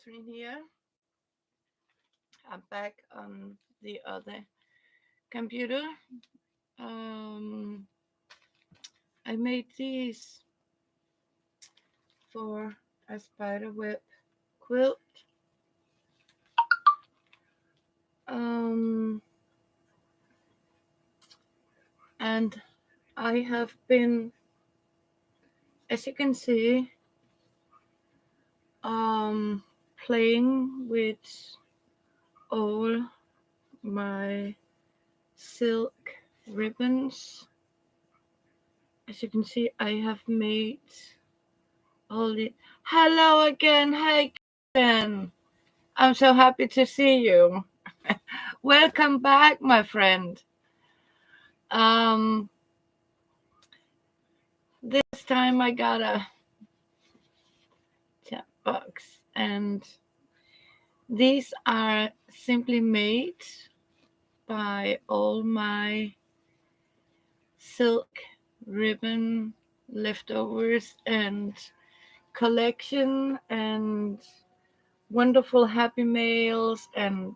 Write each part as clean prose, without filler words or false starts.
Catherine here. I'm back on the other computer. Um, I made these for a spiderweb quilt. Um, and I have been, as you can see, um, playing with all my silk ribbons. As you can see, I have made all the. Hello again, hey Ken. I'm so happy to see you. Welcome back, my friend. Um, this time I got a chat box, and these are simply made by all my silk ribbon leftovers and collection and wonderful happy mails and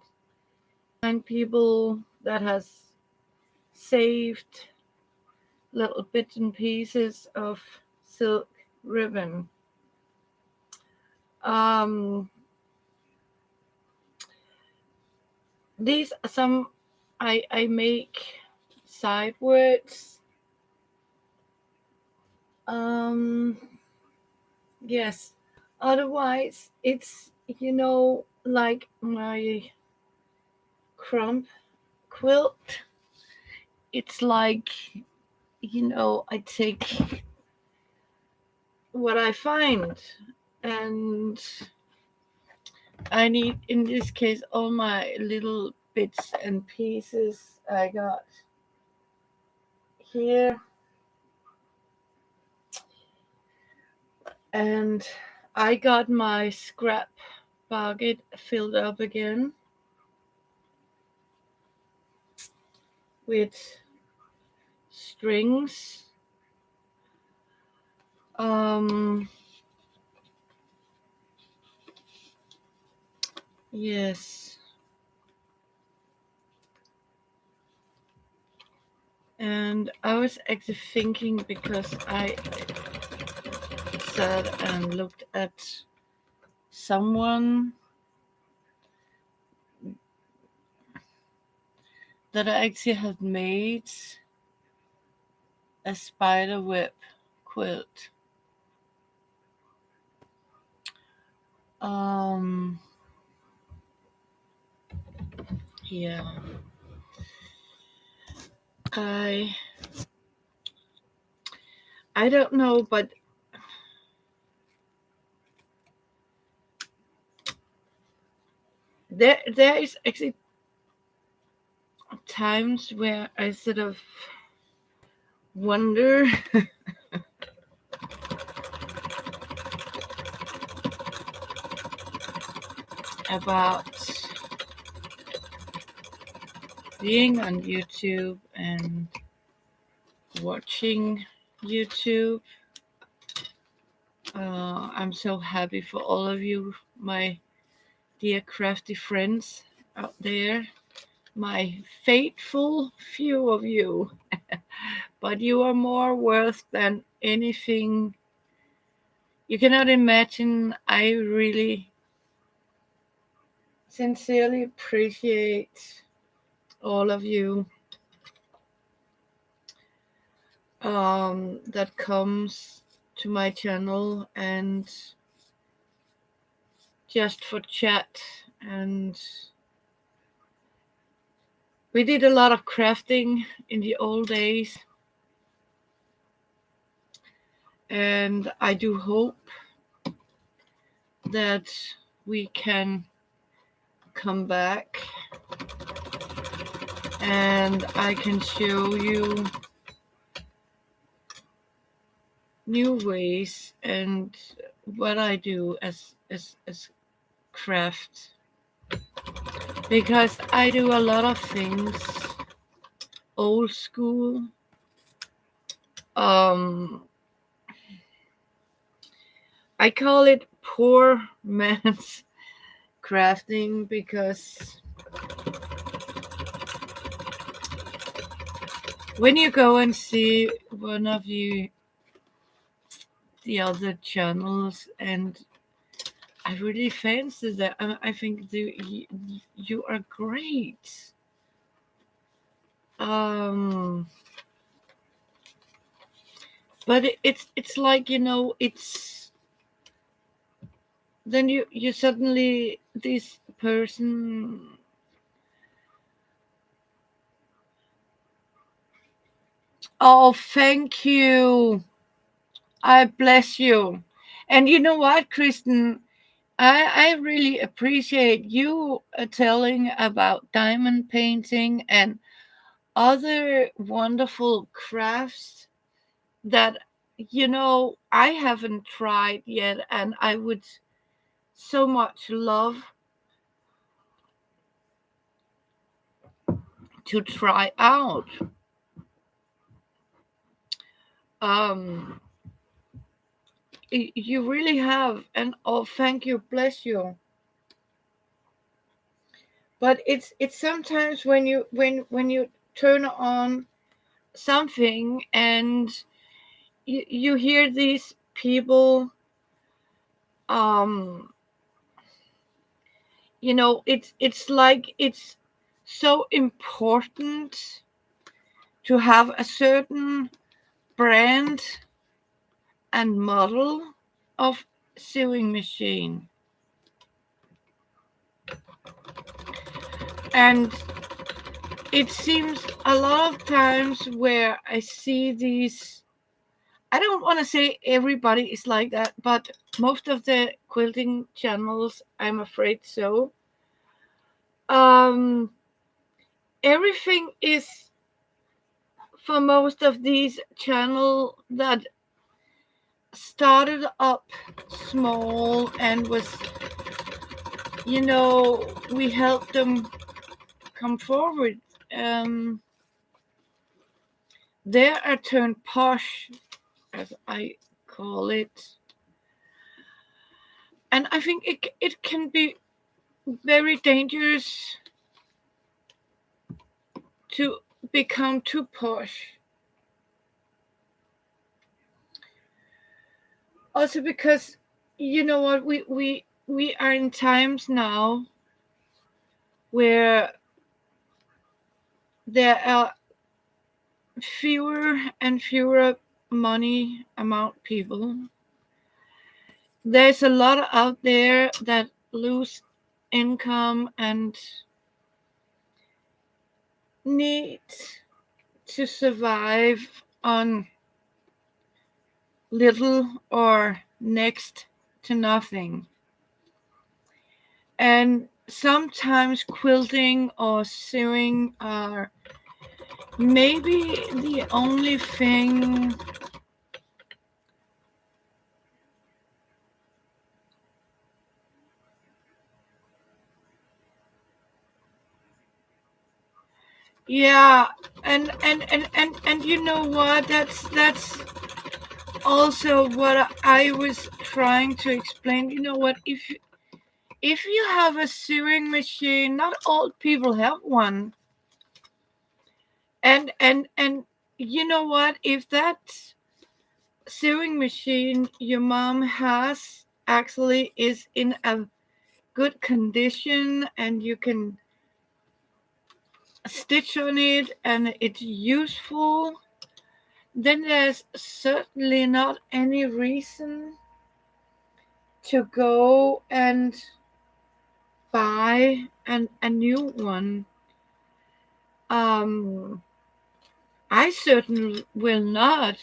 kind people that has saved little bits and pieces of silk ribbon. Um, these are some I make sidewards. Um, yes. Otherwise, it's like my crump quilt. It's like I take what I find, and I need, in this case, all my little bits and pieces I got here. And I got my scrap bucket filled up again with strings. Um, yes. And I was actually thinking, because I sat and looked at someone that I actually had made a spider web quilt. Um, yeah. I I don't know, but there is actually times where I sort of wonder about being on YouTube and watching YouTube. I'm so happy for all of you, my dear crafty friends out there, my faithful few of you. But you are more worth than anything you cannot imagine. I really sincerely appreciate all of you that comes to my channel and just for chat. And we did a lot of crafting in the old days, and I do hope that we can come back and I can show you new ways and what I do as craft, because I do a lot of things old school. I call it poor man's crafting because when you go and see one of the other channels, and I really fancy that. I think you are great. Um, but it's like, it's then you suddenly this person. Oh, thank you. I bless you. And you know what, Kristen? I really appreciate you telling about diamond painting and other wonderful crafts that I haven't tried yet, and I would so much love to try out. Um, you really have, and oh, thank you, bless you. But it's sometimes when you turn on something and you hear these people, um it's like it's so important to have a certain brand and model of sewing machine. And it seems a lot of times where I see these, I don't want to say everybody is like that, but most of the quilting channels, I'm afraid so. Um, Everything is, for most of these channel that started up small and was, we helped them come forward. Um, they are turned posh, as I call it, and I think it can be very dangerous to become too posh. Also because you know what, we are in times now where there are fewer and fewer money amount people. There's a lot out there that lose income and need to survive on little or next to nothing. And sometimes quilting or sewing are maybe the only thing. Yeah, and you know what? That's also what I was trying to explain. You know what? If you have a sewing machine, not all people have one. And you know what? If that sewing machine your mom has actually is in a good condition and you can stitch on it and it's useful, then there's certainly not any reason to go and buy a new one. Um, I certainly will not.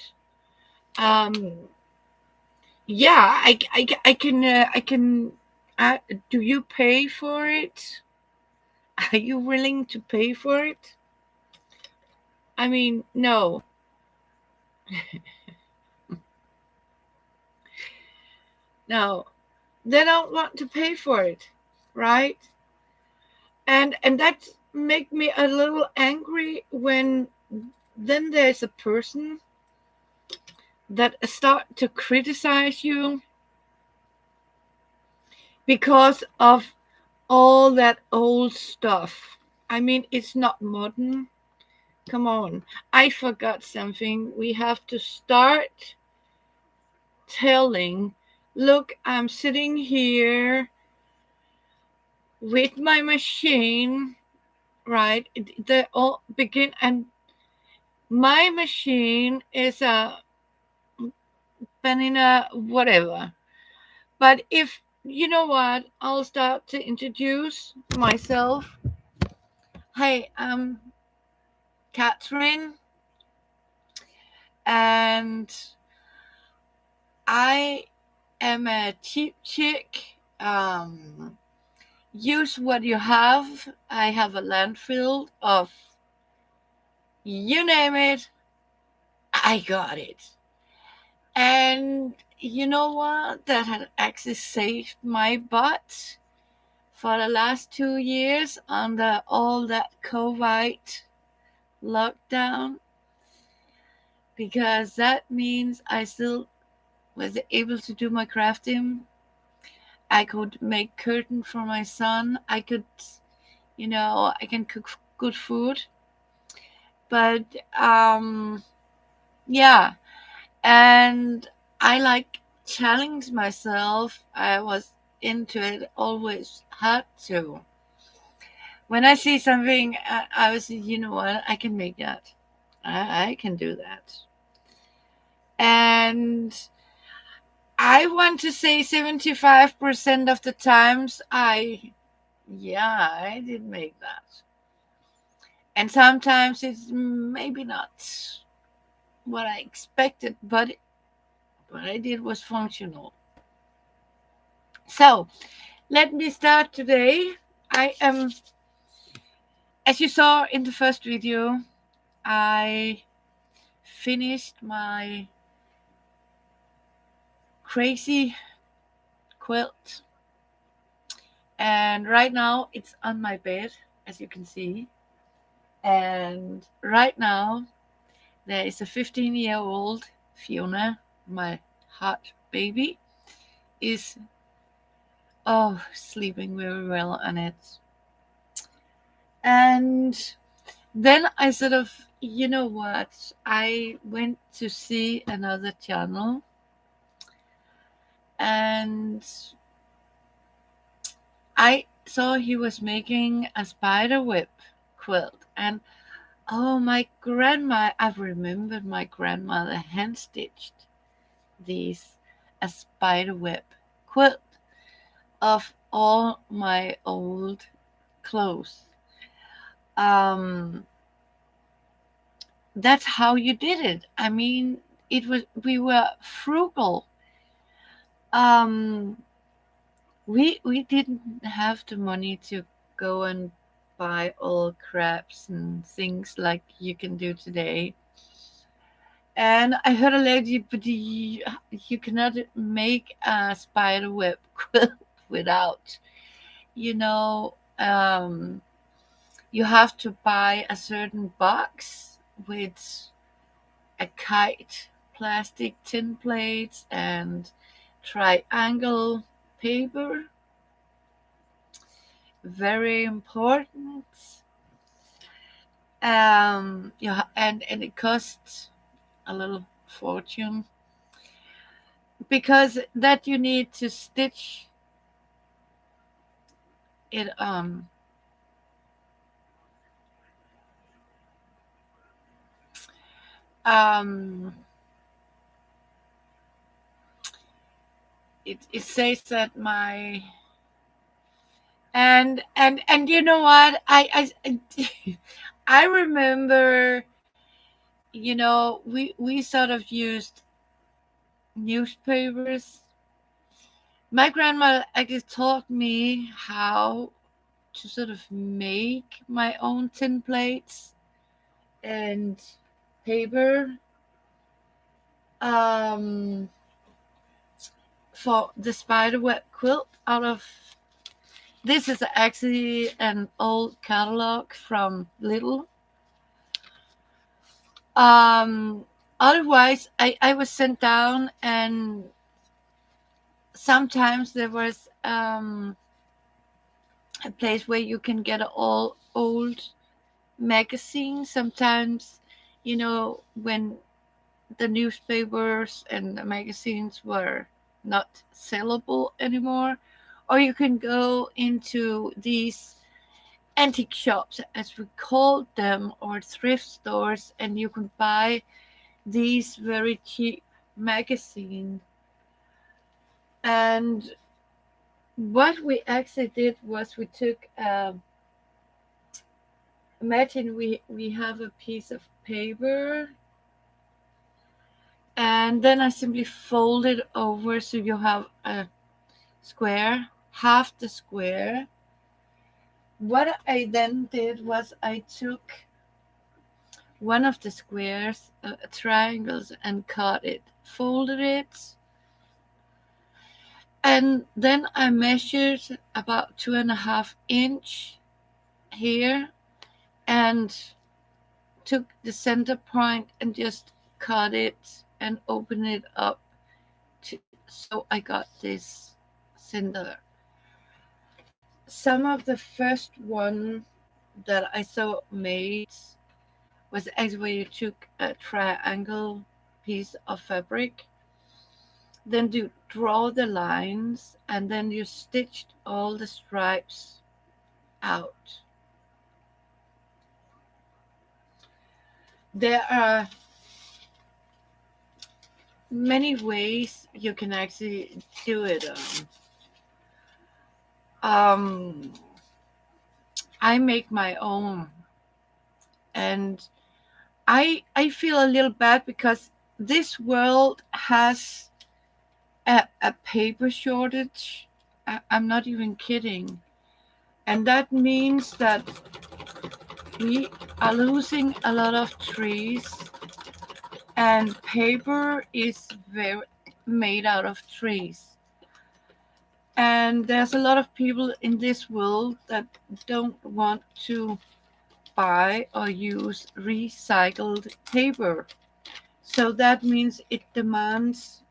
Um, yeah, I can, do you pay for it? Are you willing to pay for it? I mean, no. No, they don't want to pay for it, right? And that make me a little angry when then there's a person that start to criticize you because of all that old stuff. I mean, it's not modern. Come on. I forgot something. We have to start telling. Look, I'm sitting here with my machine, right? They all begin, and my machine is a Benina whatever. But if you know what, I'll start to introduce myself. Hey, I'm Catherine, and I am a cheap chick. Use what you have. I have a landfill of you name it, I got it. And you know what? That had actually saved my butt for the last 2 years under all that COVID lockdown, because that means I still was able to do my crafting. I could make curtain for my son. I could, I can cook good food. But yeah, and I like challenge myself. I was into it, always had to. When I see something, I was, you know what, I can make that. I can do that. And I want to say 75% of the times yeah, I did make that. And sometimes it's maybe not what I expected, but what I did was functional. So let me start today. I am, as you saw in the first video, I finished my crazy quilt, and right now it's on my bed, as you can see. And right now there is a 15-year-old Fiona, my hot baby, is sleeping very well on it. And then I sort of, you know what, I went to see another channel, and I saw he was making a spiderweb quilt. And oh, my grandma, I've remembered my grandmother hand stitched these, a spiderweb quilt of all my old clothes. Um, that's how you did it. I mean, we were frugal. Um, we didn't have the money to go and buy all crafts and things like you can do today. And I heard a lady, but you cannot make a spider web quilt without, you know, you have to buy a certain box with a kite, plastic tin plates, and triangle paper. Very important. And it costs a little fortune, because that you need to stitch it um it says that my and you know what, I remember, we sort of used newspapers. My grandma actually taught me how to sort of make my own tin plates and paper, um, for the spiderweb quilt out of. This is actually an old catalog from Little. Otherwise, I was sent down, and sometimes there was a place where you can get all old magazines. Sometimes, when the newspapers and the magazines were not sellable anymore, or you can go into these antique shops, as we called them, or thrift stores, and you can buy these very cheap magazines. And what we actually did was we took, imagine we have a piece of paper, and then I simply fold it over so you have a square, half the square. What I then did was I took one of the squares, triangles, and cut it, folded it, and then I measured about 2.5 inch here, and took the center point and just cut it and open it up so I got this center. Some of the first one that I saw made was actually where you took a triangle piece of fabric, then you draw the lines, and then you stitched all the stripes out. There are many ways you can actually do it. Um, I make my own, and I feel a little bad because this world has a paper shortage. I'm not even kidding. And that means that we are losing a lot of trees, and paper is very made out of trees. And there's a lot of people in this world that don't want to buy or use recycled paper. So that means it demands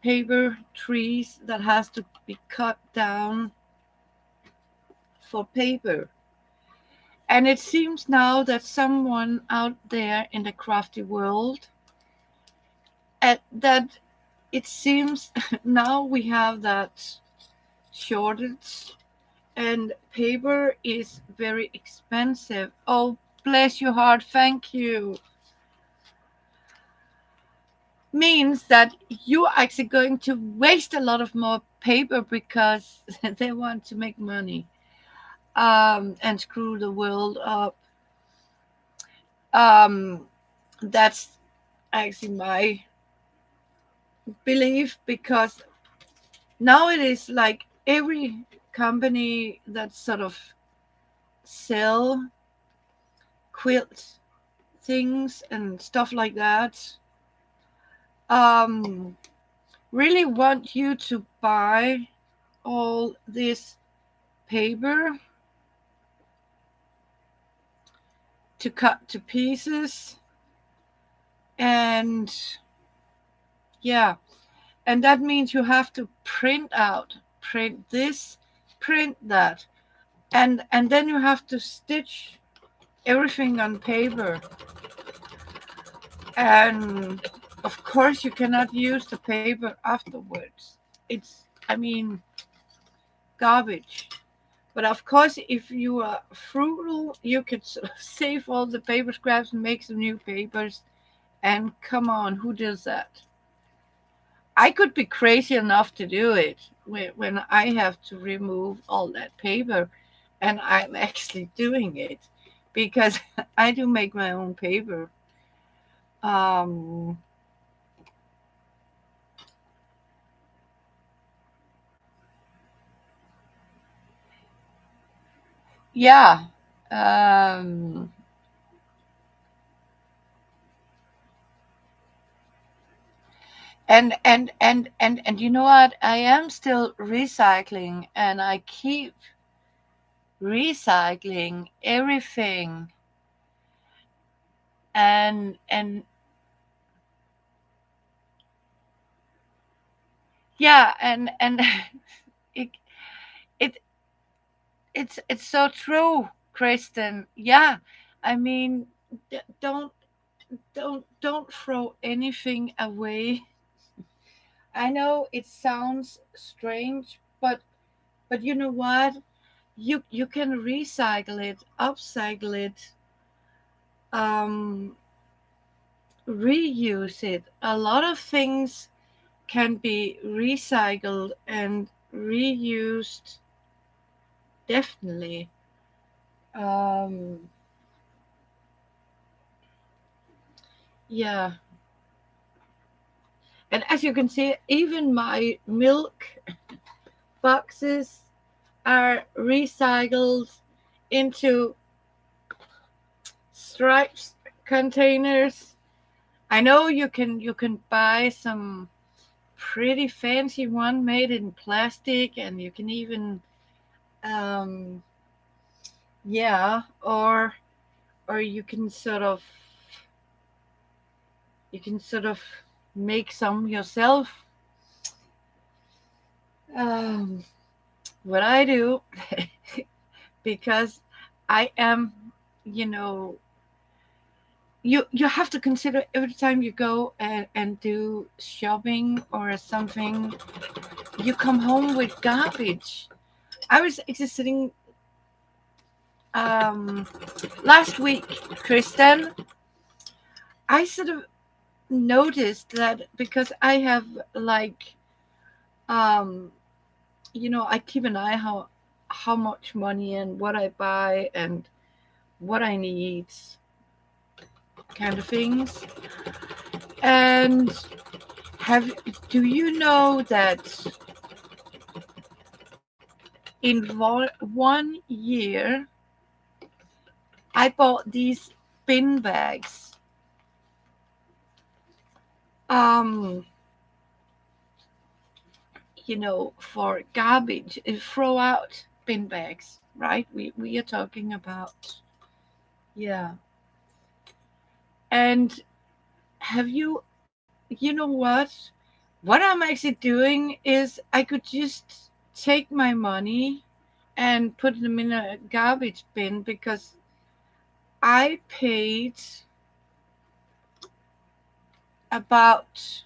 paper trees that has to be cut down for paper. And it seems now that someone out there in the crafty world, that it seems now we have that shortage, and paper is very expensive. Oh, bless your heart, thank you. Means that you're actually going to waste a lot of more paper because they want to make money, and screw the world up. Um, that's actually my belief, because now it is like every company that sort of sell quilt things and stuff like that, um, really want you to buy all this paper to cut to pieces. And yeah, and that means you have to print this, print that, and then you have to stitch everything on paper. And of course you cannot use the paper afterwards. It's, I mean, garbage. But of course, if you are frugal, you could sort of save all the paper scraps and make some new papers. And come on, who does that? I could be crazy enough to do it when I have to remove all that paper, and I'm actually doing it because I do make my own paper. Um, yeah. Um, and you know what? I am still recycling, and I keep recycling everything. And yeah, and it it it's so true, Kristen. Yeah, I mean, don't throw anything away. I know it sounds strange, but you know what? You can recycle it, upcycle it, um, reuse it. A lot of things can be recycled and reused. Definitely. Um, yeah, and as you can see, even my milk boxes are recycled into stripes containers. I know you can buy some pretty fancy one made in plastic, and you can even um yeah, or you can sort of make some yourself. um what I do, because I am, you know, you have to consider every time you go and do shopping or something, you come home with garbage. I was actually sitting um last week, Kristen. I sort of noticed that because I have like um I keep an eye how much money and what I buy and what I need, kind of things. And have do you know that in 1 year I bought these bin bags, um for garbage, throw out bin bags, right? We are talking about, yeah. And have you know what I'm actually doing is I could just take my money and put them in a garbage bin, because I paid about,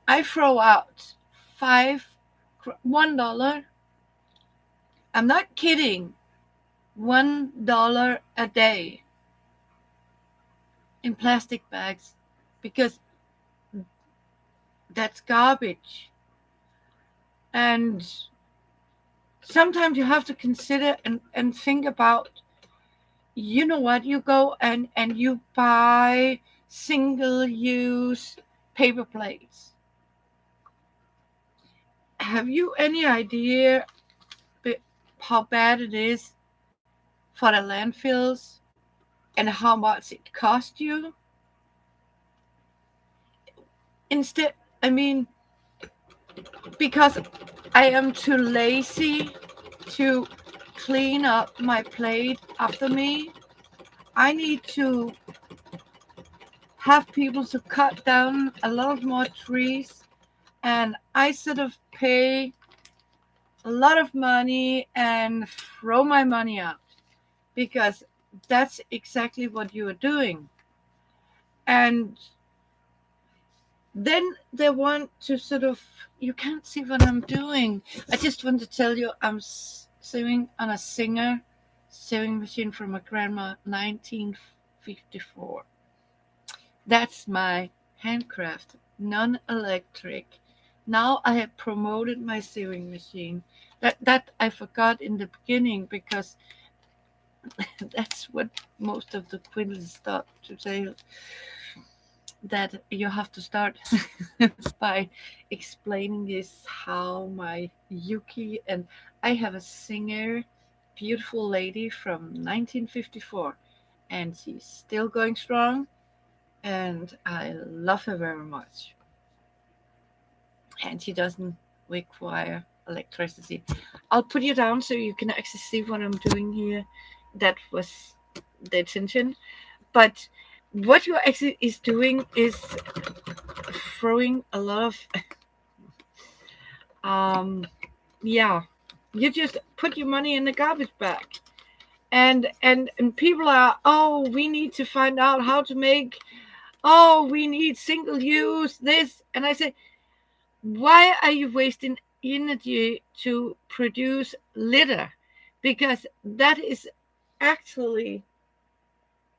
I throw out five $1. I'm not kidding. $1 a day in plastic bags, because that's garbage. And sometimes you have to consider and think about, you go and you buy single use paper plates. Have you any idea how bad it is for the landfills and how much it costs you? Instead, I mean, because I am too lazy to clean up my plate after me, I need to have people to cut down a lot more trees, and I sort of pay a lot of money and throw my money out, because that's exactly what you are doing. And then they want to sort of, you can't see what I'm doing. I just want to tell you I'm sewing on a Singer sewing machine from my grandma, 1954. That's my handcraft, non-electric. Now I have promoted my sewing machine. That I forgot in the beginning, because that's what most of the quilters start to say, that you have to start by explaining this, how my Yuki, and I have a Singer, beautiful lady from 1954, and she's still going strong, and I love her very much. And she doesn't require electricity. I'll put you down so you can actually see what I'm doing here. That was the intention. But what you actually is doing is throwing a lot of, um, yeah. You just put your money in the garbage bag. And people are, oh, we need to find out how to make, oh, we need single use this. And I say, why are you wasting energy to produce litter? Because that is actually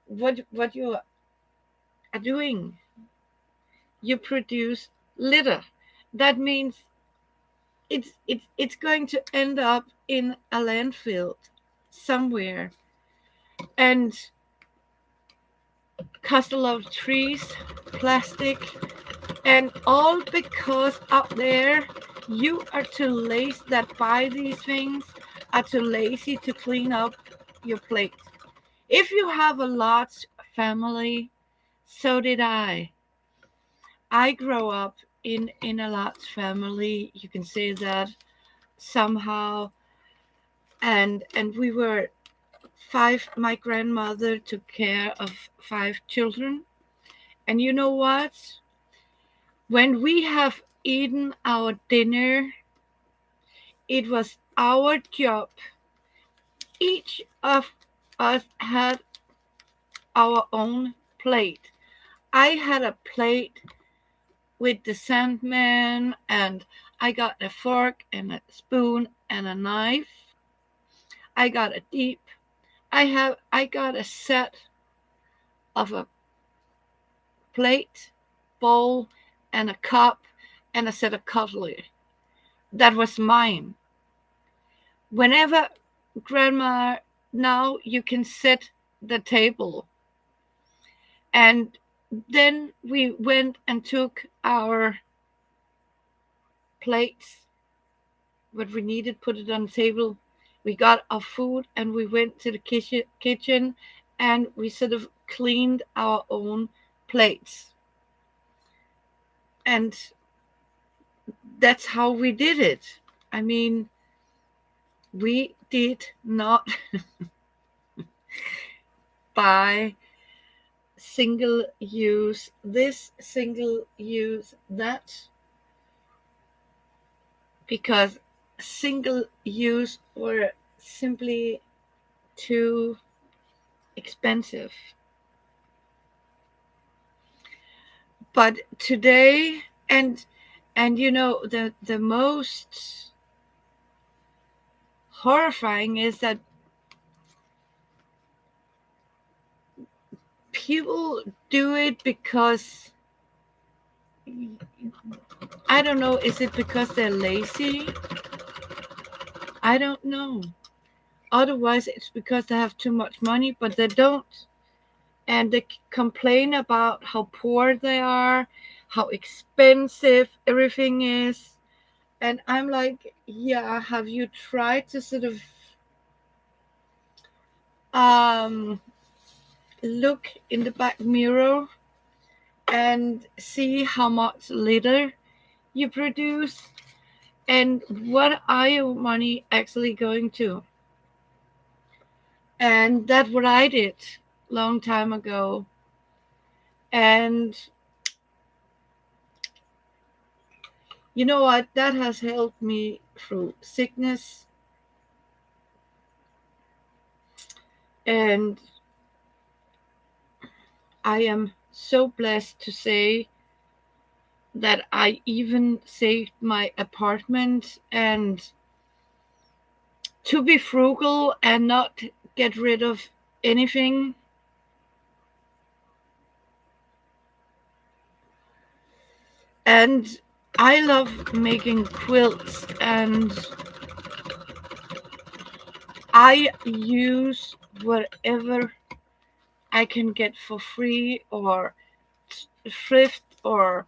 what you are doing. You produce litter. That means it's going to end up in a landfill somewhere and cost a lot of trees, plastic, and all because out there you are too lazy that buy these things are too lazy to clean up your plate. If you have a large family, so did I. I grow up in a large family. You can say that somehow, and we were five. My grandmother took care of five children, and you know what? When we have eaten our dinner, it was our job. Each of us had our own plate. I had a plate with the Sandman, and I got a fork and a spoon and a knife. I got a deep. I got a set of a plate, bowl, and a cup, and a set of cutlery. That was mine. Whenever grandma, now you can set the table. And then we went and took our plates, what we needed, put it on the table. We got our food and we went to the kitchen and we sort of cleaned our own plates. And that's how we did it. I mean, we did not buy single use this, single use that, because single use were simply too expensive. But today, and you know, the most horrifying is that people do it because, I don't know, is it because they're lazy? I don't know. Otherwise, it's because they have too much money, but they don't. And they complain about how poor they are, how expensive everything is. And I'm like, yeah, have you tried to sort of um, look in the back mirror and see how much litter you produce? And what are your money actually going to? And that's what I did long time ago. And you know what? That has helped me through sickness. And I am so blessed to say that I even saved my apartment, and to be frugal and not get rid of anything. And I love making quilts, and I use whatever I can get for free or thrift, or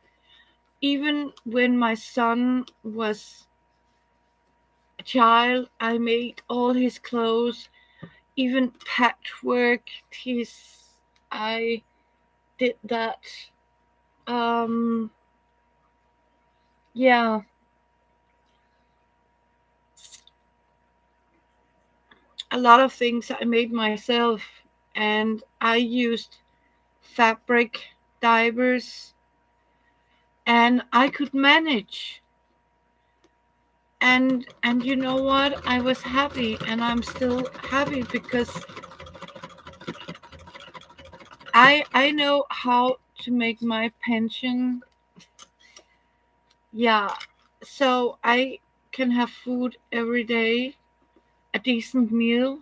even when my son was a child, I made all his clothes, even patchwork. I did that. Um, yeah, a lot of things I made myself, and I used fabric divers, and I could manage. And you know what? I was happy, and I'm still happy because I know how to make my pension. Yeah, so I can have food every day, a decent meal,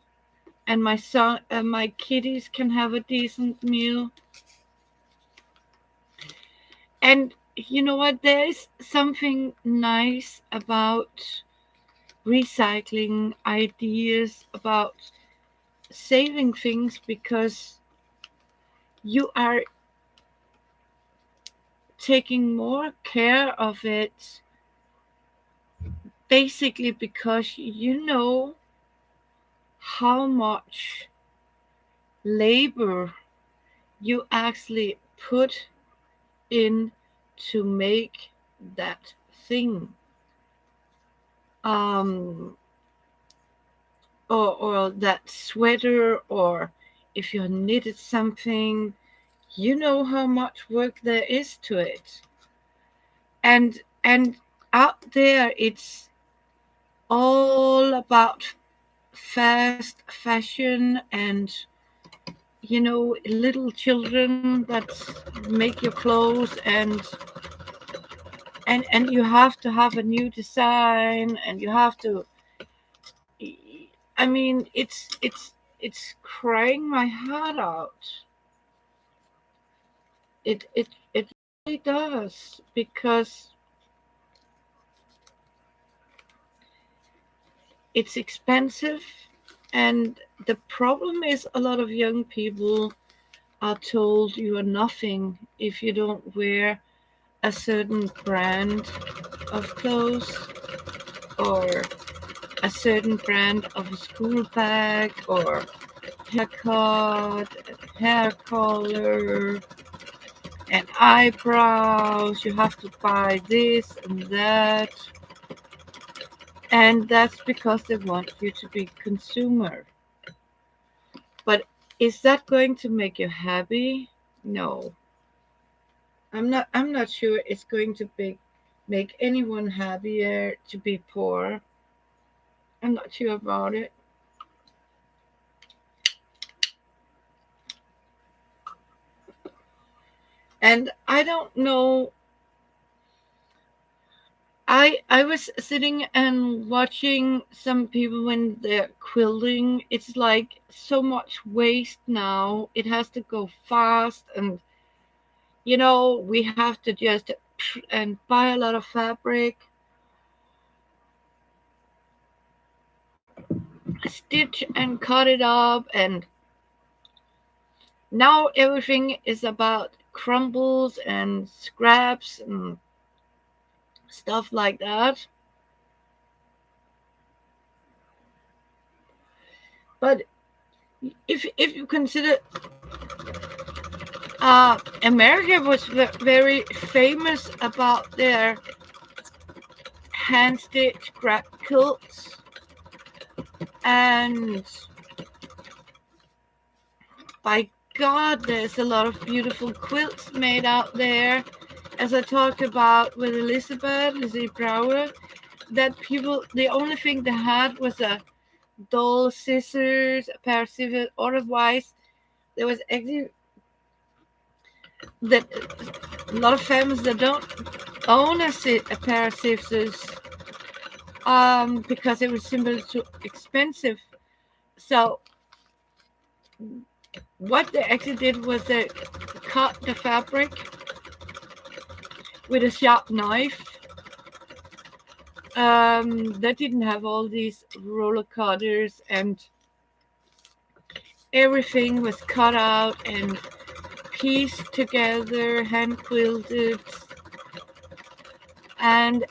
and my kitties can have a decent meal. And you know what? There is something nice about recycling ideas, about saving things, because you are taking more care of it, basically because you know how much labor you actually put in to make that thing. Um, or that sweater, or if you knitted something, you know how much work there is to it. And out there, it's all about fast fashion, and little children that make your clothes, and you have to have a new design, and you have to. I mean, it's crying my heart out. It really does, because it's expensive, and the problem is a lot of young people are told you are nothing if you don't wear a certain brand of clothes, or a certain brand of a school bag, or haircut, hair color, and eyebrows. You have to buy this and that. And that's because they want you to be consumer. But is that going to make you happy? No. I'm not sure it's going to make anyone happier to be poor. I'm not sure about it. And I don't know. I was sitting and watching some people when they're quilting. It's like so much waste now. It has to go fast, and we have to just and buy a lot of fabric, stitch and cut it up, and now everything is about crumbles and scraps and stuff like that. But if you consider, America was very famous about their hand stitched scrap quilts, and by God, there's a lot of beautiful quilts made out there. As I talked about with Lizzie Brower, that people, the only thing they had was a dull scissors, a pair of scissors. Otherwise, there was actually that a lot of families that don't own a pair of scissors, because it was simply too expensive. So what they actually did was they cut the fabric with a sharp knife. They didn't have all these roller cutters, and everything was cut out and pieced together, hand quilted, and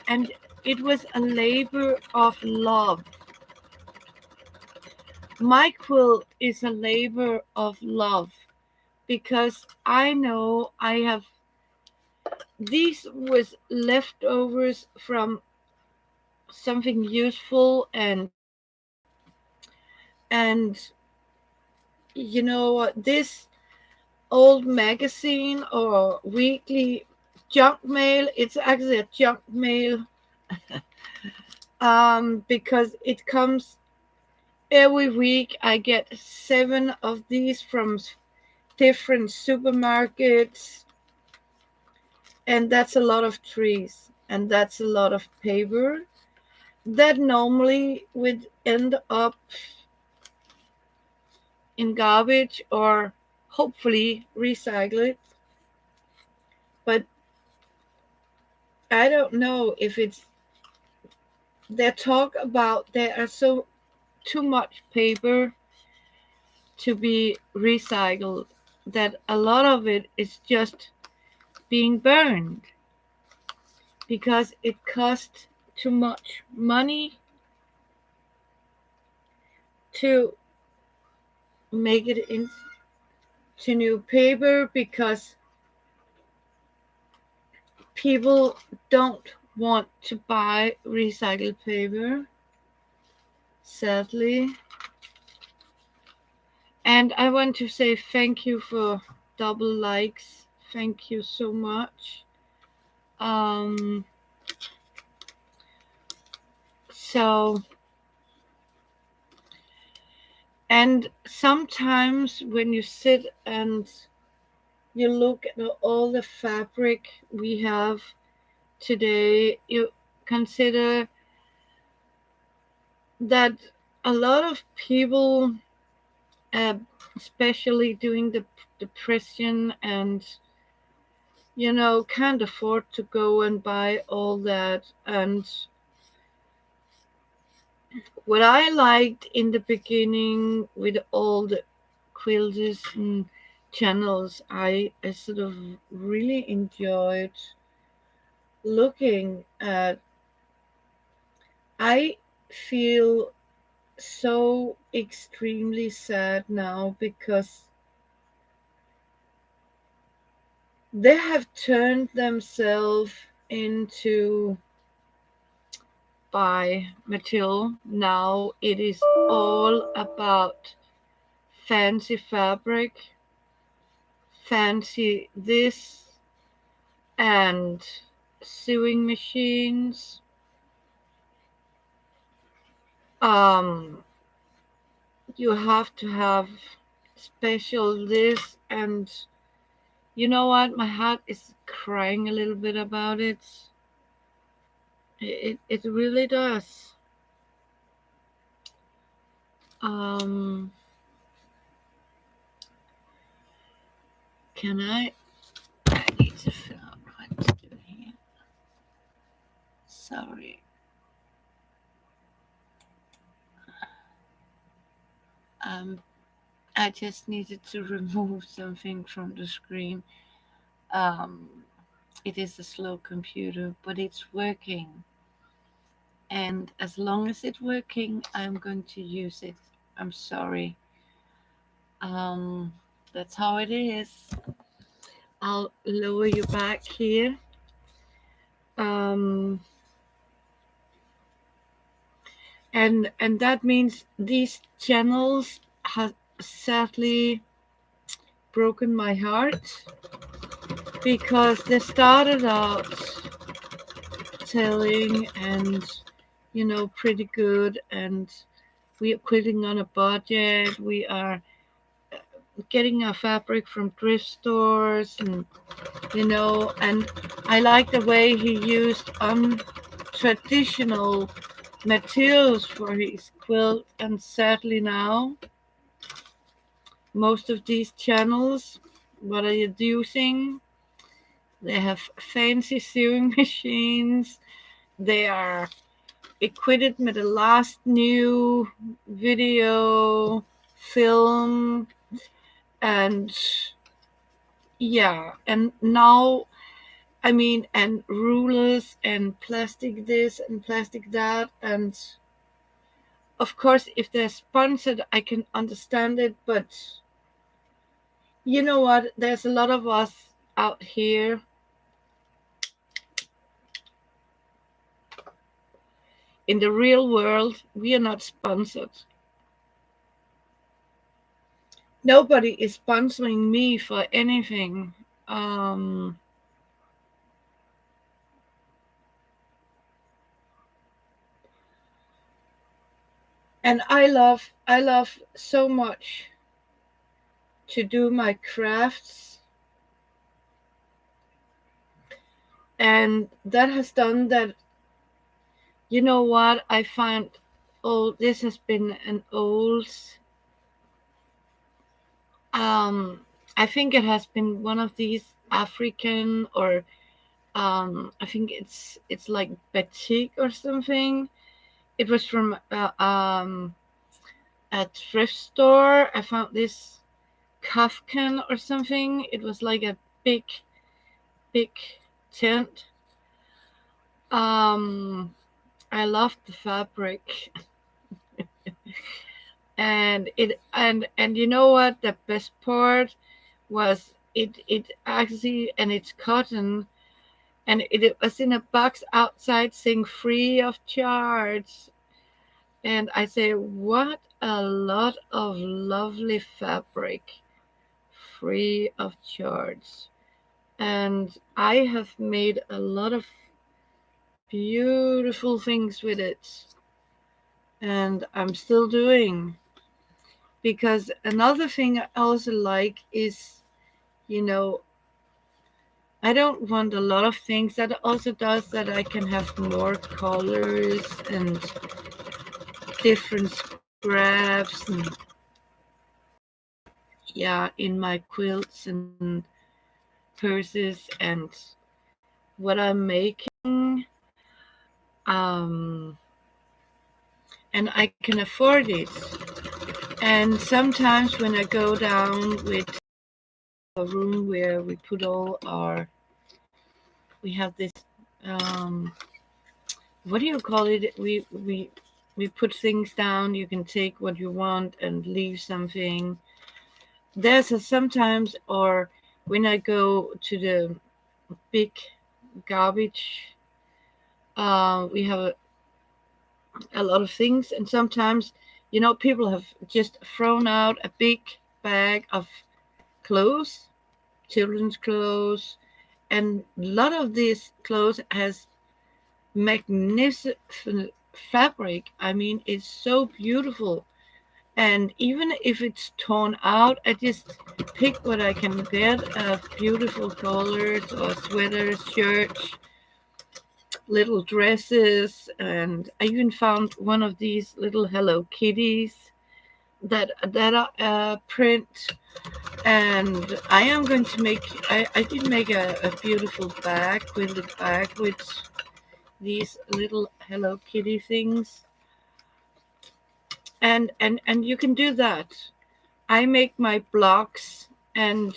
it was a labor of love. My quilt is a labor of love, because I know I have these was leftovers from something useful, and this old magazine or weekly junk mail, it's actually a junk mail, because it comes every week. I get 7 of these from different supermarkets, and that's a lot of trees, and that's a lot of paper that normally would end up in garbage or hopefully recycle it. But I don't know if it's they talk about there are so too much paper to be recycled that a lot of it is just being burned because it costs too much money to make it into new paper because people don't want to buy recycled paper, sadly. And I want to say thank you for double likes. Thank you so much. Um, so, and sometimes when you sit and you look at all the fabric we have today, you consider that a lot of people, uh, especially during the depression and can't afford to go and buy all that. And what I liked in the beginning with all the quilters and channels, I sort of really enjoyed looking at. I feel so extremely sad now because they have turned themselves into by Mathilde. Now it is all about fancy fabric, fancy this, and sewing machines. Um, you have to have special this, and you know what? My heart is crying a little bit about it. It really does. Um, can I? I need to figure out what to do here. Sorry. Um, I just needed to remove something from the screen. Um, it is a slow computer, but it's working. And as long as it's working, I'm going to use it. I'm sorry. Um, that's how it is. I'll lower you back here. Um, and that means these channels have sadly broken my heart because they started out telling and pretty good, and we are quitting on a budget. We are getting our fabric from thrift stores, and I like the way he used untraditional materials for his quilt. And sadly now most of these channels, what are you using? They have fancy sewing machines. They are equipped with the last new video, film, and yeah, and now I mean, and rulers and plastic this and plastic that, and of course, if they're sponsored, I can understand it, but you know what? There's a lot of us out here in the real world. We are not sponsored. Nobody is sponsoring me for anything. Um, And I love so much to do my crafts, and that has done that. You know what I find? Oh, this has been an old, um I think it has been one of these African, or I think it's like batik or something. It was from a thrift store. I found this kafkan or something. It was like a big, big tent. Um, I loved the fabric, and you know what? The best part was it actually, and it's cotton, and it was in a box outside saying free of charge. And I say, what a lot of lovely fabric, free of charge. And I have made a lot of beautiful things with it, and I'm still doing. Because another thing I also like is, you know, I don't want a lot of things. That also does that I can have more colors and different scraps, and yeah, in my quilts and purses and what I'm making. Um, and I can afford it. And sometimes when I go down with a room where we put all our, we have this, um, what do you call it? We put things down. You can take what you want and leave something. There's a sometimes, or when I go to the big garbage, we have a lot of things, and sometimes, people have just thrown out a big bag of clothes, children's clothes, and a lot of these clothes has magnificent fabric. I mean, it's so beautiful. And even if it's torn out, I just pick what I can get of beautiful colors, or sweaters, shirts, little dresses. And I even found one of these little Hello Kitties that are print. And I am going to make, I did make a beautiful bag, quilted bag with these little Hello Kitty things. And you can do that. I make my blocks, and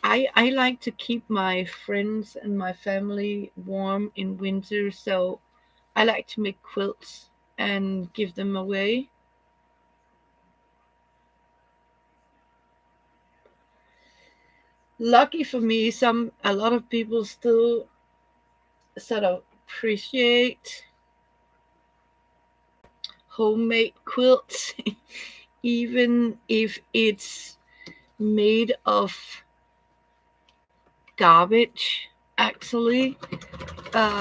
I like to keep my friends and my family warm in winter, so I like to make quilts and give them away. Lucky for me, a lot of people still sort of appreciate homemade quilts, even if it's made of garbage, actually,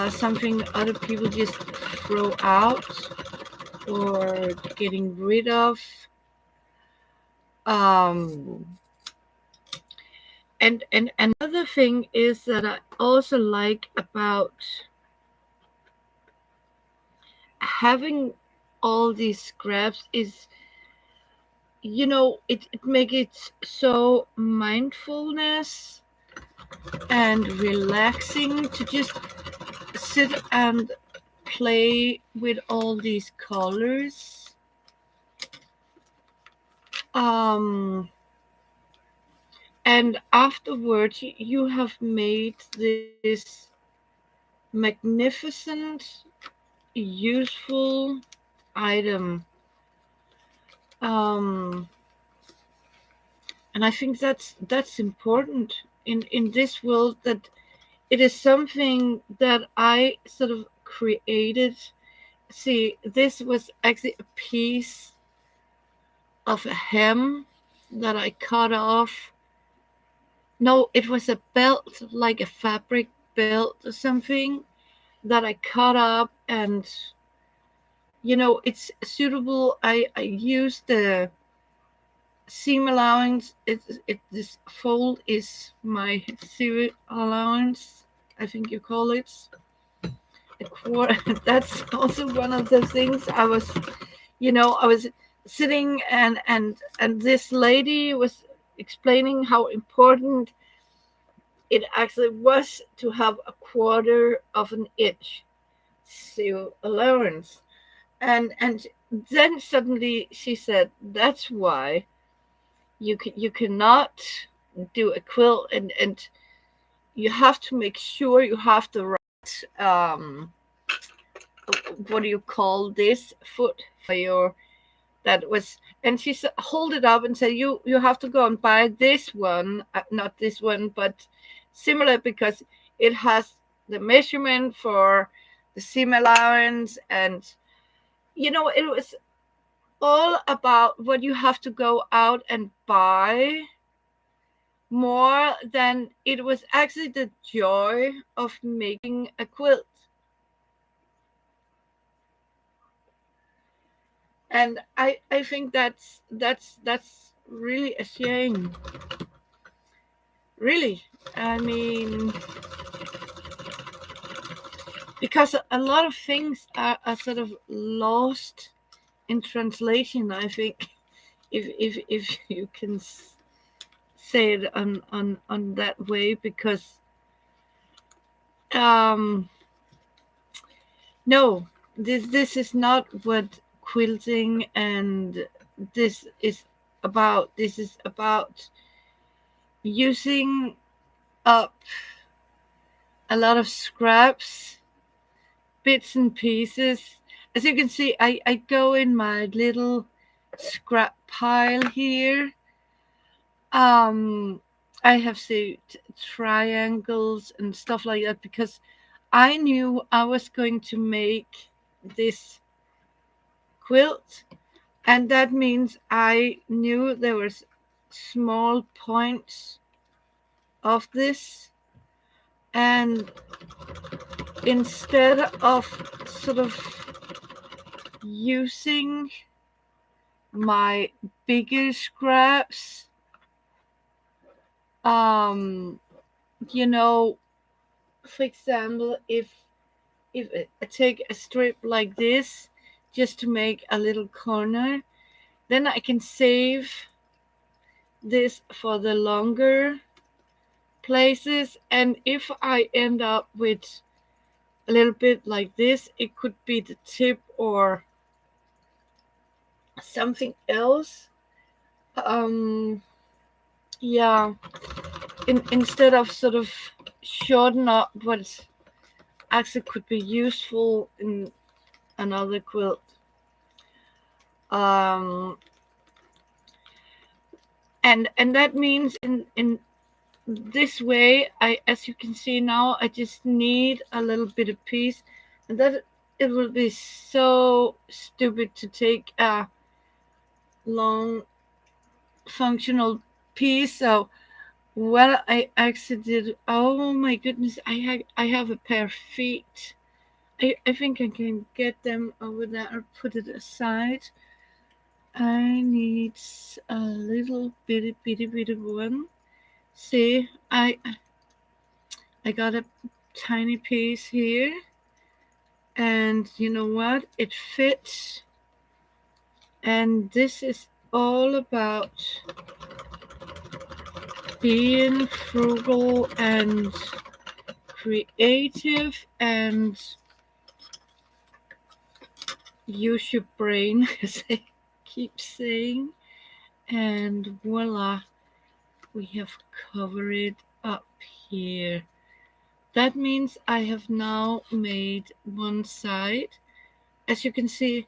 something other people just throw out or getting rid of. Um, and another thing is that I also like about having all these scraps is, it makes it so mindfulness and relaxing to just sit and play with all these colors. Um, and afterwards, you have made this magnificent, useful item. Um, and I think that's important in this world, that it is something that I sort of created. See, this was actually a piece of a hem that I cut off. No, it was a belt, like a fabric belt or something, that I cut up and it's suitable. I use the seam allowance. This fold is my seam allowance, I think you call it a quarter. That's also one of the things I was sitting, and this lady was explaining how important it actually was to have a quarter of an inch seam allowance. And then suddenly she said, that's why you cannot do a quilt, and you have to make sure you have the right, what do you call this, foot for your, that was, and she said, hold it up and say, you have to go and buy this one, not this one, but similar, because it has the measurement for the seam allowance. And it was all about what you have to go out and buy, more than it was actually the joy of making a quilt. And I think that's really a shame. Really. I mean, because a lot of things are sort of lost in translation, I think, if you can say it on that way, because um no, this is not what quilting and this is about. This is about using up a lot of scraps, bits and pieces. As you can see, I go in my little scrap pile here. um I have saved triangles and stuff like that, because I knew I was going to make this quilt, and that means I knew there was small points of this. And instead of sort of using my bigger scraps, um you know for example, if I take a strip like this just to make a little corner, then I can save this for the longer places. And if I end up with a little bit like this, it could be the tip or something else. um yeah, instead of sort of shorten up what actually could be useful in another quilt. um and that means in this way, I, as you can see now, I just need a little bit of piece, and that it will be so stupid to take a long functional piece. So what I actually did, oh my goodness, I have a pair of feet. I think I can get them over there or put it aside. I need a little bitty one. See, I got a tiny piece here, and you know what? It fits. And this is all about being frugal and creative, and use your brain, as I keep saying. And voila, we have covered it up here. That means I have now made one side. As you can see,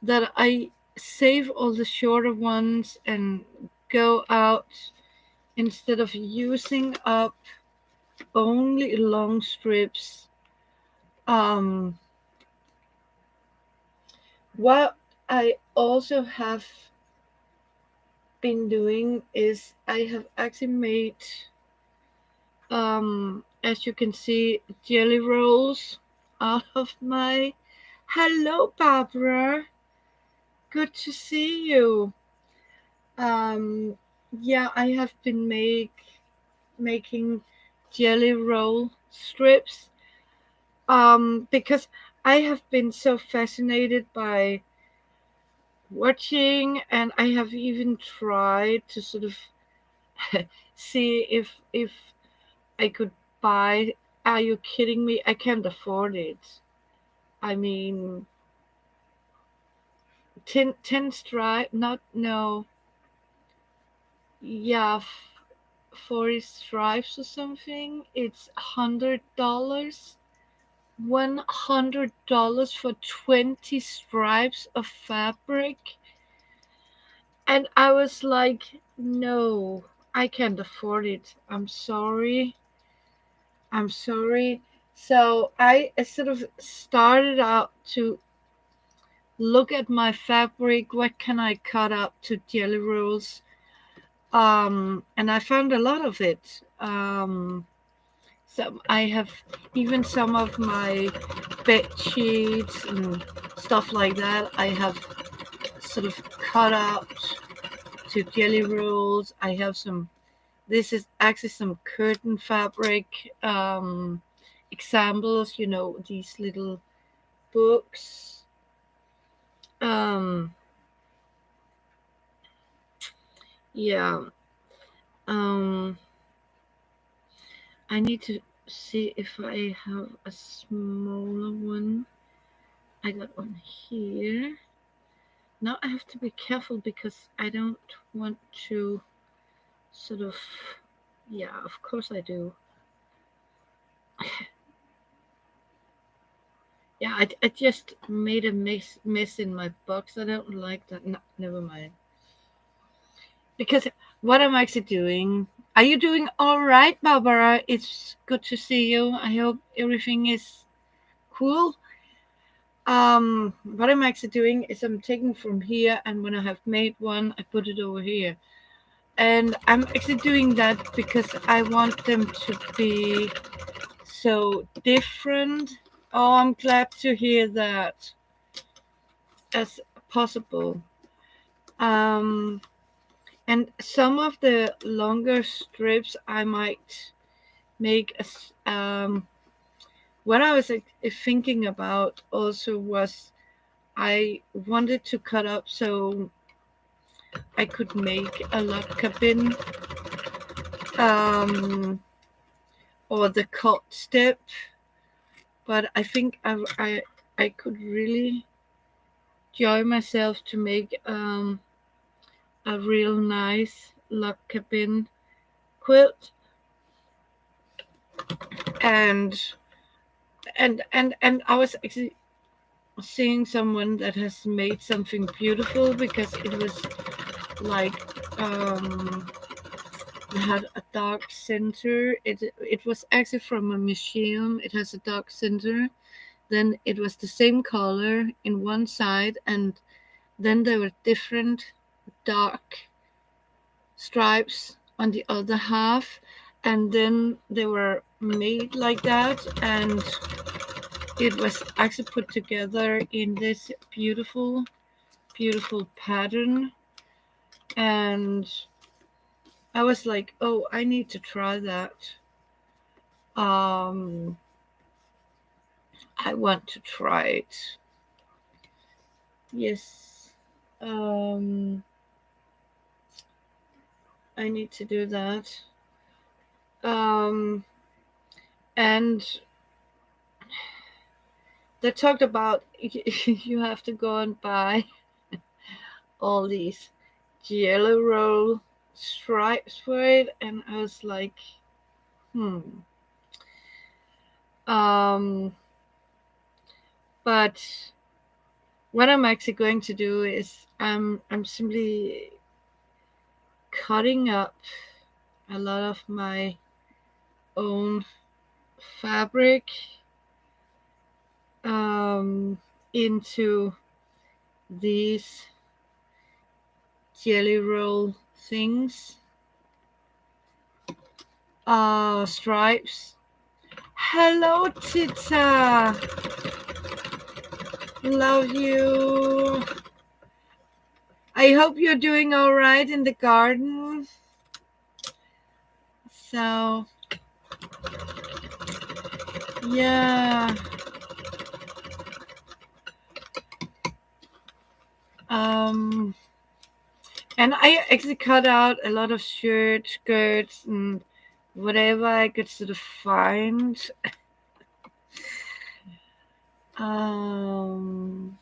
that I save all the shorter ones and go out instead of using up only long strips. Um, what I also have been doing is I have actually made, as you can see, jelly rolls out of my Hello, Barbara. Good to see you. Um, yeah, I have been making jelly roll strips. Because I have been so fascinated by watching, and I have even tried to sort of see if I could buy. Are you kidding me? I can't afford it. I mean, 10 stripe, not, no, yeah, 40 stripes or something. It's $100. $100 for 20 stripes of fabric. And I was like, no, I can't afford it. I'm sorry. I'm sorry. So I sort of started out to look at my fabric. What can I cut up to jelly rolls? And I found a lot of it. So I have even some of my bed sheets and stuff like that. I have sort of cut out to jelly rolls. I have some. This is actually some curtain fabric examples. These little books. Um, yeah. Um, I need to see if I have a smaller one. I got one here. Now I have to be careful because I don't want to sort of. Yeah, of course I do. Yeah, I just made a mess in my box. I don't like that. No, never mind. Because what I'm actually doing. Are you doing all right, Barbara? It's good to see you. I hope everything is cool. What I'm actually doing is I'm taking from here, and when I have made one, I put it over here. And I'm actually doing that because I want them to be so different. Oh, I'm glad to hear that as possible. Um, and some of the longer strips I might make as what I was thinking about also was I wanted to cut up so I could make a log cabin or the cut step, but I think I could really enjoy myself to make a real nice log cabin quilt, and and I was actually seeing someone that has made something beautiful because it was like it had a dark center. It was actually from a museum. It has a dark center. Then it was the same color in one side, and then there were different dark stripes on the other half, and then they were made like that, and it was actually put together in this beautiful, beautiful pattern. And I was like, oh, I need to try that. Um, I want to try it. Yes. Um, I need to do that. Um, and they talked about you have to go and buy all these jelly roll stripes for it, and I was like, hmm. Um, but what I'm actually going to do is I'm simply cutting up a lot of my own fabric into these jelly roll things, stripes. Hello, Tita. Love you. I hope you're doing all right in the garden. So, yeah. Um, and I actually cut out a lot of shirts, skirts, and whatever I could sort of find. Um,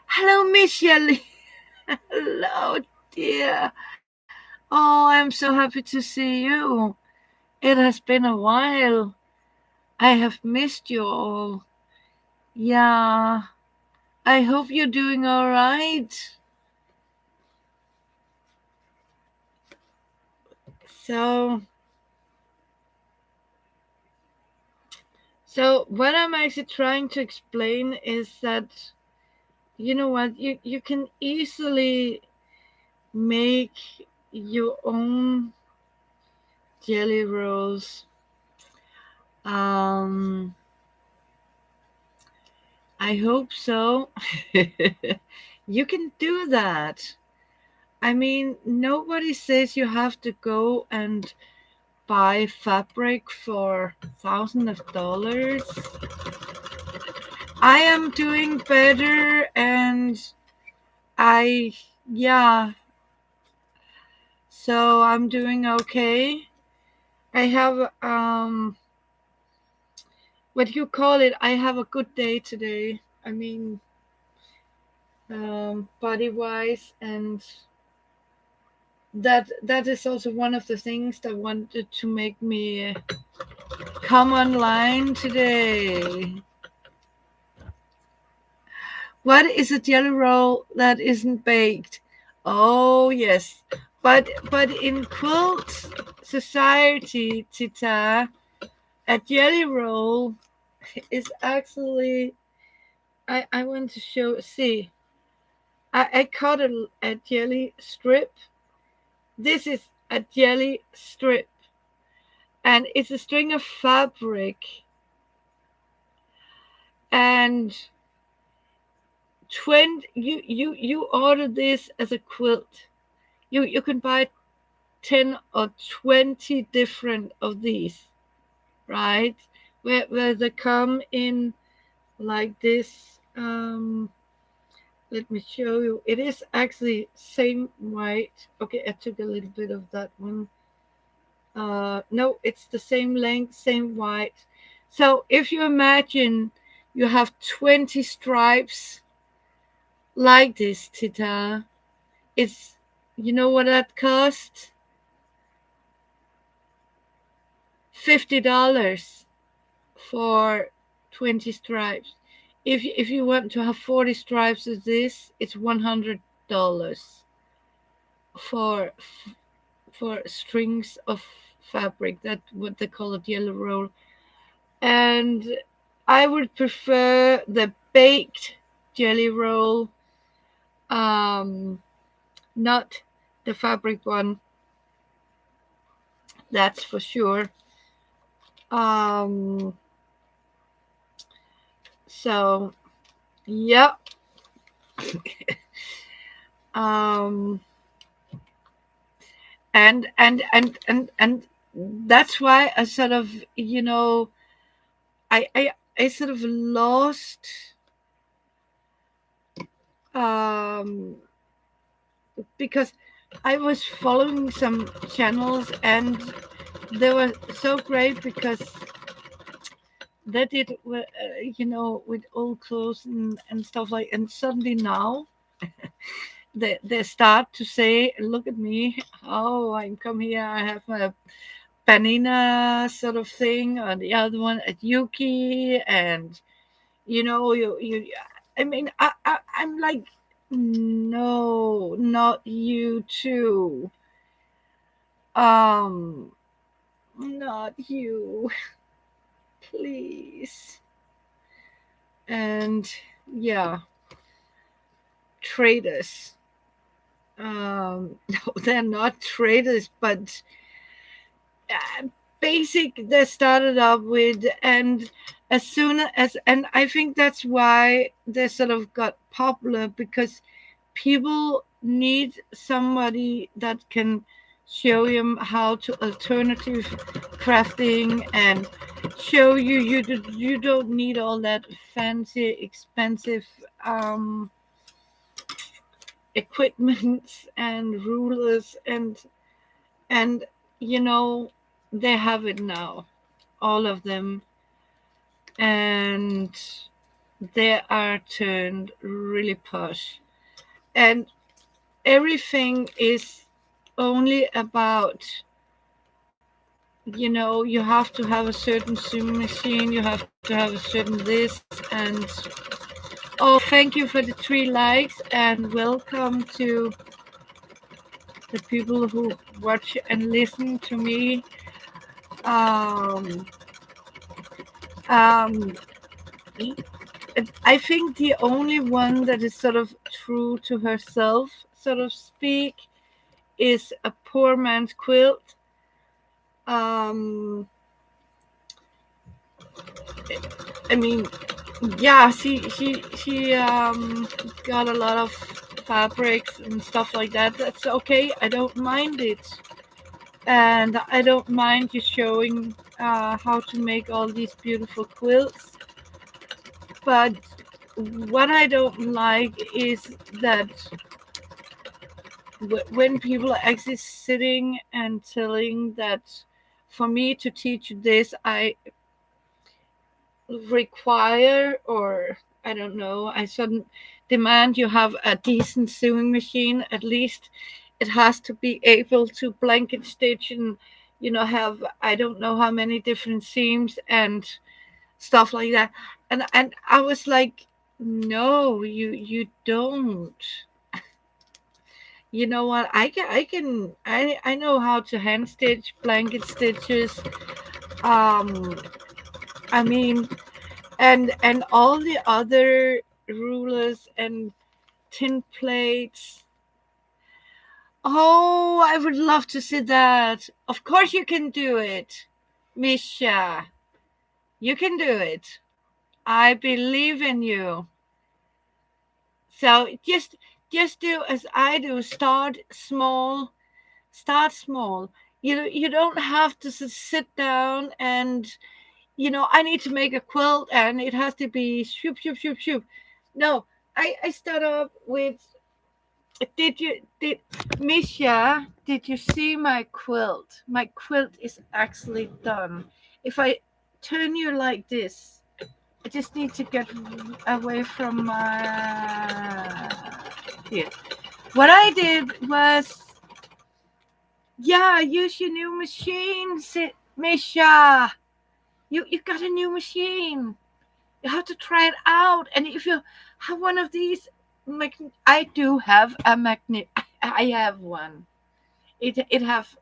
Hello, Michelle. Hello, dear. Oh, I'm so happy to see you. It has been a while. I have missed you all. Yeah, I hope you're doing all right. So, so what I'm actually trying to explain is that you know what you can easily make your own jelly rolls. Um, I hope so. You can do that. I mean, nobody says you have to go and buy fabric for thousands of dollars. I am doing better and I, yeah, so I'm doing okay. I have, what do you call it? I have a good day today. I mean, body wise, and that is also one of the things that wanted to make me come online today. What is a jelly roll that isn't baked? Oh yes, but in quilt society, Tita, a jelly roll is actually. I want to show. See, I cut a jelly strip. This is a jelly strip, and it's a string of fabric, and 20 you order this as a quilt. You can buy 10 or 20 different of these, right? Where they come in like this. Let me show you. It is actually same white. Okay, I took a little bit of that one. No, it's the same length, same white. So if you imagine you have 20 stripes like this, Tita, it's, you know what that cost? $50 for 20 stripes. If you want to have 40 stripes of this, it's $100 for strings of fabric. That what they call a yellow roll. And I would prefer the baked jelly roll, um, not the fabric one. That's for sure. Um, so yeah. Um, and that's why I sort of, I sort of lost, um because I was following some channels and they were so great because they did with old clothes and stuff like, and suddenly now they start to say, look at me, oh, I come here, I have my Panina sort of thing, or the other one at Yuki, and you. I mean, I'm like, no, not you too. Um, Not you, please. And yeah, traders. No, they're not traders, but basic they started up with, and as soon as, and I think that's why they sort of got popular, because people need somebody that can show them how to alternative crafting, and show you you don't need all that fancy expensive um equipment and rulers, and you know they have it now, all of them, and they are turned really posh, and everything is only about, you have to have a certain sewing machine, you have to have a certain this, and oh, thank you for the 3 likes, and welcome to the people who watch and listen to me. um um I think the only one that is sort of true to herself, so to speak, is a poor man's quilt. Um, I mean, yeah, she got a lot of fabrics and stuff like that. That's okay. I don't mind it, and I don't mind you showing how to make all these beautiful quilts. But what I don't like is that when people are actually sitting and telling that for me to teach you this, I require, or I don't know, I shouldn't demand you have a decent sewing machine. At least it has to be able to blanket stitch and, have, I don't know how many different seams and stuff like that. And I was like, no, you don't. You know what? I know how to hand stitch blanket stitches. Um, I mean, and all the other rulers and tin plates. Oh, I would love to see that. Of course you can do it, Misha. You can do it. I believe in you. So just do as I do. Start small. Start small. You don't have to sit down and, I need to make a quilt and it has to be shoop shoop shoop shoop. No, I start off with, did Misha, did you see my quilt? My quilt is actually done. If I turn you like this, I just need to get away from my here. What I did was, yeah, use your new machine, Misha. You got a new machine. You have to try it out. And if you have one of these, I do have a magnet. I have one. It have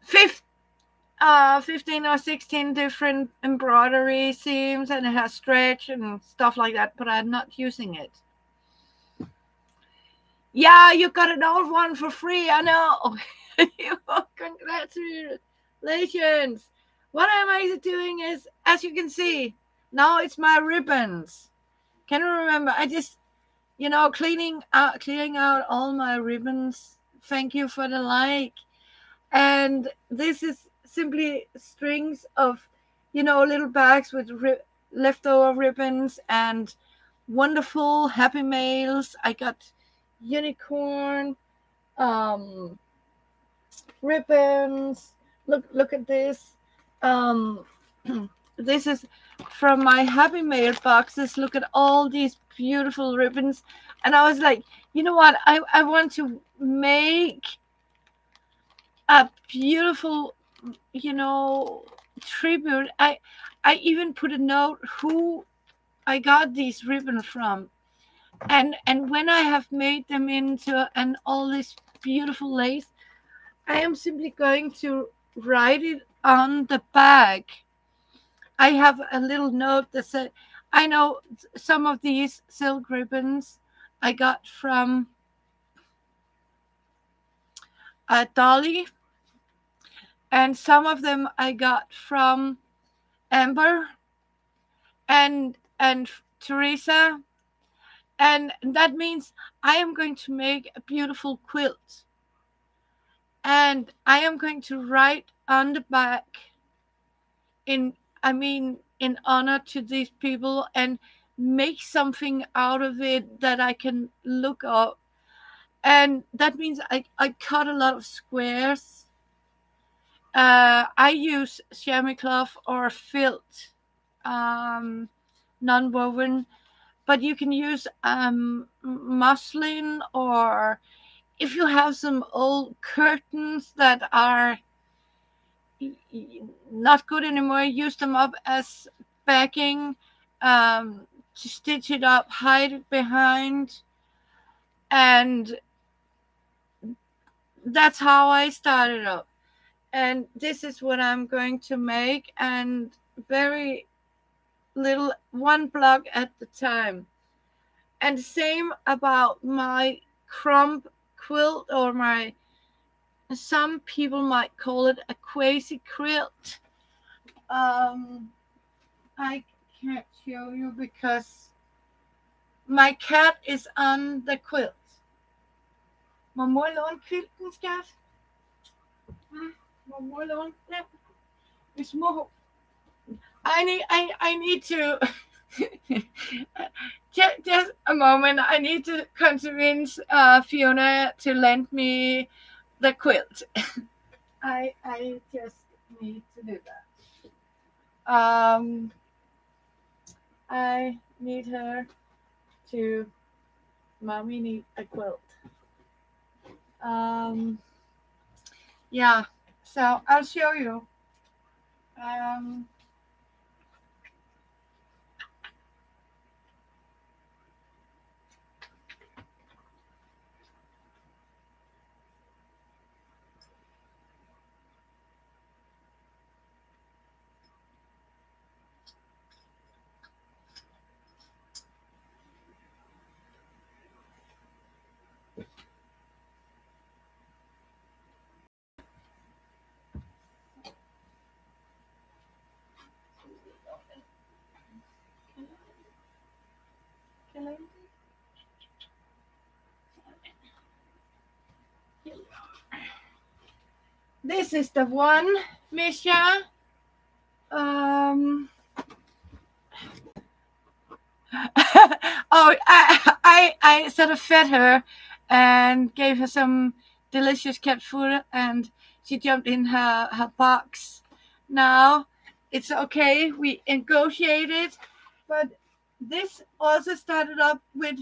15, 15 or 16 different embroidery seams, and it has stretch and stuff like that. But I'm not using it. Yeah, you got an old one for free. I know. Congratulations. What am I doing is, as you can see, now it's my ribbons. Can you remember? I just, cleaning out all my ribbons. Thank you for the like. And this is simply strings of, little bags with leftover ribbons and wonderful happy mails. I got unicorn um ribbons. Look at this. um this is from my happy mail boxes. Look at all these beautiful ribbons. And I was like, you know what, I want to make a beautiful, you know tribute. I even put a note who I got these ribbons from. And when I have made them into and all this beautiful lace, I am simply going to write it on the back. I have a little note that said, I know some of these silk ribbons I got from Dolly, and some of them I got from Amber and Teresa, and that means I am going to make a beautiful quilt, and I am going to write on the back in in honor to these people, and make something out of it that I can look up. And that means I cut a lot of squares. I use chamois cloth or felt, um, non-woven, but you can use muslin, or if you have some old curtains that are not good anymore, use them up as backing, to stitch it up, hide it behind, and that's how I started up. And this is what I'm going to make, and very little, one block at the time. And same about my crumb quilt, or my, some people might call it a quasi quilt. I can't show you because my cat is on the quilt. Må mor låne quilten, skat? Må mor låne den? Hvis mor... I need to... just a moment. I need to convince Fiona to lend me the quilt. I just need to do that. I need her to... Mommy need a quilt. Yeah, so I'll show you. This is the one, Misha. Oh, I sort of fed her and gave her some delicious cat food, and she jumped in her box. Now it's okay. We negotiated, but this also started up with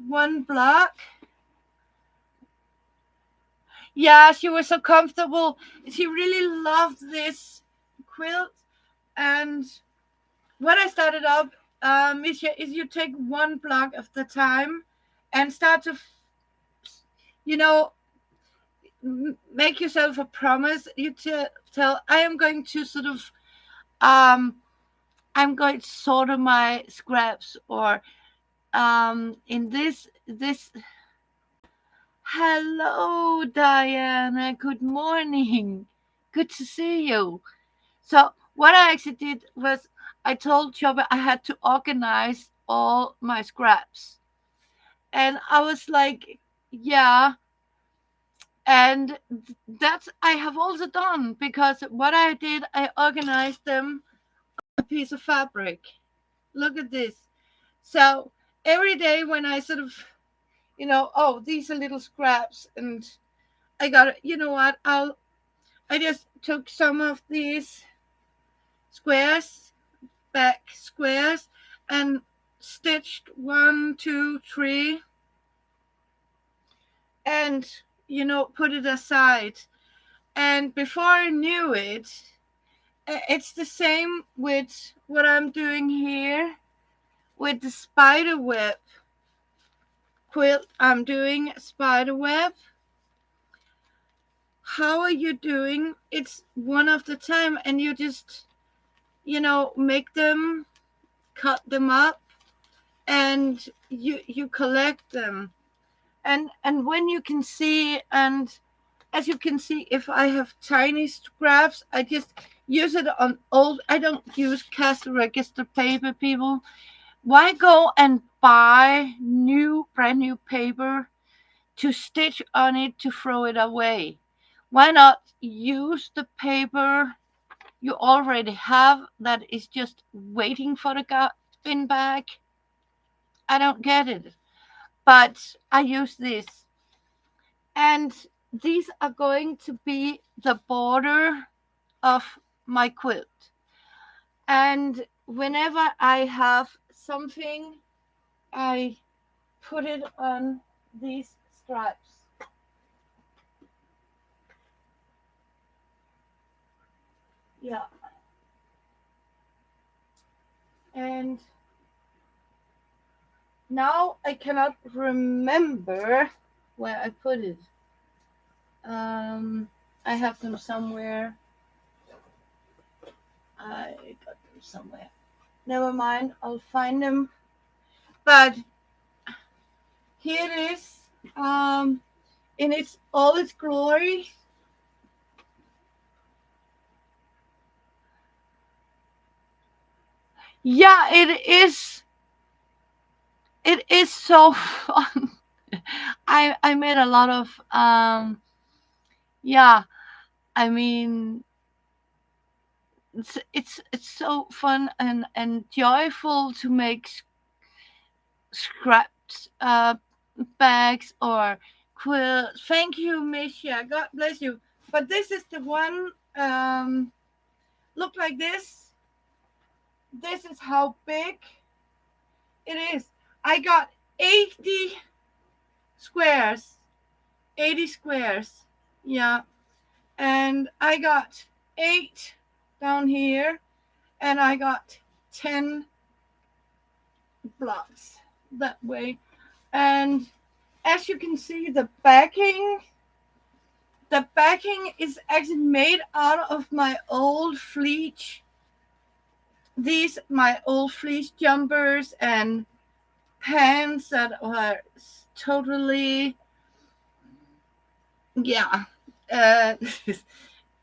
one block. Yeah, she was so comfortable. She really loved this quilt. And what I started up, is you take one block at the time and start to, make yourself a promise. You tell, I am going to sort of, I'm going to sort of my scraps, or in this. Hello, Diana. Good morning. Good to see you. So what I actually did was I told Chopper I had to organize all my scraps. And I was like, yeah. And that's I have also done, because what I did, I organized them on a piece of fabric. Look at this. So every day when I sort of, oh, these are little scraps, and I got, you know what, I just took some of these squares, back squares, and stitched 1, 2, 3, and put it aside. And before I knew it, it's the same with what I'm doing here with the spider web quilt. I'm doing spider web. How are you doing? It's one of the time, and you just make them, cut them up, and you collect them. And when you can see, and as you can see, if I have tiny scraps, I just use it on old. I don't use cash register paper, people. Why go and buy brand new paper to stitch on it to throw it away? Why not use the paper you already have that is just waiting for the bin bag? I don't get it. But I use this. And these are going to be the border of my quilt. And whenever I have something, I put it on these stripes. Yeah. And now I cannot remember where I put it. I have them somewhere. I got them somewhere. Never mind, I'll find them. But here it is, in its all its glory. Yeah, it is. It is so fun. I made a lot of yeah. I mean, it's so fun and joyful to make scraps, bags or quilts. Thank you, Misha. God bless you. But this is the one. Look like this. This is how big it is. I got 80 squares. 80 squares. Yeah. And I got 8 down here. And I got 10 blocks that way. And as you can see, the backing is actually made out of my old fleece. These my old fleece jumpers and pants that are totally, yeah, uh,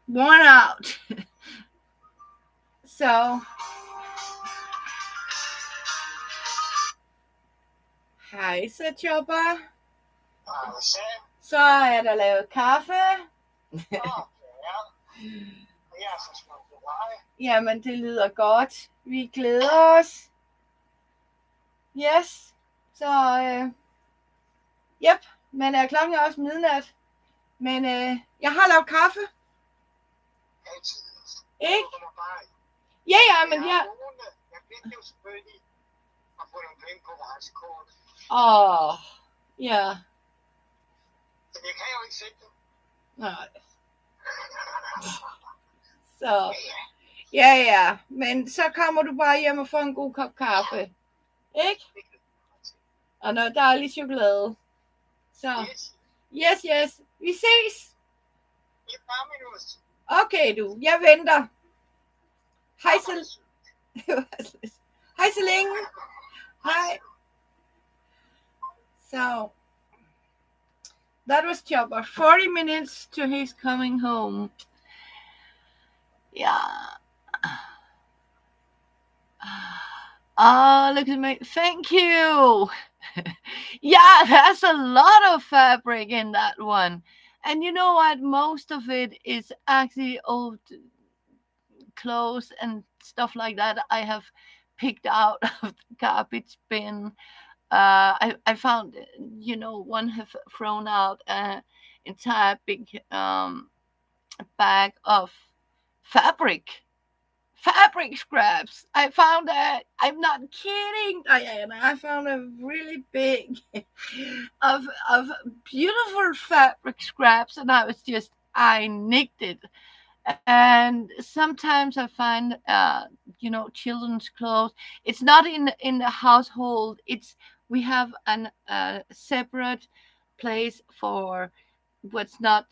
worn out. So, hej så Chopper. Så er der lavet kaffe. Jamen, det lyder godt. Vi glæder os. Yes. Så, yep. Men klokken er også midnat. Men jeg har lavet kaffe. Ikke? Ja, men jeg... Jeg jo selvfølgelig at få nogle penge på rejsekort. Ja. Så jeg kan jo ikke sætte det. Nej. Så, ja. Men så kommer du bare hjem og får en god kop kaffe. Ikke? Og noget dejlig chokolade. Så, yes. Vi ses. I et par minutter. Okay, du. Jeg venter. Hej så. Hej så længe. Hej. So, that was Chopper. 40 minutes to his coming home. Yeah. Oh, look at me. Thank you. Yeah, there's a lot of fabric in that one. And you know what? Most of it is actually old clothes and stuff like that I have picked out of the garbage bin. I found, one have thrown out an entire big bag of fabric scraps. I found that. I'm not kidding, Diana. I found a really big of beautiful fabric scraps, and I nicked it. And sometimes I find, children's clothes. It's not in the household. We have an separate place for what's not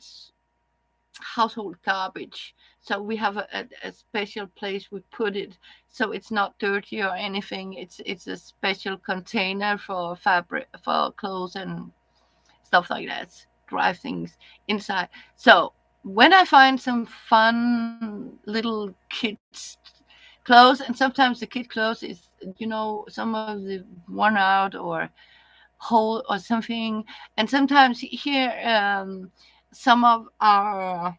household garbage. So we have a special place we put it, so it's not dirty or anything. It's a special container for fabric, for clothes and stuff like that. dry things inside. So when I find some fun little kids clothes, and sometimes the kid clothes is, some of the worn out or hole or something, and sometimes here, some of our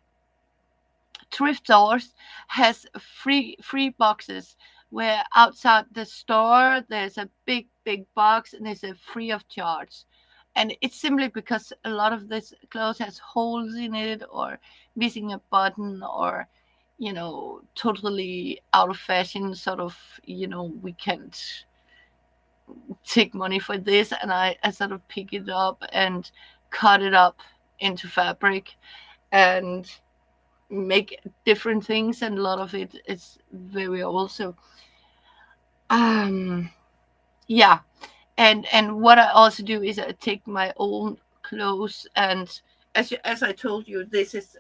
thrift stores has free boxes, where outside the store there's a big box and it's a free of charge. And it's simply because a lot of this clothes has holes in it, or missing a button, or totally out of fashion, sort of. We can't take money for this, and I sort of pick it up and cut it up into fabric and make different things, and a lot of it is very also, um yeah. And what I also do is I take my own clothes, and as I told you, this is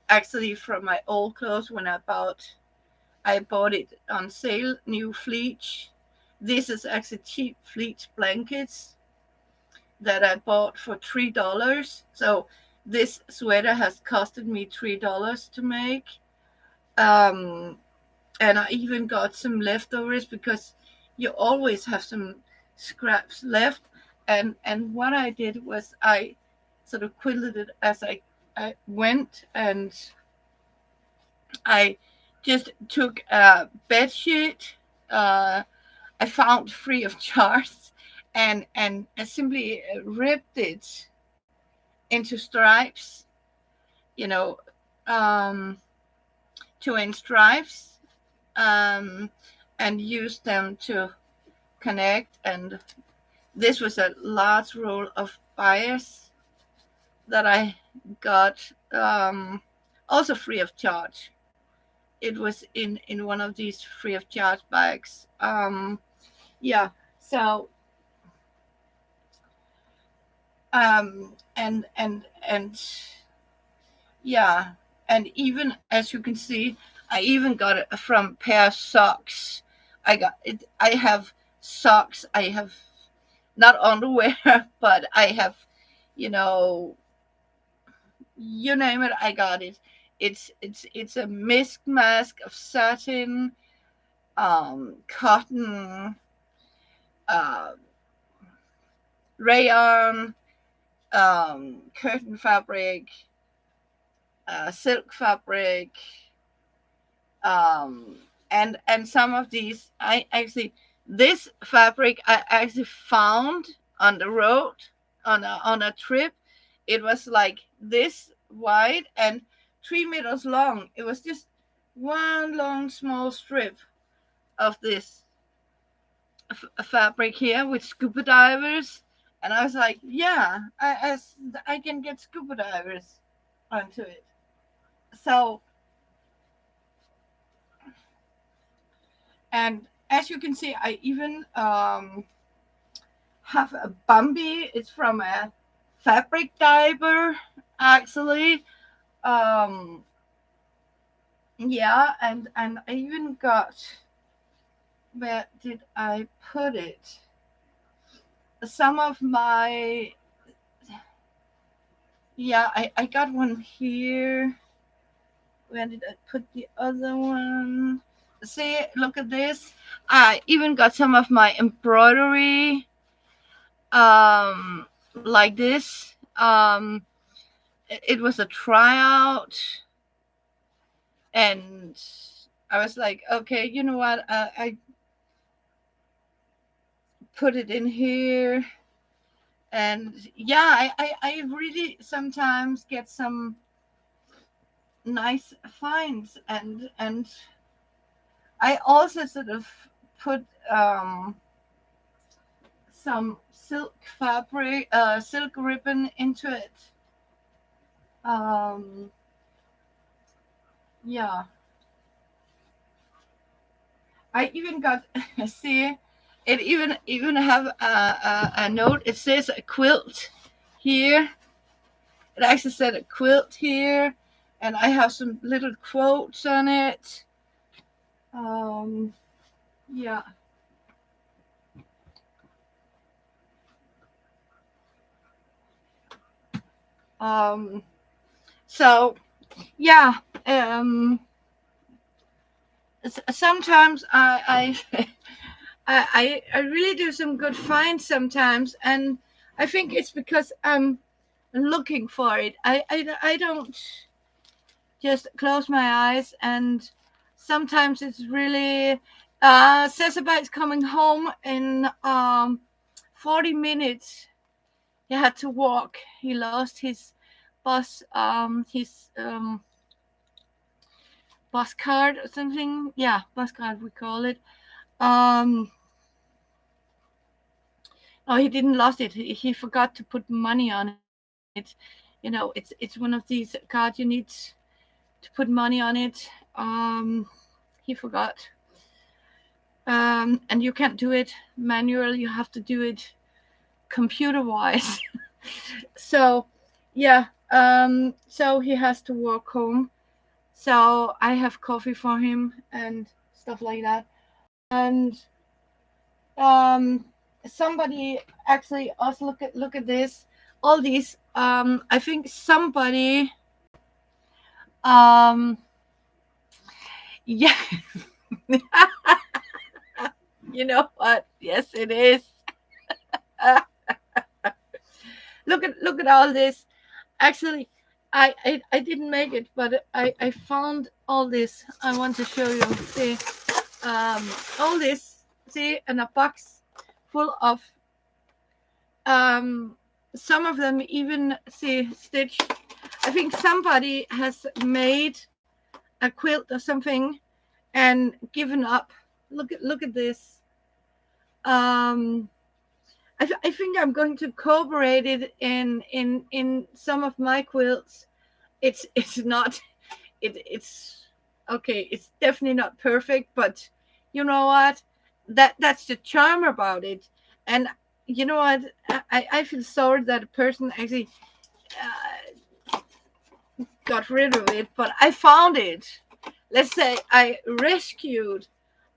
actually from my old clothes. When I bought it on sale, new fleece. This is actually cheap fleece blankets that I bought for $3. So this sweater has costed me $3 to make. um and I even got some leftovers, because you always have some scraps left. And what I did was I sort of quilted it as I went, and I just took a bed sheet I found free of charge, and I simply ripped it into stripes, you know, um, 2-inch stripes, um, and used them to connect. And this was a large roll of bias that I got, also free of charge. It was in one of these free of charge bags. Yeah. So, and yeah, and even as you can see, I even got it from pair of socks. I got it. I have socks. I have not underwear, but I have, you know, you name it, I got it. It's a mist mask of satin, cotton, uh, rayon, curtain fabric, silk fabric, um, and some of these I actually, this fabric I actually found on the road, on a trip. It was like this wide and 3 meters long. It was just one long small strip of this fabric here with scuba divers, and I was like, yeah, I can get scuba divers onto it. So, and as you can see, I even have a Bambi. It's from a fabric diver, actually. Um, yeah, and I even got, where did I put it? Some of my, yeah, I got one here. Where did I put the other one? See, look at this. I even got some of my embroidery, like this. It was a tryout, and I was like, okay, you know what? I put it in here, and yeah, I really sometimes get some nice finds, and I also sort of put some silk fabric, silk ribbon into it. Um, yeah, I even got see, it even have a note. It says a quilt here. It actually said a quilt here, and I have some little quotes on it. Um, yeah. Um, so yeah, sometimes I I really do some good finds sometimes, and I think it's because I'm looking for it. I don't just close my eyes, and sometimes it's really Cesar's coming home in 40 minutes. He had to walk. He lost his bus card or something. Yeah, bus card we call it. Um, oh, he didn't lost it. He forgot to put money on it. It's one of these cards you need to put money on it. He forgot. And you can't do it manual. You have to do it computer wise. So yeah. So he has to walk home. So I have coffee for him and stuff like that. And um somebody actually also look at this, all these I think somebody um yeah. You know what, yes it is. Look at all this. Actually, I didn't make it, but I found all this. I want to show you. See, all this. See, in a box full of um, some of them even see stitched. I think somebody has made a quilt or something and given up. Look at this. Um, I think I'm going to incorporate it in some of my quilts. It's not it's okay. It's definitely not perfect, but you know what? That's the charm about it. And you know what? I feel sorry that a person actually got rid of it, but I found it. Let's say I rescued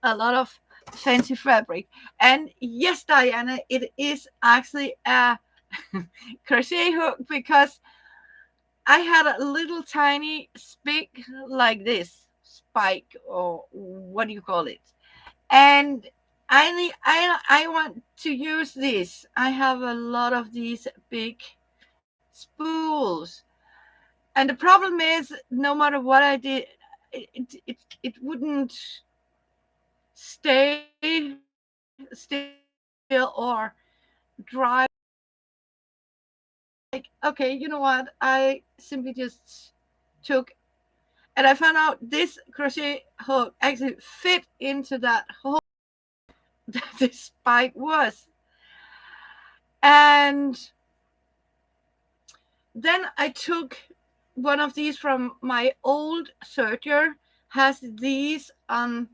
a lot of fancy fabric. And yes, Diana, it is actually a crochet hook because I had a little tiny spike like this spike, or what do you call it? And I want to use this. I have a lot of these big spools, and the problem is, no matter what I did, it wouldn't stay still or dry. Like, okay, you know what? I simply just took, and I found out this crochet hook actually fit into that hole that the spike was. And then I took one of these from my old serger, has these on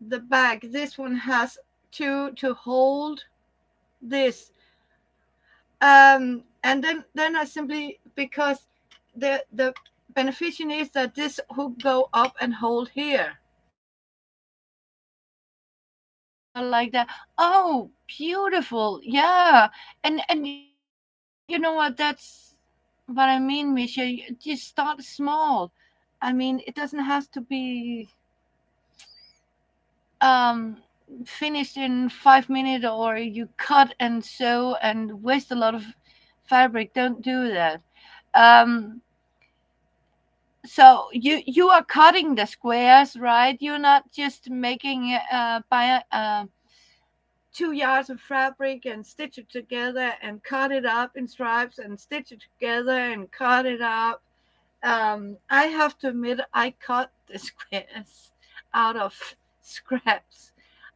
the back. This one has two to hold this. And then I simply, because the beneficial is that this hook go up and hold here like that. Oh, beautiful. Yeah. And you know what, that's what I mean, Misha. You just start small. I mean, it doesn't have to be um finished in 5 minutes, or you cut and sew and waste a lot of fabric. Don't do that. um so you are cutting the squares, right? You're not just making by 2 yards of fabric and stitch it together and cut it up in stripes and stitch it together and cut it up. I have to admit, I cut the squares out of scraps.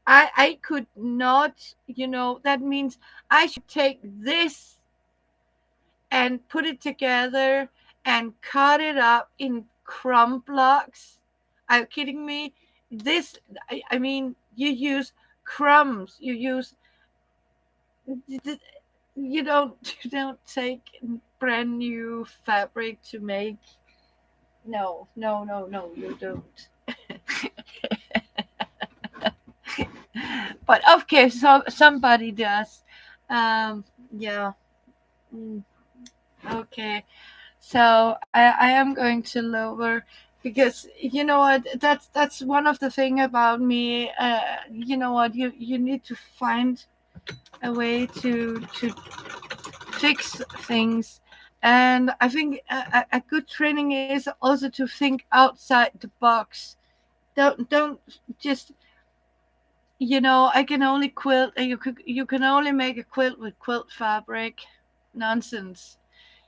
I could not, that means I should take this and put it together and cut it up in crumb blocks. Are you kidding me? This, I mean, you use crumbs. You don't you don't take brand new fabric to make. No, no, no, no, you don't. But of course, somebody does. Yeah. Mm. Okay. So I am going to lower, because you know what, that's one of the thing about me. You know what, you need to find a way to fix things, and I think a good training is also to think outside the box. Don't just, I can only quilt. You can only make a quilt with quilt fabric. Nonsense.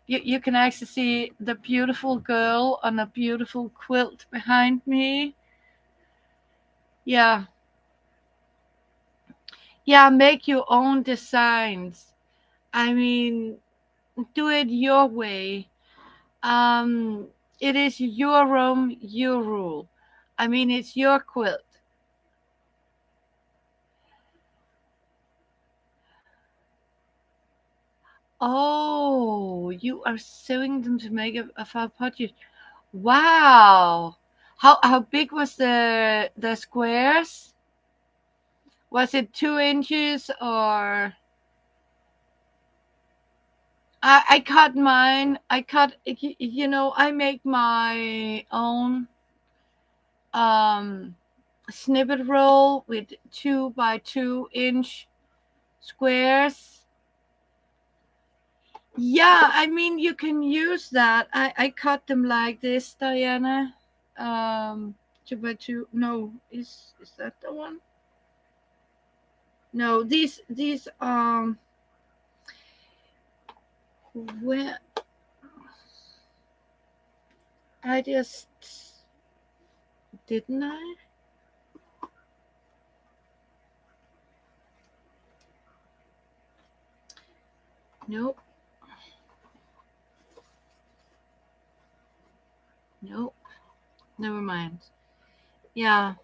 You can actually see the beautiful girl on a beautiful quilt behind me. Yeah, yeah. Make your own designs. I mean, do it your way. Um, it is your room, your rule. I mean, it's your quilt. Oh, you are sewing them to make a fab pottery. Wow. How big was the squares? Was it 2 inches or? I cut mine. I make my own um snippet roll with 2 by 2 inch squares. Yeah, I mean you can use that. I cut them like this, Diana. 2 by 2. No, is that the one? No, these where I just didn't I? Nope, nope. Never mind. Yeah,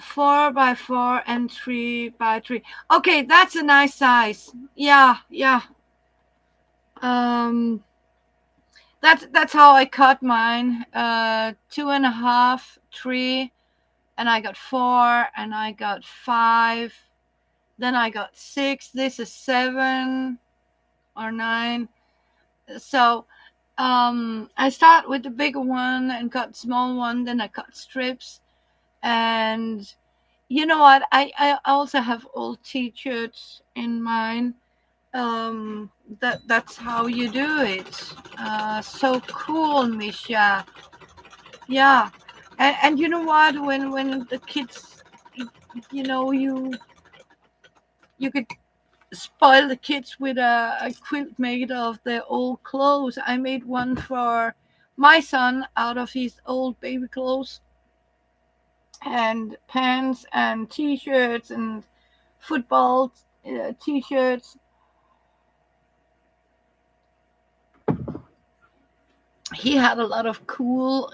4 by 4 and 3 by 3. Okay, that's a nice size. Yeah, yeah. Um, that's how I cut mine. 2.5, 3, and I got 4, and I got 5. Then I got 6. This is 7 or 9. So, I start with the bigger one and cut small one. Then I cut strips, and you know what? I also have old t-shirts in mine. That's how you do it. So cool, Misha. Yeah, and you know what? When the kids, you know, you could spoil the kids with a quilt made of their old clothes. I made one for my son out of his old baby clothes and pants and t-shirts and football t-shirts. He had a lot of cool,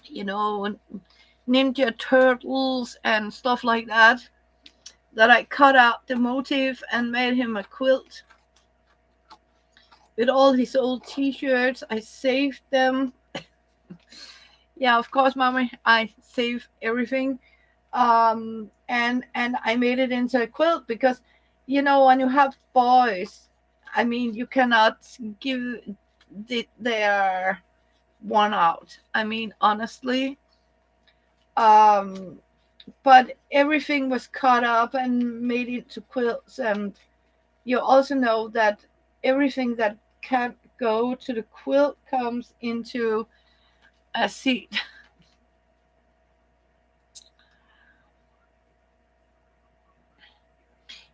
you know, ninja turtles and stuff like that I cut out the motif and made him a quilt with all his old t-shirts. I saved them. Yeah, of course, mommy, I save everything. And I made it into a quilt because, when you have boys, I mean, you cannot give their one out. I mean, honestly. Um, but everything was cut up and made into quilts, and you also know that everything that can't go to the quilt comes into a seat.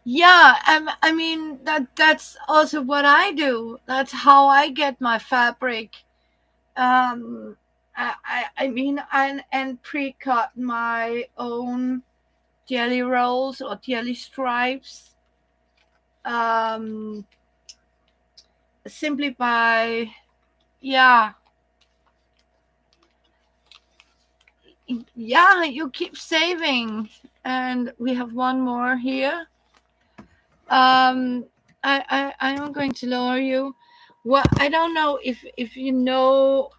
Yeah, I mean that's also what I do. That's how I get my fabric. Um, I mean, and pre-cut my own jelly rolls or jelly stripes. Um, simply by, yeah, yeah, you keep saving. And we have one more here. Um, I am going to lower you. Well, I don't know if you know.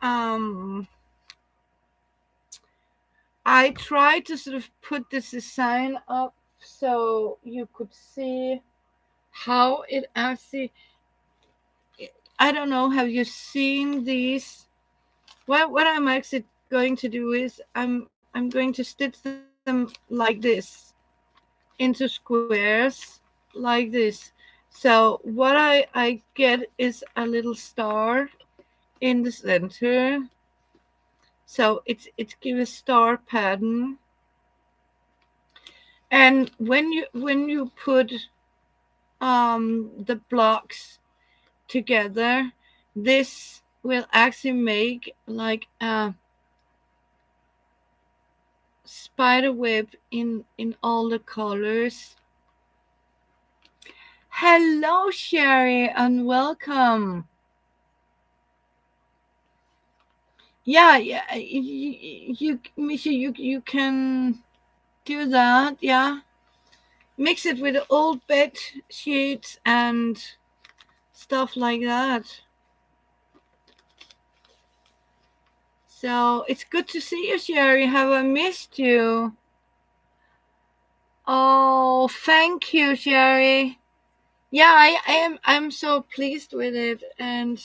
I tried to sort of put this design up so you could see how it actually, I don't know, have you seen these? What I'm actually going to do is I'm going to stitch them like this into squares like this. So what I get is a little star in the center. So it's give a star pattern. And when you put the blocks together, this will actually make like a spider web in all the colors. Hello, Sherry, and welcome. Yeah, yeah, Misha, you can do that. Yeah, mix it with old bed sheets and stuff like that. So it's good to see you, Sherry. Have I missed you? Oh, thank you, Sherry. Yeah, I'm so pleased with it, and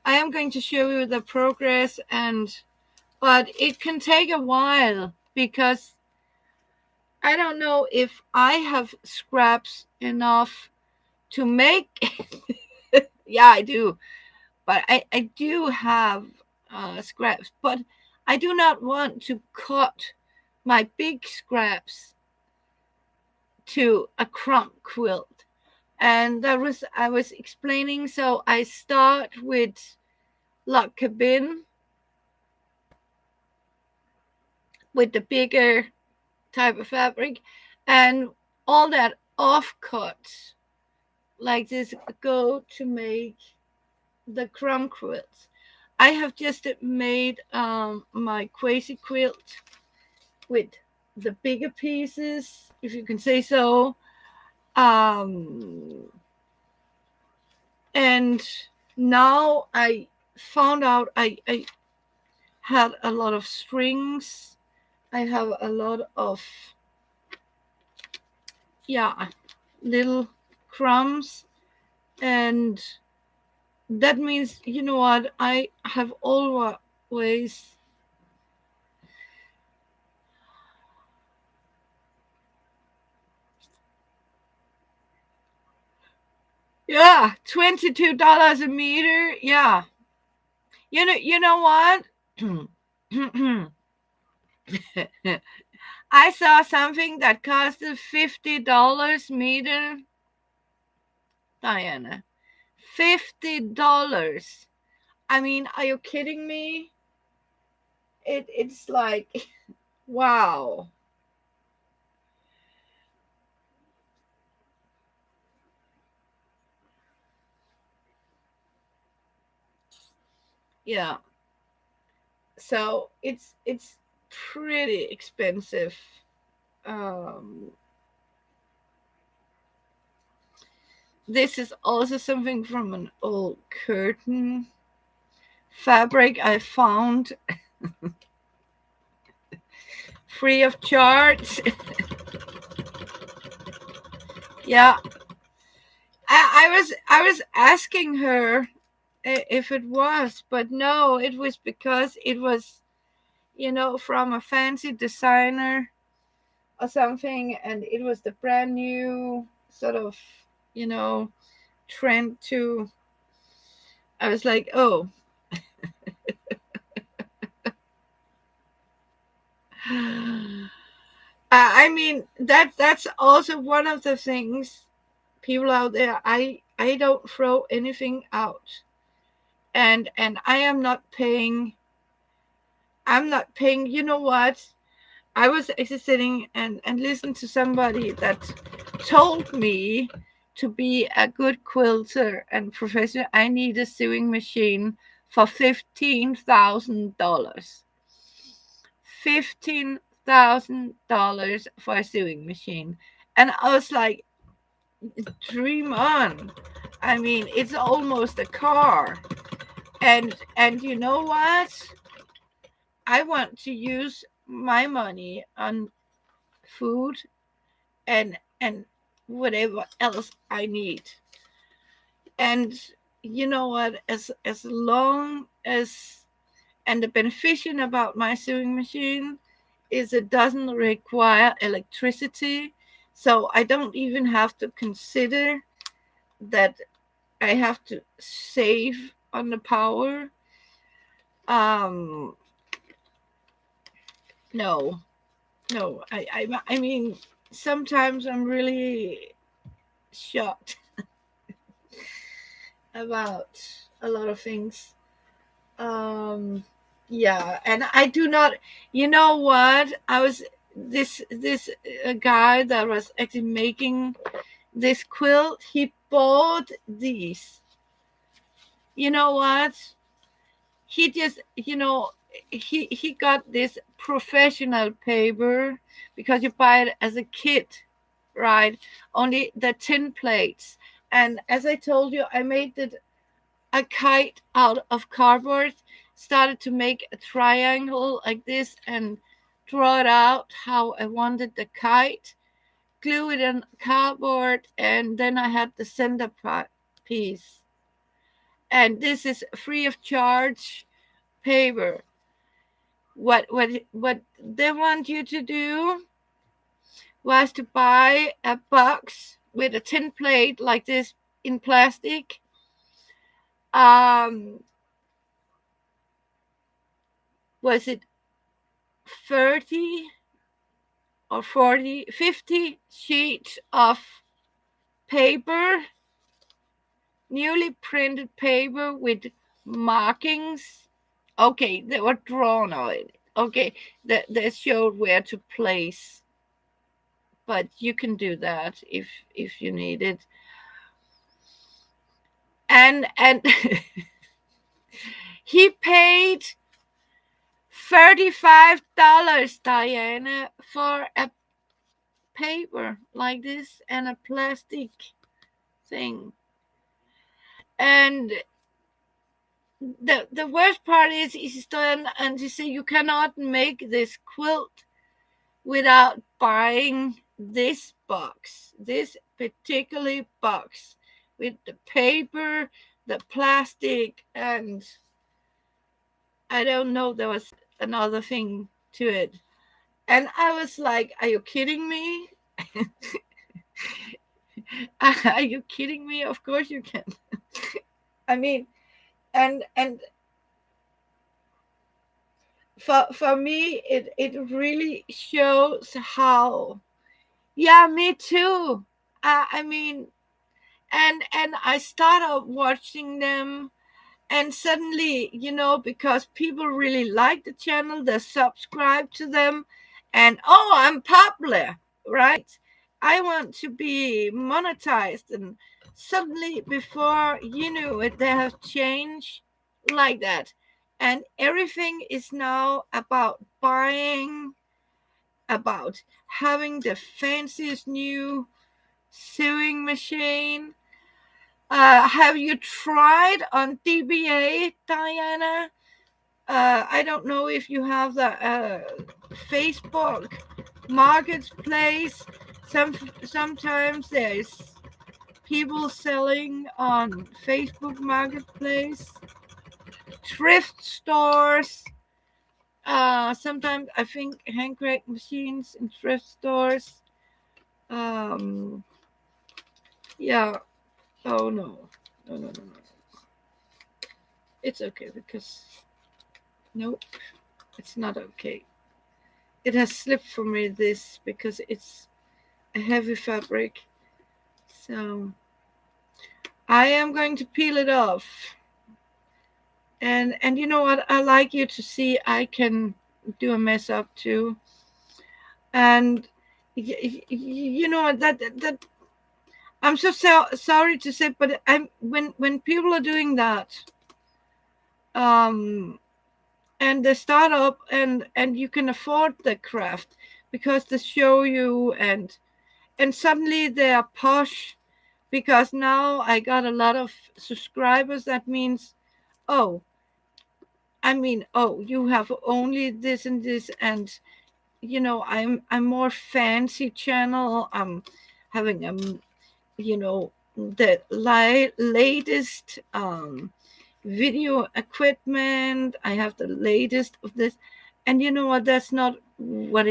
I am going to show you the progress, and but it can take a while because I don't know if I have scraps enough to make. Yeah, I do, but I do have scraps, but I do not want to cut my big scraps to a crump quilt. And that was I was explaining. So I start with La Cabin with the bigger type of fabric, and all that offcut like this go to make the crumb quilts. I have just made my quasi quilt with the bigger pieces, if you can say so. Um, and now I found out I had a lot of strings. I have a lot of, yeah, little crumbs. And that means, you know what, I have always, yeah, $22 a meter. Yeah. You know what? I saw something that costed $50 meter, Diana. $50. I mean, are you kidding me? It's like wow. Yeah. So it's pretty expensive. Um this is also something from an old curtain fabric I found free of charge. Yeah. I was asking her if it was, but no, it was because it was, from a fancy designer or something, and it was the brand new sort of, you know, trend to. I was like, oh, I mean that's also one of the things, people out there. I don't throw anything out, and I am not paying. I'm not paying. You know what? I was actually sitting and listened to somebody that told me to be a good quilter and professional, I need a sewing machine for $15,000. $15,000 for a sewing machine. And I was like, dream on. I mean, it's almost a car. And you know what? I want to use my money on food and whatever else I need. And you know what? As long as, and the beneficial about my sewing machine is it doesn't require electricity, so I don't even have to consider that I have to save on the power. Um, no, no. I mean, sometimes I'm really shocked about a lot of things. Um, yeah, and I do not. You know what? I was this guy that was actually making this quilt. He bought these. You know what? He just, he got this professional paper because you buy it as a kit, right? Only the tin plates. And as I told you, I made it a kite out of cardboard, started to make a triangle like this and draw it out how I wanted the kite, glue it on cardboard, and then I had the center piece. And this is free of charge paper. What they want you to do was to buy a box with a tin plate like this in plastic. Um, was it 30 or 40, 50 sheets of paper, newly printed paper with markings? Okay, they were drawn on it. Okay, they showed where to place, but you can do that if you need it. And he paid $35, Diana, for a paper like this and a plastic thing. And the worst part is he's done, and he said you cannot make this quilt without buying this box, this particular box with the paper, the plastic, and I don't know, there was another thing to it. And I was like, are you kidding me? Are you kidding me? Of course you can. I mean, and for me it really shows how, yeah, me too. I mean, and I started watching them, and suddenly, because people really like the channel, they subscribe to them, and oh, I'm popular, right? I want to be monetized, and suddenly, before you knew it, they have changed like that, and everything is now about buying, about having the fanciest new sewing machine. Have you tried on DBA, Diana? I don't know if you have the Facebook marketplace. Sometimes there's people selling on Facebook marketplace, thrift stores. Sometimes I think hand crank machines in thrift stores. Um, yeah. Oh no, no, no, no, no. It's okay because nope, it's not okay. It has slipped from me this because it's a heavy fabric. So I am going to peel it off. And you know what? I like you to see I can do a mess up too. And you know that I'm sorry to say, but I'm when people are doing that, um, and they start up and you can afford the craft because they show you, and suddenly they are posh because now I got a lot of subscribers. That means, oh, I mean, oh, you have only this and this, and I'm more fancy channel. having the latest video equipment. I have the latest of this, and you know what? That's not what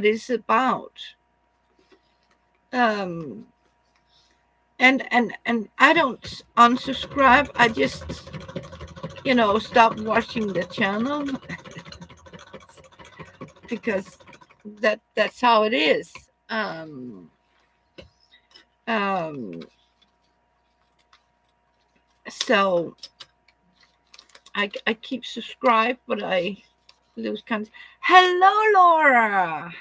it's about. Um, and I don't unsubscribe. I just stop watching the channel because that's how it is. Um, so I keep subscribed, but I lose contact. Hello, Laura.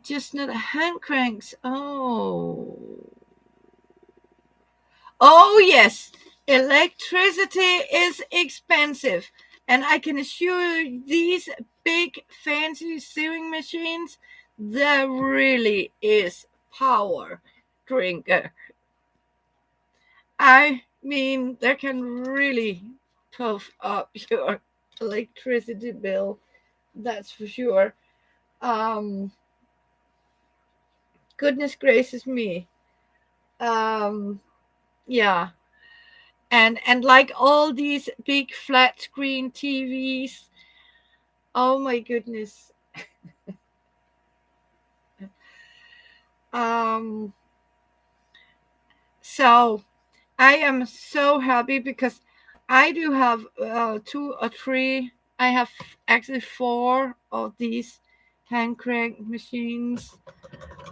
Just not hand cranks. Oh yes, electricity is expensive, and I can assure you, these big fancy sewing machines, there really is power drinker. I mean, they can really puff up your electricity bill. That's for sure. Um, Goodness gracious me. Um, yeah, and like all these big flat screen TVs. Oh my goodness. Um, so I am so happy because I do have two or three. I have actually four of these hand crank machines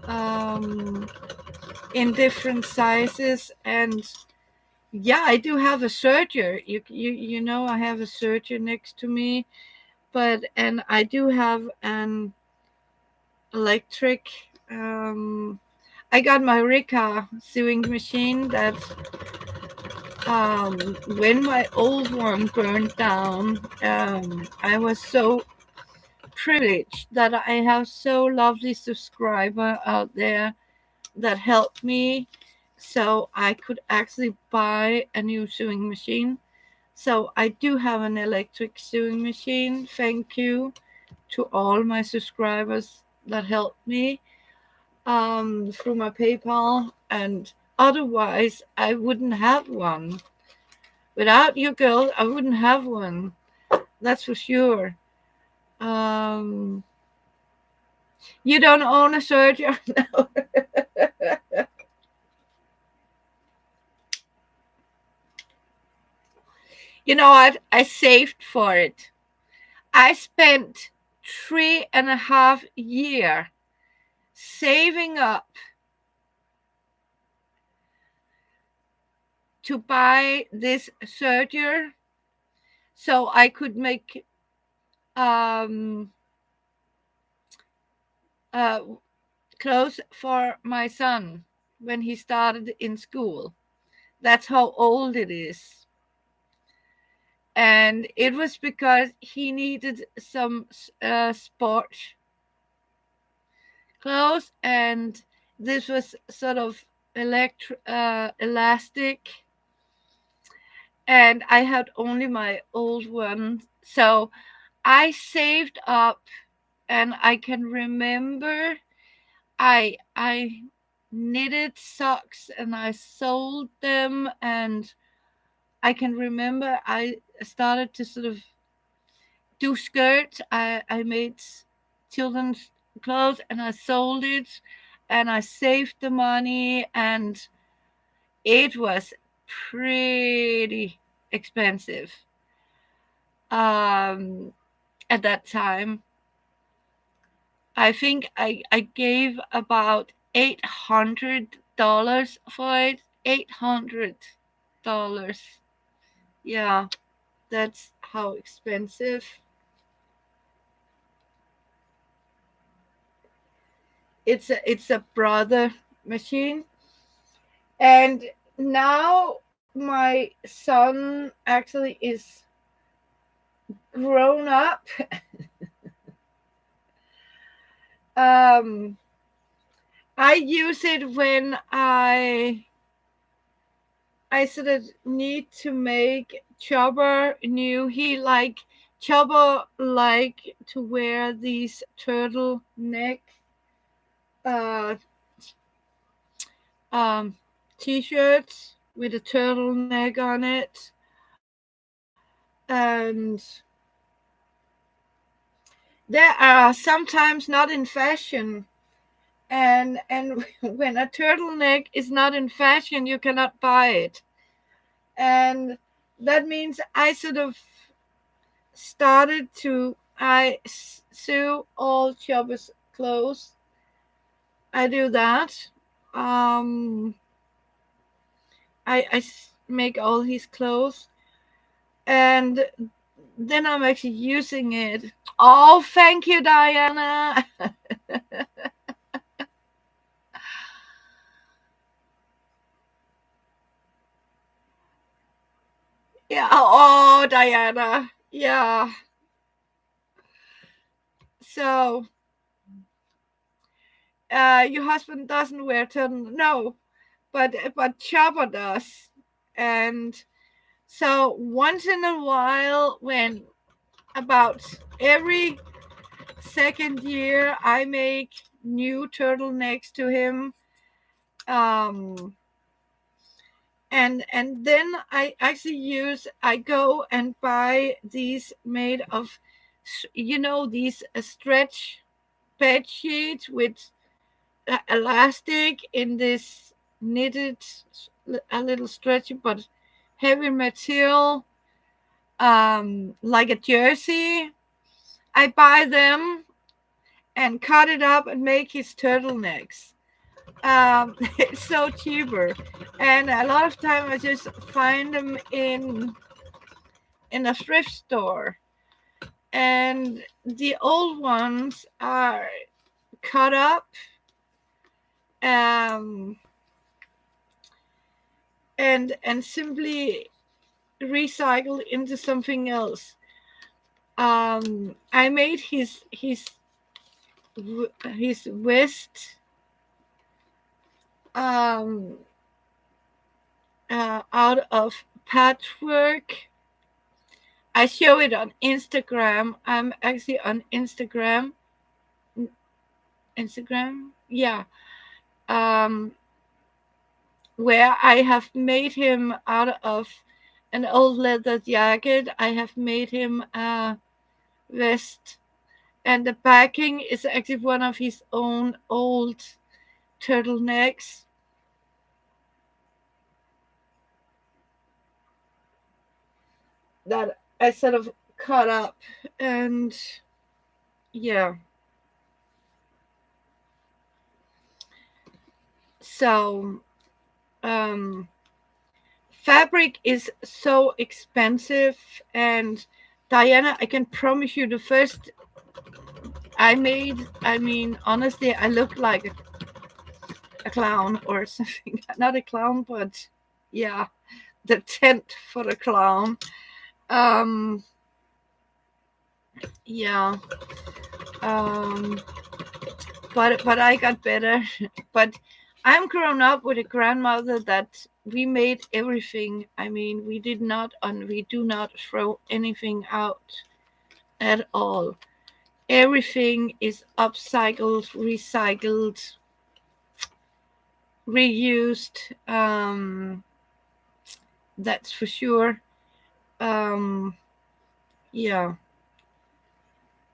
um, in different sizes, and yeah, I do have a serger. You know, I have a serger next to me, and I do have an electric. I got my Rika sewing machine that when my old one burned down, I was so privileged that I have so lovely subscriber out there that helped me so I could actually buy a new sewing machine. So I do have an electric sewing machine. Thank you to all my subscribers that helped me through my PayPal, and otherwise I wouldn't have one. Without you, girl, I wouldn't have one. That's for sure. Um, you don't own a serger? No. You know what? I saved for it. I spent 3.5 years saving up to buy this serger so I could make um, uh, clothes for my son when he started in school. That's how old it is. And it was because he needed some sport clothes, and this was sort of elastic, and I had only my old one. So I saved up, and I can remember I knitted socks and I sold them, and I can remember I started to sort of do skirts. I made children's clothes and I sold it, and I saved the money, and it was pretty expensive um, at that time. I think I gave about $800 for it. $800. Yeah, that's how expensive. It's a brother machine, and now my son actually is grown up. um I use it when I sort of need to make Chopper new. He like Chopper like to wear these turtleneck uh, um, t-shirts with a turtleneck on it, and they are sometimes not in fashion. And when a turtleneck is not in fashion, you cannot buy it. And that means I sort of started to I sew all Chubba's clothes. I do that. Um, I make all his clothes, and then I'm actually using it. Oh, thank you, Diana. Yeah. Oh, Diana. Yeah. So, your husband doesn't wear turtle. No, but Chopper does, and so once in a while, when about every second year, I make new turtlenecks to him. Um, and then I go and buy these made of, these stretch bed sheets with elastic in this knitted, a little stretchy but heavy material, like a jersey. I buy them and cut it up and make his turtlenecks. It's so cheaper, and a lot of time I just find them in a thrift store, and the old ones are cut up, um, and simply recycled into something else. I made his vest, um, out of patchwork. I show it on Instagram. I'm actually on Instagram. Instagram, yeah. Um, where I have made him out of an old leather jacket. I have made him a vest, and the backing is actually one of his own old turtlenecks that I sort of cut up, and yeah. So, um, fabric is so expensive, and Diana, I can promise you, the first I mean, honestly, I look like a clown or something. Not a clown, but yeah, the tent for a clown. Um, yeah. Um, but I got better. But I'm grown up with a grandmother that we made everything. I mean, we did not and we do not throw anything out at all. Everything is upcycled, recycled, reused. That's for sure. Um, yeah.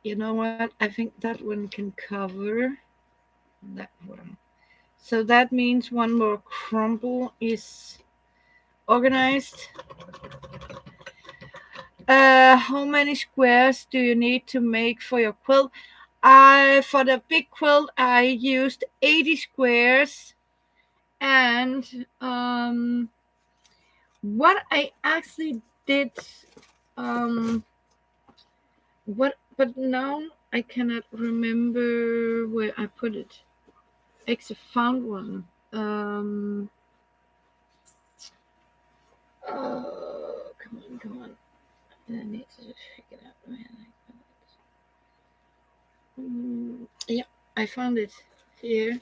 You know what? I think that one can cover that one. So that means one more crumple is organized. How many squares do you need to make for your quilt? For the big quilt, I used 80 squares, and what I actually did, um, but now I cannot remember where I put it. I actually found one. Oh, come on. I need to figure out where I put it. Yeah, I found it here.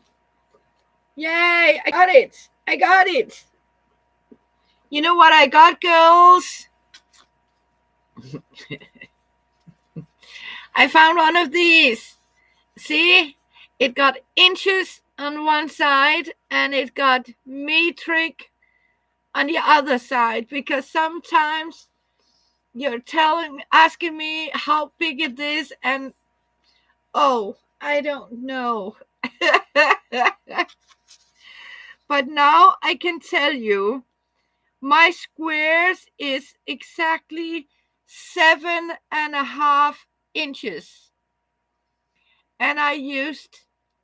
Yay! I got it! I got it! You know what I got, girls? I found one of these. See, it got inches on one side and it got metric on the other side, because sometimes you're asking me how big it is, and oh, I don't know. But now I can tell you my squares is exactly 7.5 inches. And I used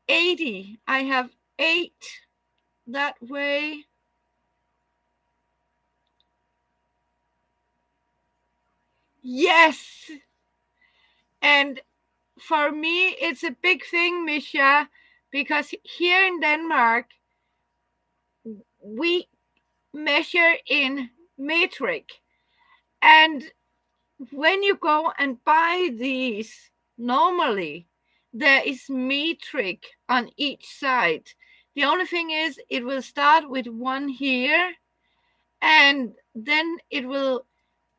80. I have 8 that way. Yes. And for me, it's a big thing, Misha, because here in Denmark, we measure in metric. And when you go and buy these, normally there is metric on each side. The only thing is it will start with one here, and then it will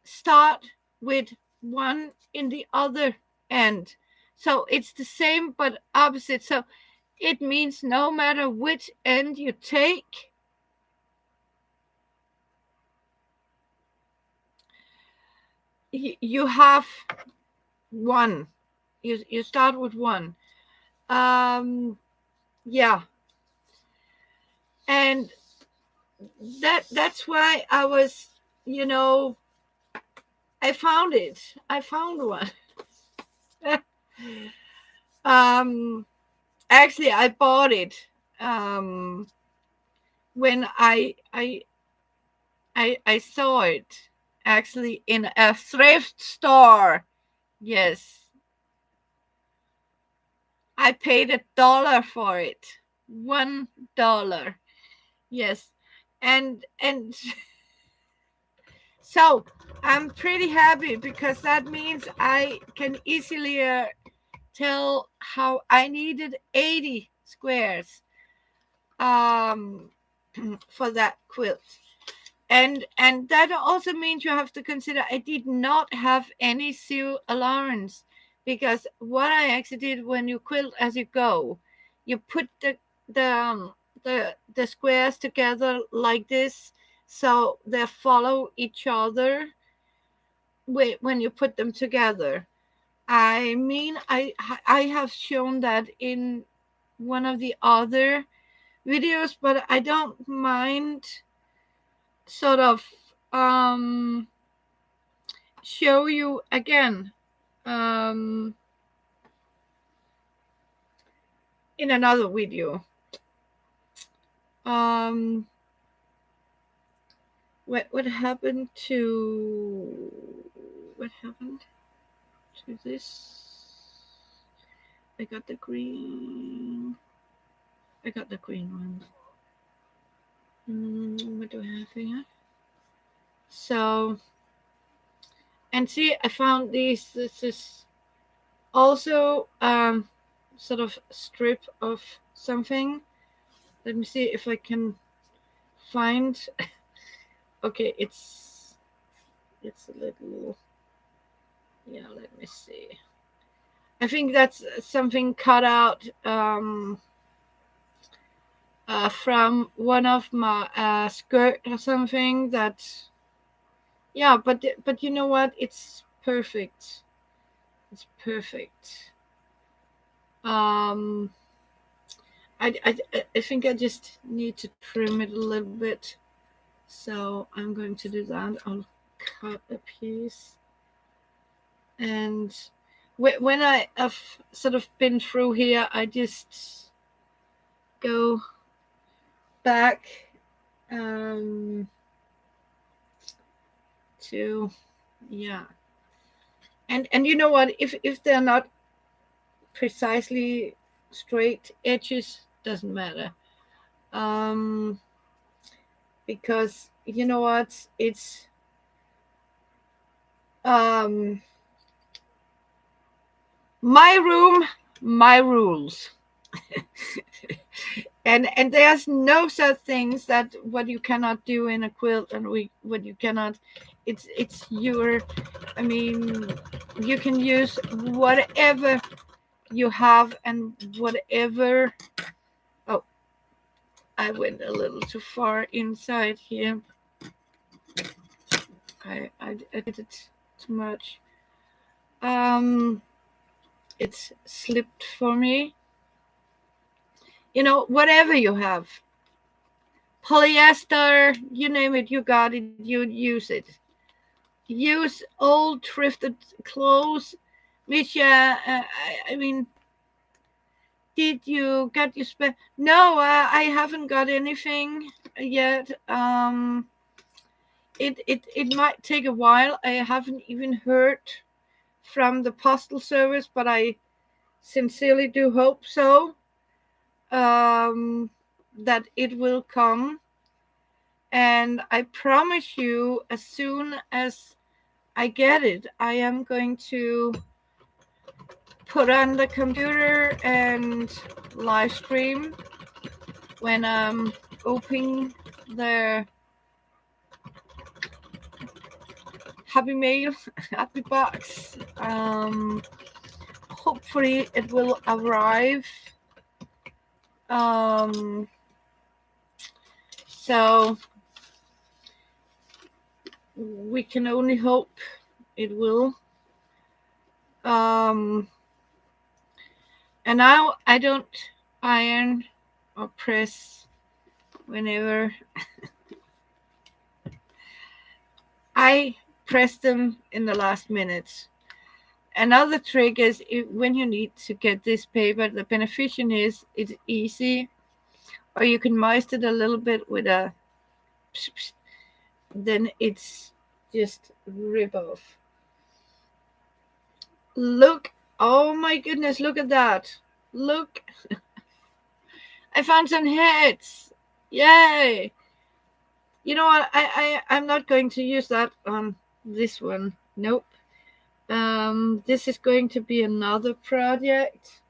start with one in the other end. So it's the same but opposite. So it means no matter which end you take, you have one. You start with one. Yeah. And that's why I was, I found it. I found one. Actually, I bought it when I saw it actually in a thrift store. Yes, I paid $1 for it. $1. Yes, and so I'm pretty happy, because that means I can easily tell how I needed 80 squares for that quilt. And that also means you have to consider I did not have any sew allowance, because what I actually did, when you quilt as you go, you put the squares together like this, so they follow each other when you put them together. I mean, I have shown that in one of the other videos, but I don't mind sort of show you again in another video. What happened to this? I got the green one. What do I have here? So, and see, I found these. This is also sort of strip of something. Let me see if I can find. Okay, it's a little. Yeah, let me see. I think that's something cut out from one of my skirt or something. That, yeah, but you know what? It's perfect. It's perfect. I think I just need to trim it a little bit. So I'm going to do that. I'll cut a piece. And when I have sort of been through here, I just go back to, yeah. And you know what? If they're not precisely straight edges, doesn't matter. Because you know what? It's my room, my rules. and there's no such things that what you cannot do in a quilt and what you cannot. It's your, I mean, you can use whatever you have and whatever. Oh, I went a little too far inside here. I did it too much. Um, it's slipped for me. Whatever you have, polyester, you name it, you got it, you use it. Use old thrifted clothes. Misha, I mean, did you get your No, I haven't got anything yet. It might take a while. I haven't even heard from the postal service, but I sincerely do hope so. That it will come, and I promise you, as soon as I get it, I am going to put on the computer and live stream when I'm opening the Happy Mail, Happy Box. Hopefully it will arrive. So we can only hope it will. And now I don't iron or press whenever I press them in the last minute. Another trick is when you need to get this paper, the beneficial is it's easy, or you can moist it a little bit with a psh, psh, then it's just rip off. Look, oh my goodness, look at that. Look, I found some heads. Yay. You know what? I'm not going to use that on this one. Nope. This is going to be another project.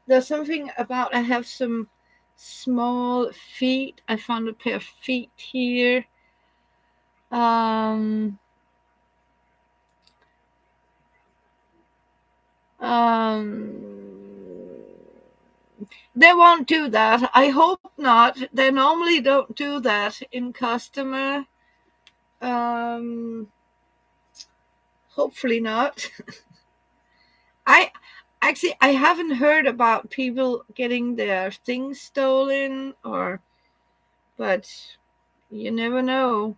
There's something about I have some small feet. I found a pair of feet here. Um, they won't do that. I hope not. They normally don't do that in customer. Hopefully not. I haven't heard about people getting their things stolen, but you never know.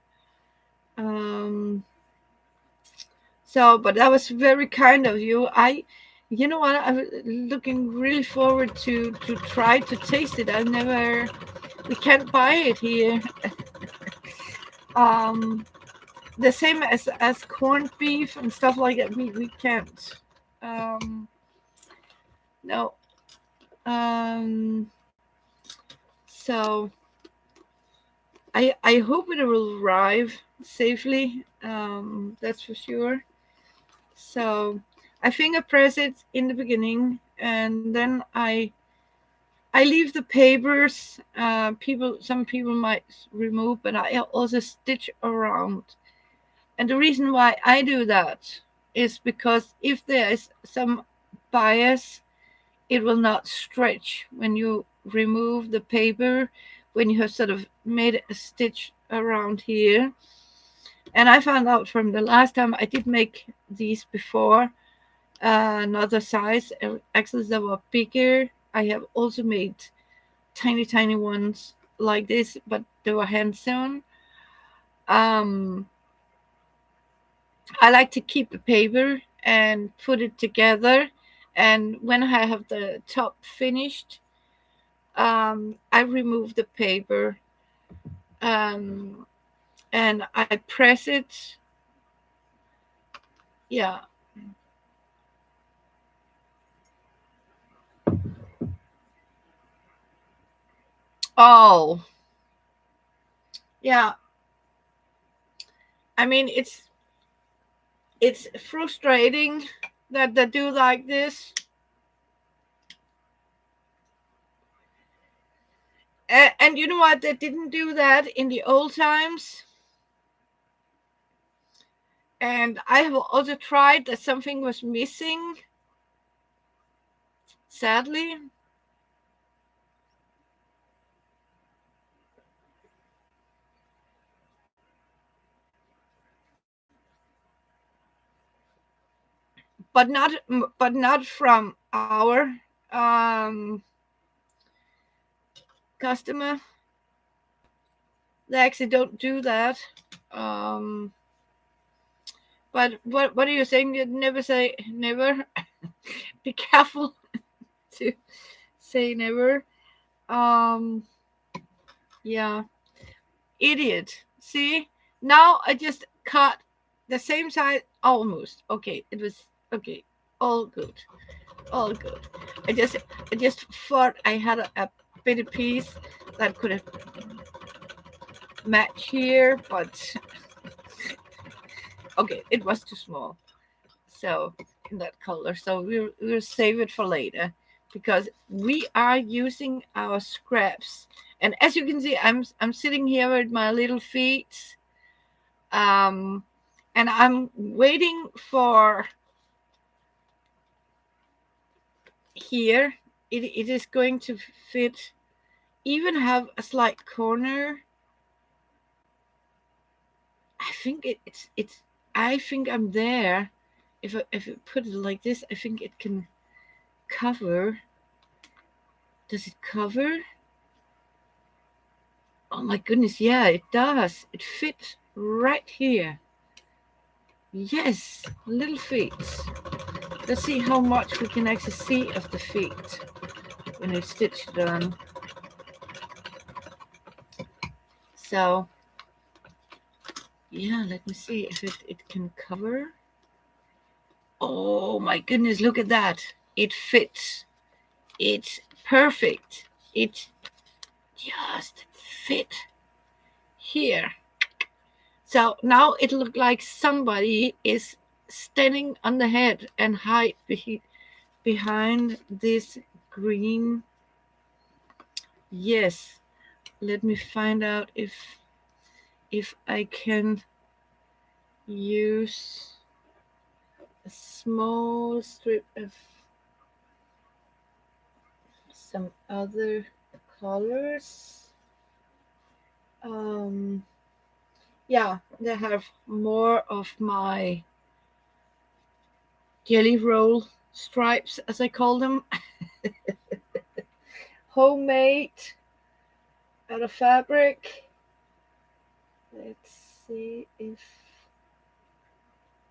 But that was very kind of you. You know what? I'm looking really forward to try to taste it. We can't buy it here. The same as corned beef and stuff like that. We can't. No. So I hope it will arrive safely. That's for sure. So I finger press it in the beginning, and then I leave the papers. Some people might remove, but I also stitch around. And the reason why I do that is because if there is some bias, it will not stretch when you remove the paper, when you have sort of made a stitch around here. And I found out from the last time I did make these before, another size. Actually, they were bigger. I have also made tiny ones like this, but they were hand sewn. I like to keep the paper and put it together. And when I have the top finished, I remove the paper, and I press it. Yeah. Oh, yeah. I mean, it's frustrating that they do like this. And you know what? They didn't do that in the old times. And I have also tried that something was missing, sadly. But not from our um, customer. They actually don't do that. Um, but what are you saying? You never say never. Be careful to say never. Um, yeah, idiot. See, now I just cut the same size almost. Okay, it was okay. All good, all good. I just I just thought I had a bit of piece that could have matched here, but okay, it was too small. So in that color, so we'll save it for later because we are using our scraps. And as you can see, I'm sitting here with my little feet, um, and I'm waiting for here. It is going to fit. Even have a slight corner. I think it's. I think I'm there. If I put it like this, I think it can cover. Does it cover? Oh my goodness, yeah, it does. It fits right here. Yes, little feet. Let's see how much we can actually see of the feet when it's stitched on. So, yeah, let me see if it can cover. Oh my goodness, look at that. It fits. It's perfect. It just fit here. So now it looked like somebody is standing on the head and hide behind this green. Yes, let me find out if I can use a small strip of some other colors. Um, yeah, they have more of my jelly roll stripes, as I call them, homemade out of fabric. Let's see if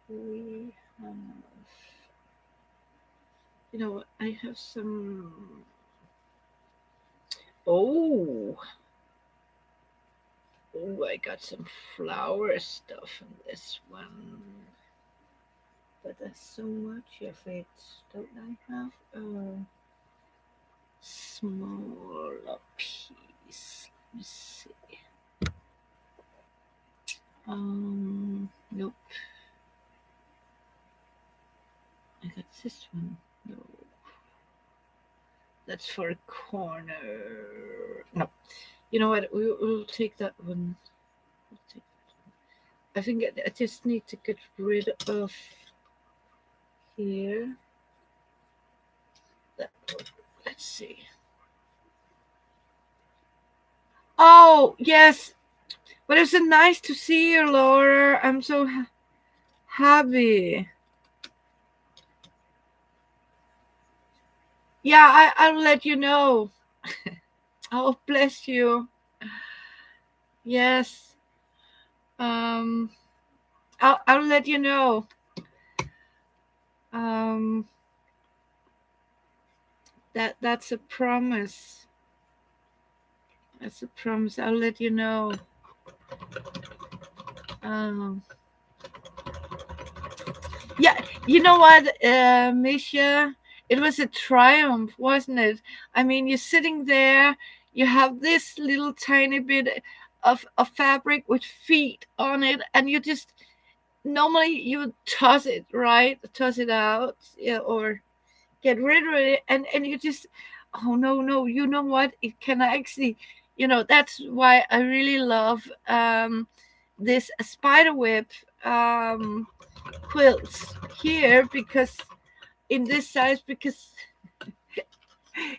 we have, I have some. Oh, oh, I got some flower stuff in this one. But there's so much of it. Don't I have a smaller piece? Let me see. Nope. I got this one. No. That's for a corner. No. You know what? We'll take that one. We'll take that one. I think I just need to get rid of here. That, let's see. Oh, yes. But it's so nice to see you, Laura. I'm so happy. Yeah, I'll let you know. Oh, bless you. Yes. Um, I'll let you know. Um, that's a promise. That's a promise. I'll let you know. Um, yeah, you know what, Misha? It was a triumph, wasn't it? I mean, you're sitting there, you have this little tiny bit of fabric with feet on it, and you just normally you would toss it, right? Toss it out, yeah, or get rid of it, and you just, oh no, no, you know what? It can actually, that's why I really love this spider web quilts here, because in this size, because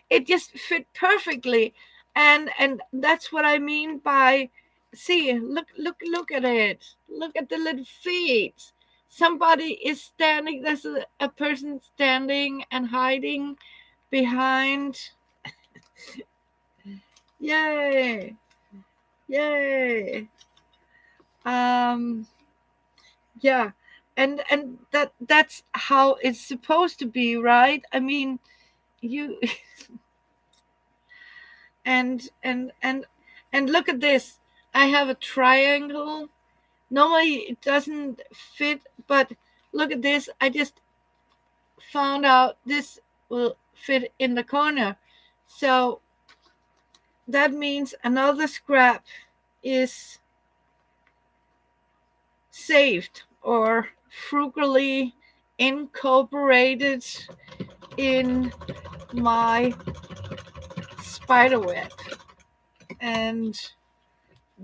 it just fit perfectly. And that's what I mean by, see, look at it, look at the little feet. Somebody is standing, there's a person standing and hiding behind. Yay, yay. um yeah, and that's how it's supposed to be, right? I mean, you and and look at this. I have a triangle. Normally it doesn't fit, but look at this. I just found out this will fit in the corner. So that means another scrap is saved or frugally incorporated in my spider web. And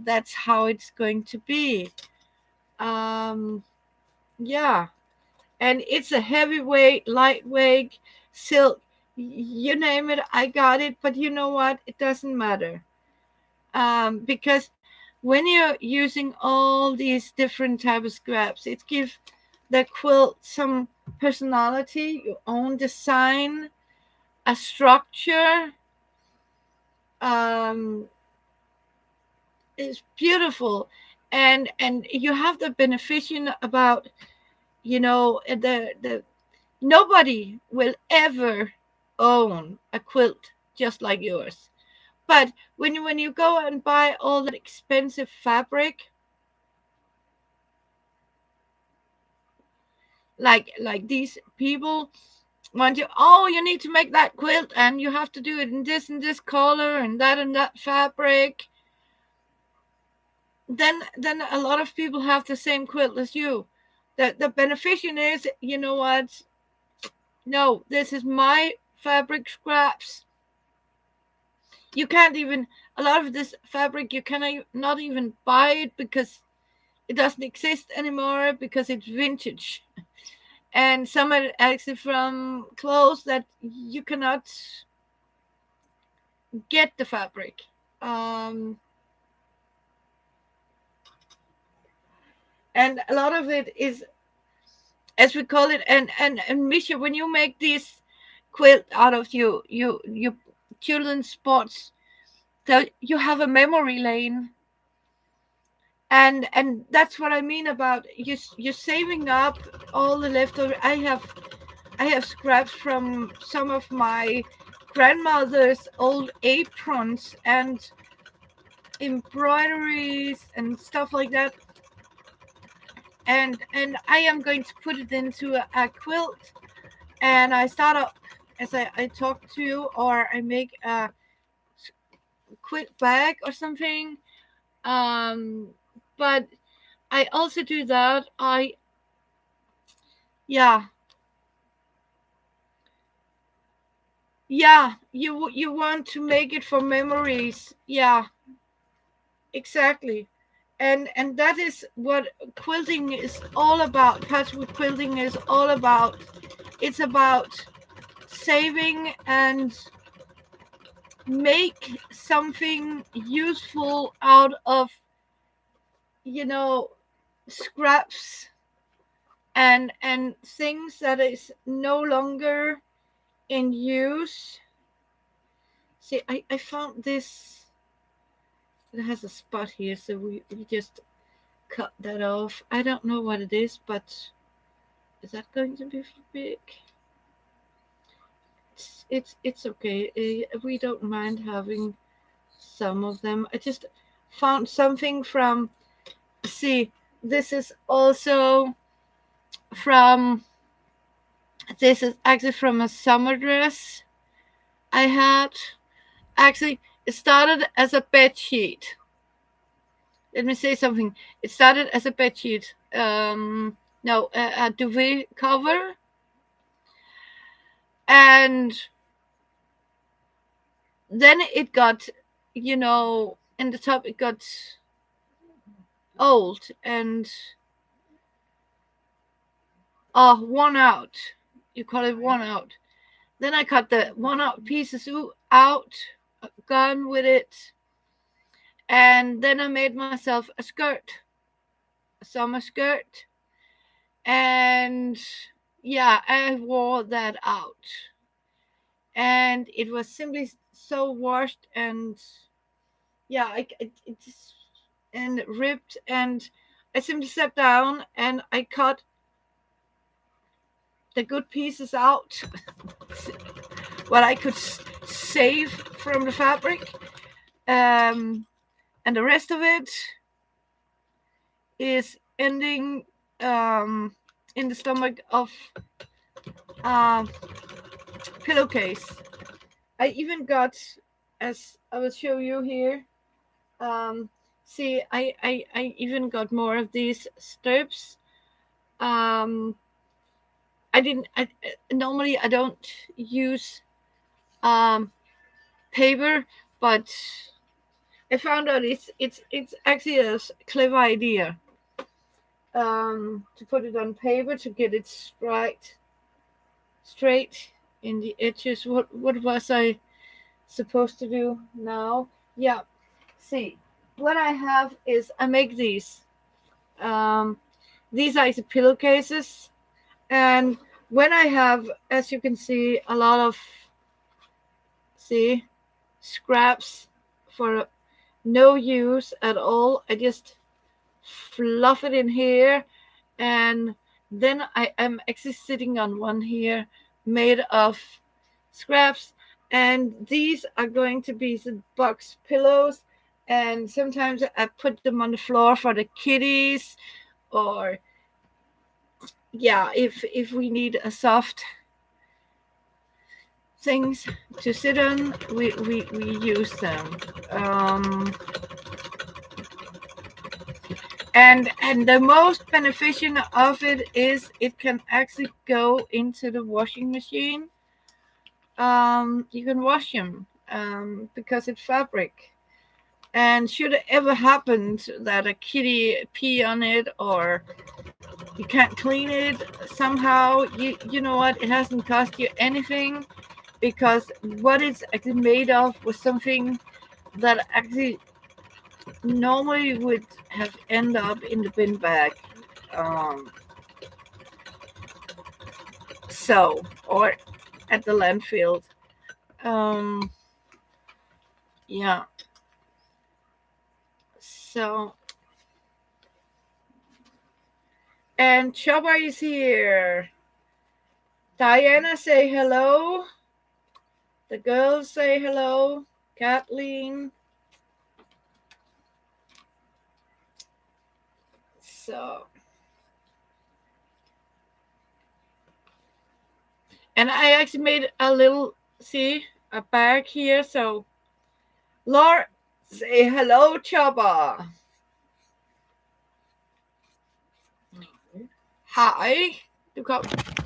that's how it's going to be. Um, yeah. And it's a heavyweight, lightweight silk. You name it, I got it. But you know what? It doesn't matter. Because when you're using all these different type of scraps, it gives the quilt some personality, your own design, a structure. Um, it's beautiful, and you have the beneficiation about, the nobody will ever own a quilt just like yours. But when you go and buy all that expensive fabric, like these people want you, oh, you need to make that quilt and you have to do it in this and this color and that fabric, then a lot of people have the same quilt as you. The beneficiation is, you know what? No, this is my fabric scraps. You can't even, a lot of this fabric, you cannot not even buy it because it doesn't exist anymore because it's vintage. And some are actually from clothes that you cannot get the fabric. Um, and a lot of it is, as we call it, and Misha, when you make this quilt out of you children's spots, so you have a memory lane. And that's what I mean about you're saving up all the leftover. I have scraps from some of my grandmother's old aprons and embroideries and stuff like that. And I am going to put it into a quilt, and I start up as I talk to you, or I make a quilt bag or something. Um, but I also do that. Yeah, yeah. You want to make it for memories. Yeah, exactly. And that is what quilting is all about. Patchwork quilting is all about. It's about saving and make something useful out of, you know scraps and things that is no longer in use. See, I found this. It has a spot here, so we just cut that off. I don't know what it is, but is that going to be big? It's okay. We don't mind having some of them. I just found something from. See, this is also from. This is actually from a summer dress I had. Actually, it started as a bed sheet. Let me say something. It started as a bed sheet. No, a duvet cover, and then it got, in the top it got old, and worn out. You call it worn out. Then I cut the worn out pieces out, gone with it, and then I made myself a skirt, a summer skirt, and yeah, I wore that out, and it was simply so washed and yeah, it just and ripped, and I simply sat down and I cut the good pieces out, what I could save from the fabric, um, and the rest of it is ending in the stomach of a pillowcase. I even got, as I will show you here, um, see, I even got more of these strips. Um, I didn't. Normally I don't use um, paper, but I found out it's actually a clever idea to put it on paper to get it straight in the edges. What was I supposed to do now? Yeah. See, what I have is I make these. Um, these are the pillowcases, and when I have, as you can see, a lot of see scraps for no use at all, I just fluff it in here, and then I am actually sitting on one here made of scraps, and these are going to be the box pillows, and sometimes I put them on the floor for the kitties, or yeah, if we need a soft things to sit on, we use them. And the most beneficial of it is it can actually go into the washing machine. You can wash them because it's fabric. And should it ever happen that a kitty pee on it, or you can't clean it somehow, you know what? It hasn't cost you anything, because what it's actually made of was something that actually normally would have end up in the bin bag. Um, so or at the landfill. Um, yeah. So and Chopper is here. Diana, say hello. The girls say hello. Kathleen. So, and I actually made a little, see, a bag here. So, Laura, say hello, Chopper. Hi.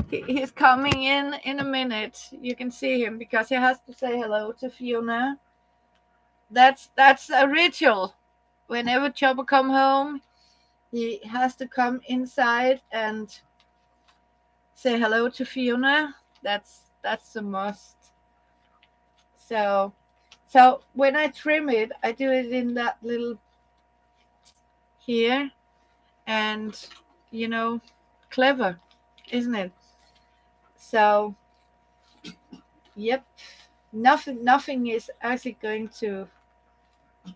He's coming in a minute. You can see him because he has to say hello to Fiona. That's a ritual. Whenever Chopper come home, he has to come inside and say hello to Fiona. That's a must. So so when I trim it, I do it in that little here, and you know, clever, isn't it? So yep, nothing is actually going to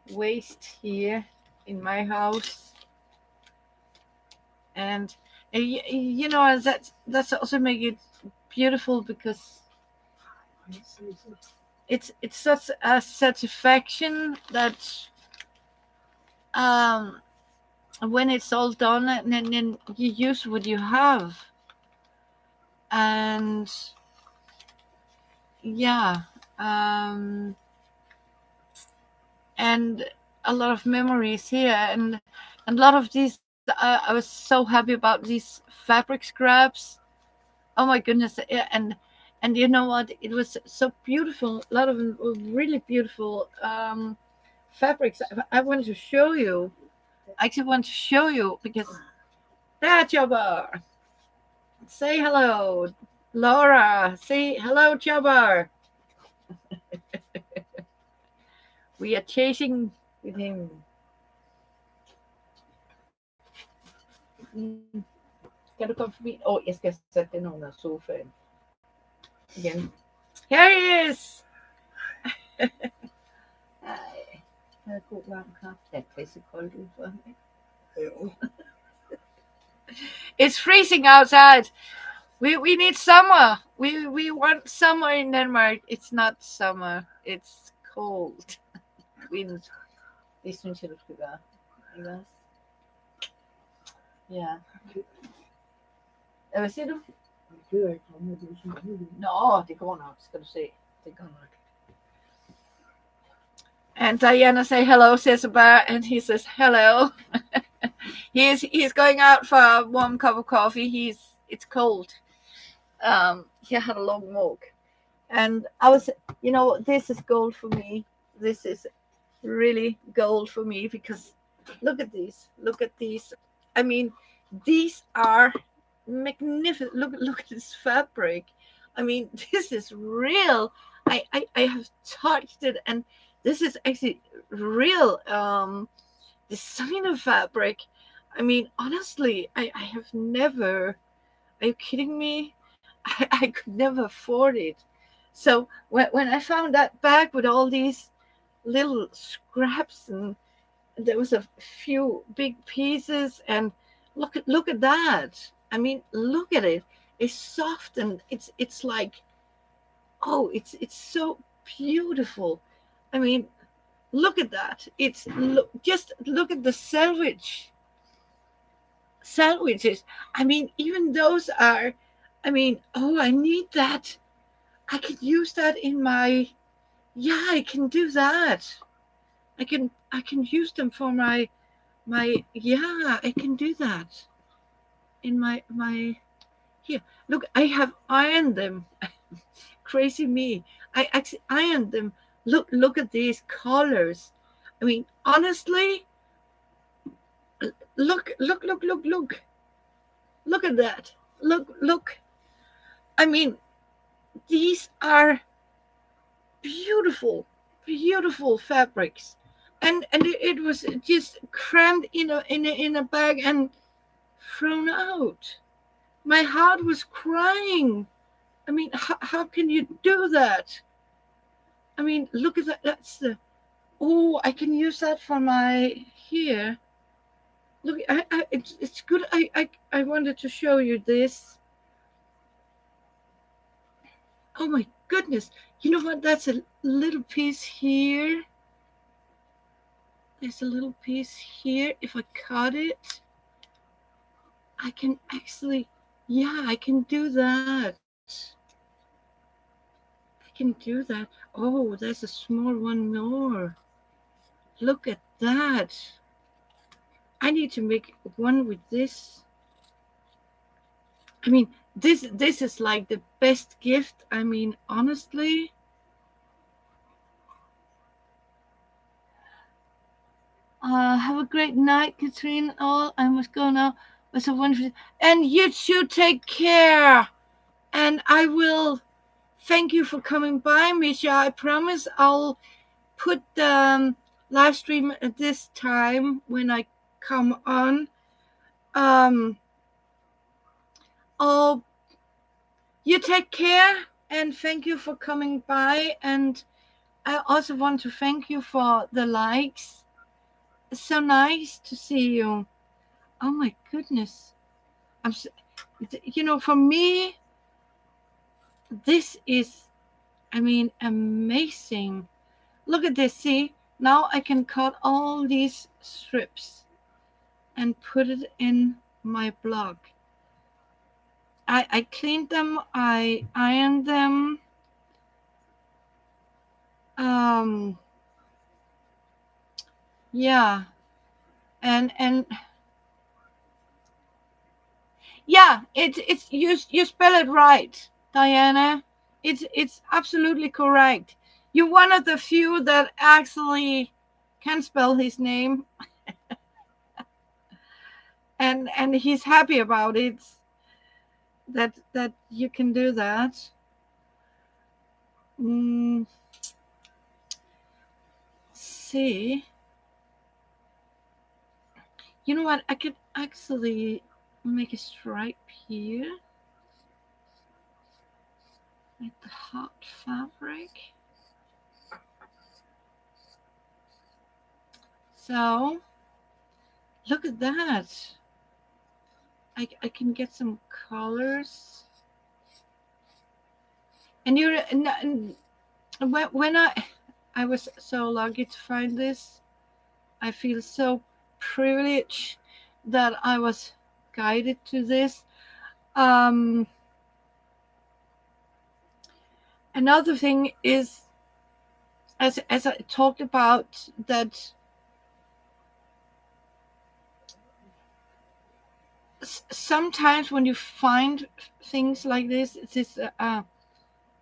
waste here in my house, and you know that's also make it beautiful, because it's such a satisfaction that um when it's all done, and then you use what you have, and yeah, um and a lot of memories here, and a lot of these, I was so happy about these fabric scraps. Oh my goodness. And you know what, it was so beautiful, a lot of them were really beautiful fabrics. I want to show you. I actually want to show you because there, Jobber. Say hello, Laura. Say hello, Jabbar. We are chasing with him. Mm. Kan du komme forbi? Jeg skal sætte den under sofaen igen. Here he is! Ej, jeg havde god varm kaffe. Det er pisse koldt udenfor. It's freezing outside. We need summer. We want summer in Denmark. It's not summer. It's cold. Wind. Det synes jeg, du skal gøre. Ikke også? Ja. Hvad siger du? Nå, det går nok, skal du se. Det går nok. And Diana say hello, says Bar, and he says hello. he's going out for a warm cup of coffee. It's cold. He had a long walk, and I was, this is gold for me. This is really gold for me because look at these. Look at these. I mean, these are magnificent. Look at this fabric. I mean, this is real. I have touched it, and this is actually real designer fabric. I mean, honestly, I have never. Are you kidding me? I could never afford it. So when I found that bag with all these little scraps and there was a few big pieces and look at that. I mean, look at it. It's soft and it's like, oh, it's so beautiful. I mean, look at that. Just look at the sandwiches. I mean, even those are. I mean, oh, I need that. I can use that in my. Yeah, I can do that. I can use them for my. Yeah, I can do that in my here. Look, I have ironed them. Crazy me. I actually ironed them. Look at these colors. I mean, honestly, look at that. Look. I mean, these are beautiful fabrics, and it was just crammed in a bag and thrown out. My heart was crying. I mean, how can you do that? I mean, look at that. That's the. Oh, I can use that for my here. Look, it's good. I wanted to show you this. Oh my goodness. You know what? That's a little piece here. There's a little piece here. If I cut it, I can actually, yeah, I can do that. I can do that. Oh, there's a small one more. Look at that. I need to make one with this. I mean, this is like the best gift. I mean, honestly. Have a great night, Katrine. All I must go now. It was a wonderful, and you too. Take care. And I will thank you for coming by, Misha. I promise I'll put the live stream at this time when I come on. Oh, you take care and thank you for coming by. And I also want to thank you for the likes. It's so nice to see you. Oh my goodness. For me, this is, I mean, amazing. Look at this. See, now I can cut all these strips and put it in my blog. I cleaned them. I ironed them. Yeah. And yeah, it's you spell it right, Diana. It's absolutely correct. You're one of the few that actually can spell his name, and he's happy about it. that you can do that. Mm, see, you know what? I could actually make a stripe here, like the hot fabric. So look at that. I can get some colors. And you're and when I was so lucky to find this, I feel so privileged that I was guided to this. Um, Another thing is, as I talked about, that sometimes when you find things like this, it's this. I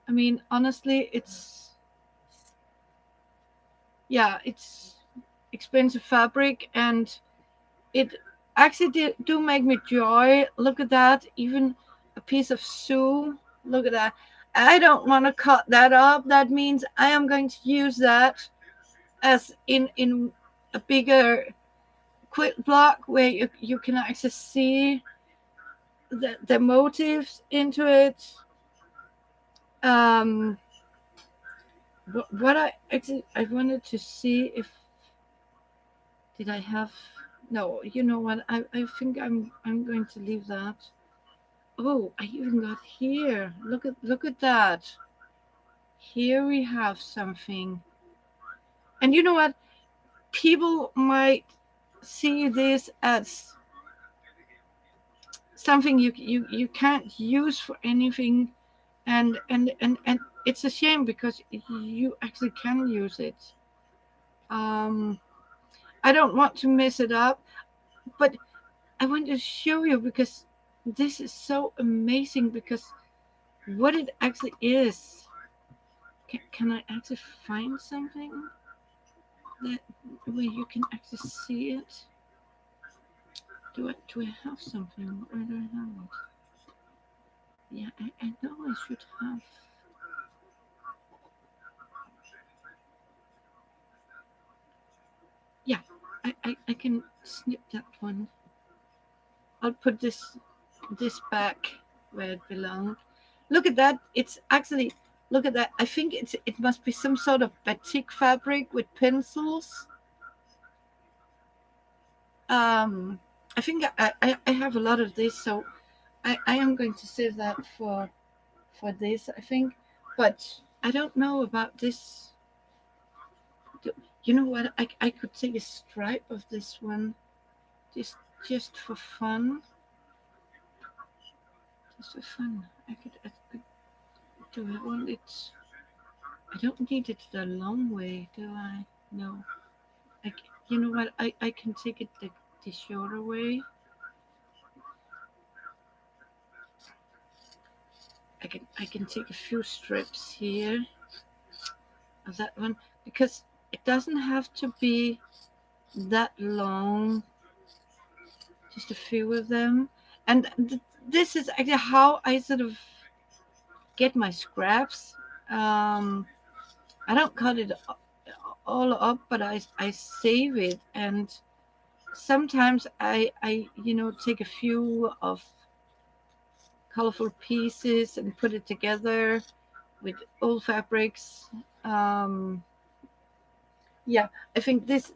mean, honestly, it's expensive fabric, and it actually do make me joy. Look at that, even a piece of sew. Look at that. I don't want to cut that up. That means I am going to use that as in a bigger quilt block where you can actually see the motives into it. Um, what I actually I wanted to see if did I have no, you know what, I think I'm going to leave that. Oh, I even got here. Look at that. Here we have something. And you know what? People might see this as something you can't use for anything, and it's a shame because you actually can use it. Um I don't want to mess it up, but I want to show you because this is so amazing because what it actually is. Can I actually find something that where you can actually see it? Do I have something? Or do I have it? Yeah, I know I should have. Yeah, I can snip that one. I'll put this back where it belonged. Look at that. It's actually look at that. I think it must be some sort of batik fabric with pencils. I think I have a lot of this, so I am going to save that for this, I think. But I don't know about this. You know what? I could take a stripe of this one, just just for fun. Just for fun. I could do I want it? I don't need it the long way, do I? No. You know what? I can take it the shorter way. I can take a few strips here of that one because it doesn't have to be that long, just a few of them. And this is actually how I sort of get my scraps. I don't cut it all up, but I save it, and sometimes I take a few of colorful pieces and put it together with old fabrics. Um, yeah, I think this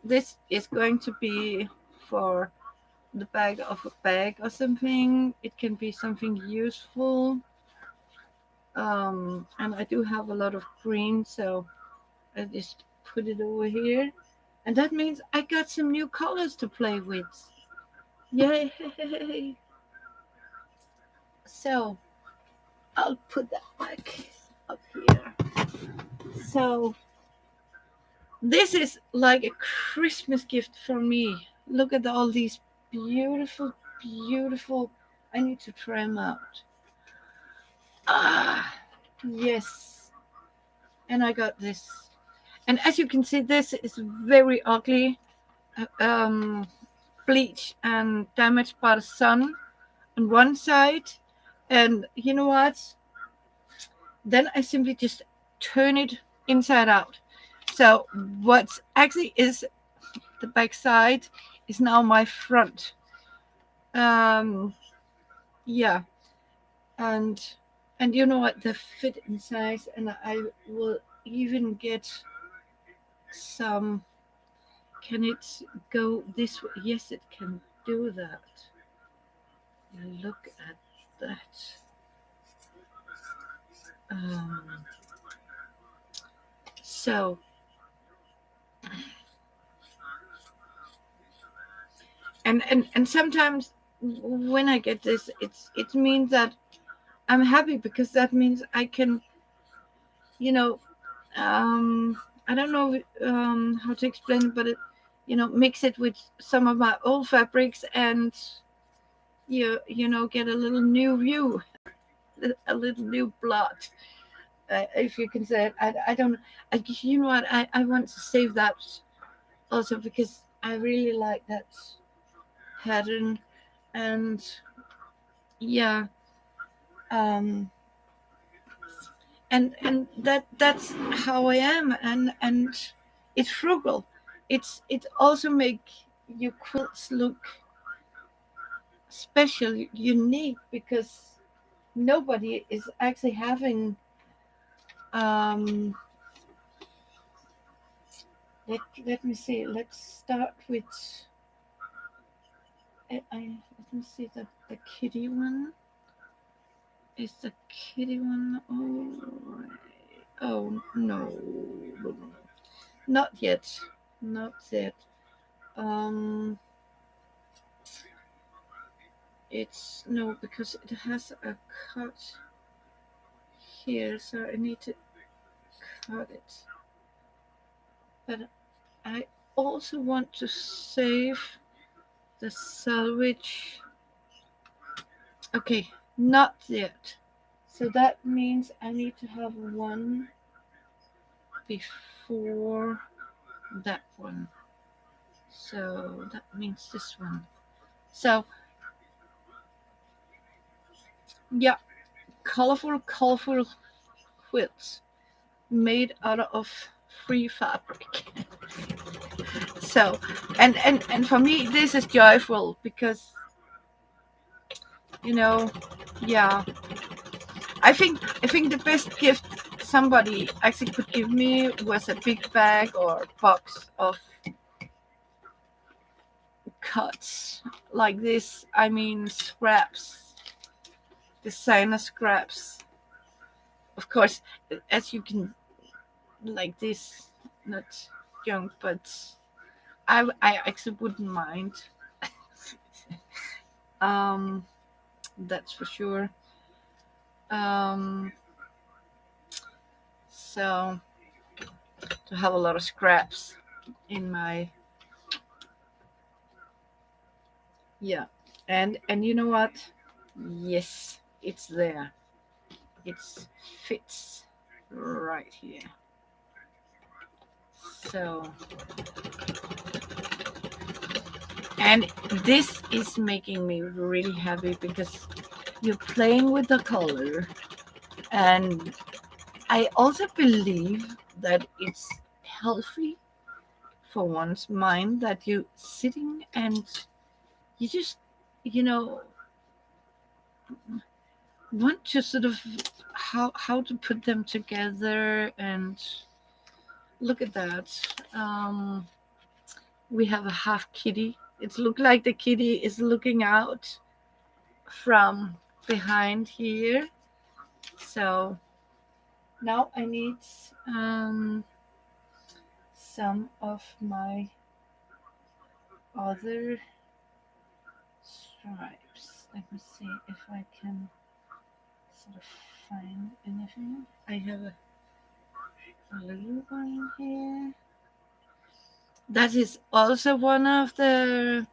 is going to be for the bag of a bag or something. It can be something useful. And I do have a lot of green, so I just put it over here. And that means I got some new colors to play with. Yay! So I'll put that back up here. So this is like a Christmas gift for me. Look at all these beautiful, beautiful. I need to try them out. Ah, yes. And I got this. And as you can see, this is very ugly. Bleached and damaged by the sun on one side. And you know what? Then I simply just turn it inside out. So what actually is the back side is now my front. Um, yeah, and you know what? The fit in size, and I will even get some. Can it go this way? Yes, it can do that. Look at that. Um, so and sometimes when I get this, it means that I'm happy because that means I can, you know, I don't know how to explain it, but it, mix it with some of my old fabrics and get a little new view, a little new blood, if you can say it. I don't. You know what? I want to save that also because I really like that pattern, and yeah, um, and that's how I am, and it's frugal. It also make your quilts look special, unique, because nobody is actually having um let me see, let's start with let me see the kitty one. Is the kitty one all right? Oh no, no, no, no. Not yet, not yet. um it's no, because it has a cut here, so I need to cut it. But I also want to save the salvage. Okay, not yet. So that means I need to have one before that one. So that means this one. So yeah, colorful quilts made out of free fabric. So and for me this is joyful because you know yeah, I think the best gift somebody actually could give me was a big bag or box of cuts like this. I mean scraps, designer scraps. Of course, as you can, like this, not junk, but I actually wouldn't mind. Um, that's for sure. Um, so to have a lot of scraps in my yeah, and you know what? Yes, it's there. It fits right here. So, and this is making me really happy because you're playing with the color, and I also believe that it's healthy for one's mind that you sitting and you just you know want to sort of how to put them together. And look at that. We have a half kitty. It looks like the kitty is looking out from behind here. So now I need um, some of my other stripes. Let me see if I can sort of find anything. I have a little one here. That is also one of the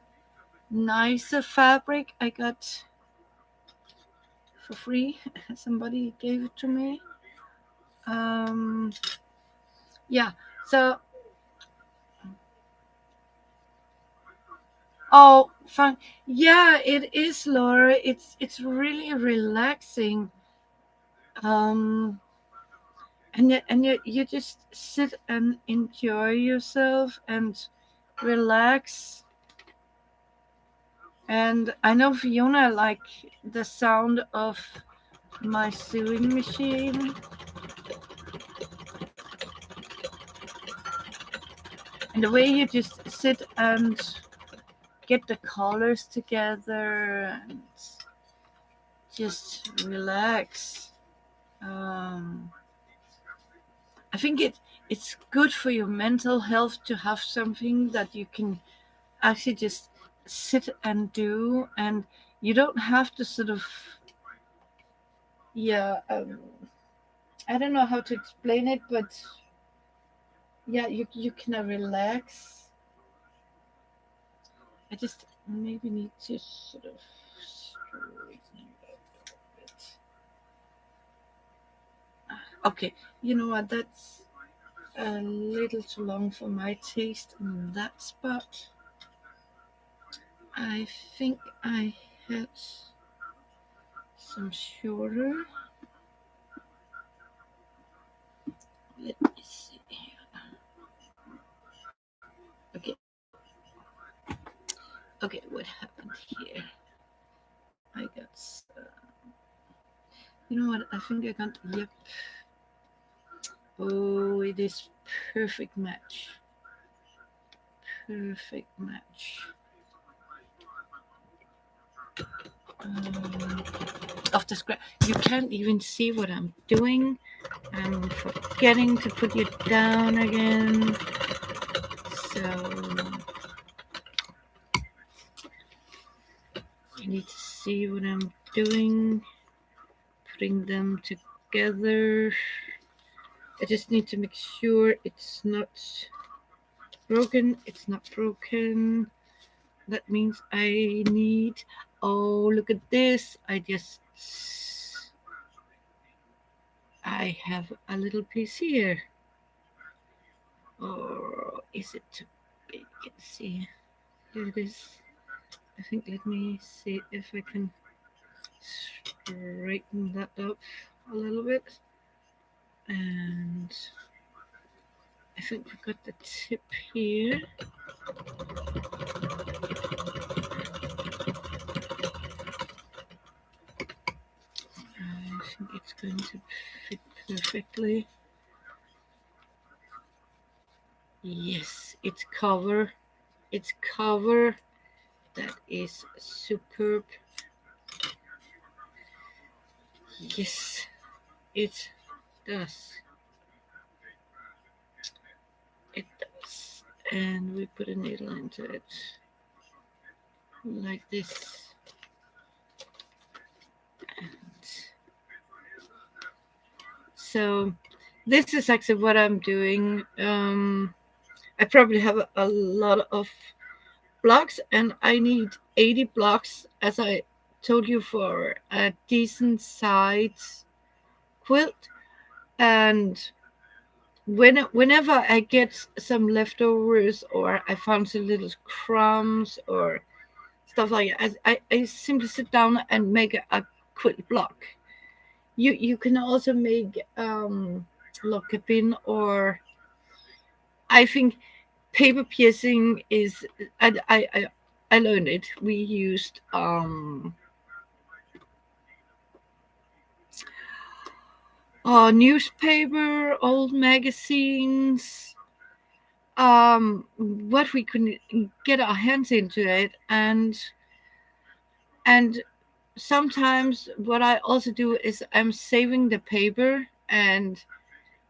nicer fabric I got for free. Somebody gave it to me. Um, yeah. So, oh, Fun. Yeah, it is, Laura. It's really relaxing. Um, and you just sit and enjoy yourself and relax. And I know Fiona like the sound of my sewing machine and the way you just sit and get the colors together and just relax. Um, I think it's good for your mental health to have something that you can actually just sit and do, and you don't have to sort of, yeah, I don't know how to explain it, but yeah, you can relax. I just maybe need to sort of straighten it up a bit. Okay, you know what? That's a little too long for my taste in that spot. I think I had some shorter. Let me see here. Okay, okay, what happened here? I got. You know what? I think I got. Yep. Oh, it is perfect match. Perfect match. Um, of the scrap. You can't even see what I'm doing. I'm forgetting to put it down again. So you need to see what I'm doing. Putting them together. I just need to make sure it's not broken. It's not broken. That means I need. Oh, look at this. I have a little piece here. Or is it too big? Let's see. Here it is. I think let me see if I can straighten that up a little bit. And I think we've got the tip here. I think it's going to fit perfectly. Yes, it's cover. It's cover. That is superb. Yes, it does. It does. And we put a needle into it like this. And so this is actually what I'm doing. I probably have a lot of blocks, and I need 80 blocks, as I told you, for a decent size quilt. And whenever I get some leftovers or I found some little crumbs or stuff like that, I simply sit down and make a quilt block. You can also make lock a pin, or I think paper piercing is I learned it. We used newspaper, old magazines, what we could get our hands into it, and sometimes what I also do is I'm saving the paper and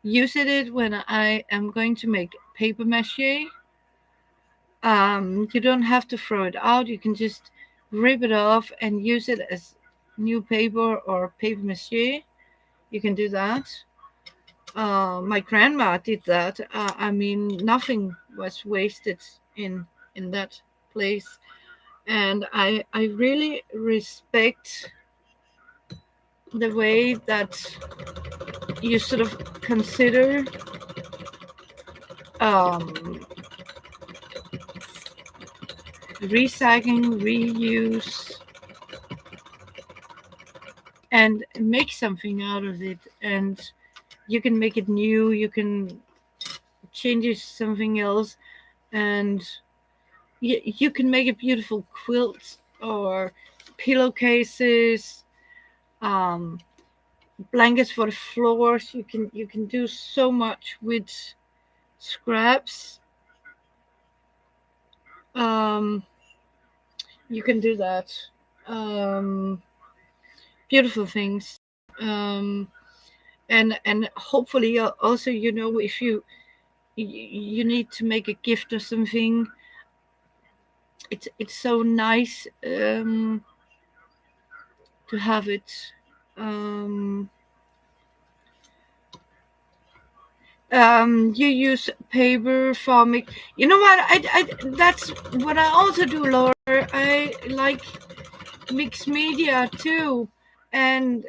using it when I am going to make paper mache. You don't have to throw it out. You can just rip it off and use it as new paper or paper mache. You can do that. My grandma did that. I mean, nothing was wasted in that place, and I really respect the way that you sort of consider um, recycling, reuse, and make something out of it. And you can make it new, you can change it to something else, and you can make a beautiful quilt or pillowcases, um, blankets for the floors. You can do so much with scraps. Um, you can do that. Um, Beautiful things. Um, and hopefully also, if you need to make a gift or something, it's so nice to have it. Um, you use paper for make. You know what? That's what I also do, Laura. I like mixed media too, and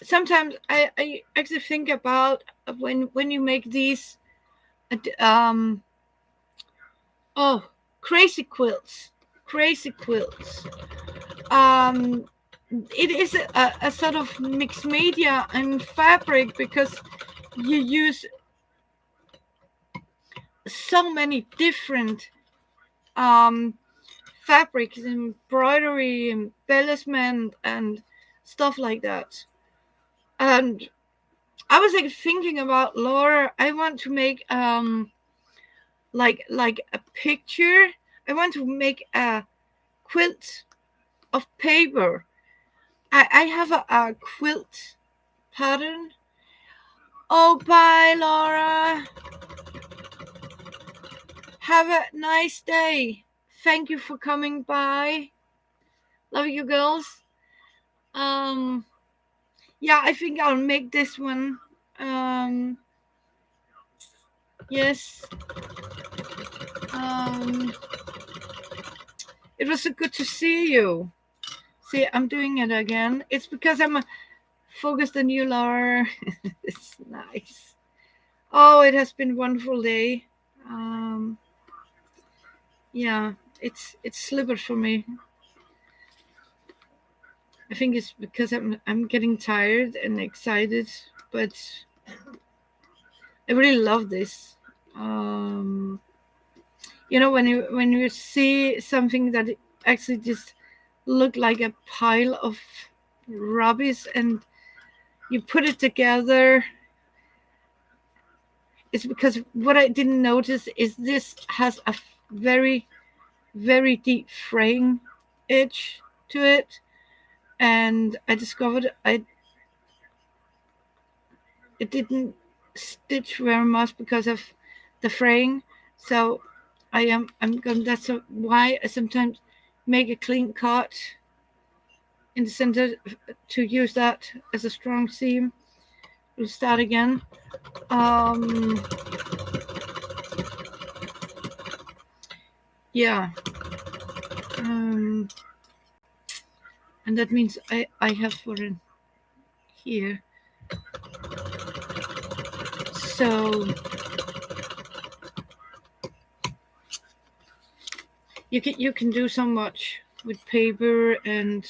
sometimes I actually think about when you make these um oh crazy quilts. um it is a sort of mixed media and fabric, because you use so many different um fabrics, embroidery, embellishment, and stuff like that. And I was like thinking about, Laura, I want to make like a picture. I want to make a quilt of paper. I have a quilt pattern. Oh, bye, Laura. Have a nice day. Thank you for coming by. Love you, girls. Um, yeah, I think I'll make this one. Yes. Um, it was so good to see you. See, I'm doing it again. It's because I'm focused on you, Laura. It's nice. Oh, it has been a wonderful day. Um, yeah, it's slipped for me. I think it's because I'm getting tired and excited, but I really love this. Um, when you see something that actually just look like a pile of rubbish, and you put it together, it's because what I didn't notice is this has a very, very deep fraying edge to it, and I discovered it didn't stitch very much because of the fraying. So I'm going. That's why I sometimes make a clean cut in the center to use that as a strong seam. We'll start again. Um, yeah. Um, and that means I have one here. So you can do so much with paper, and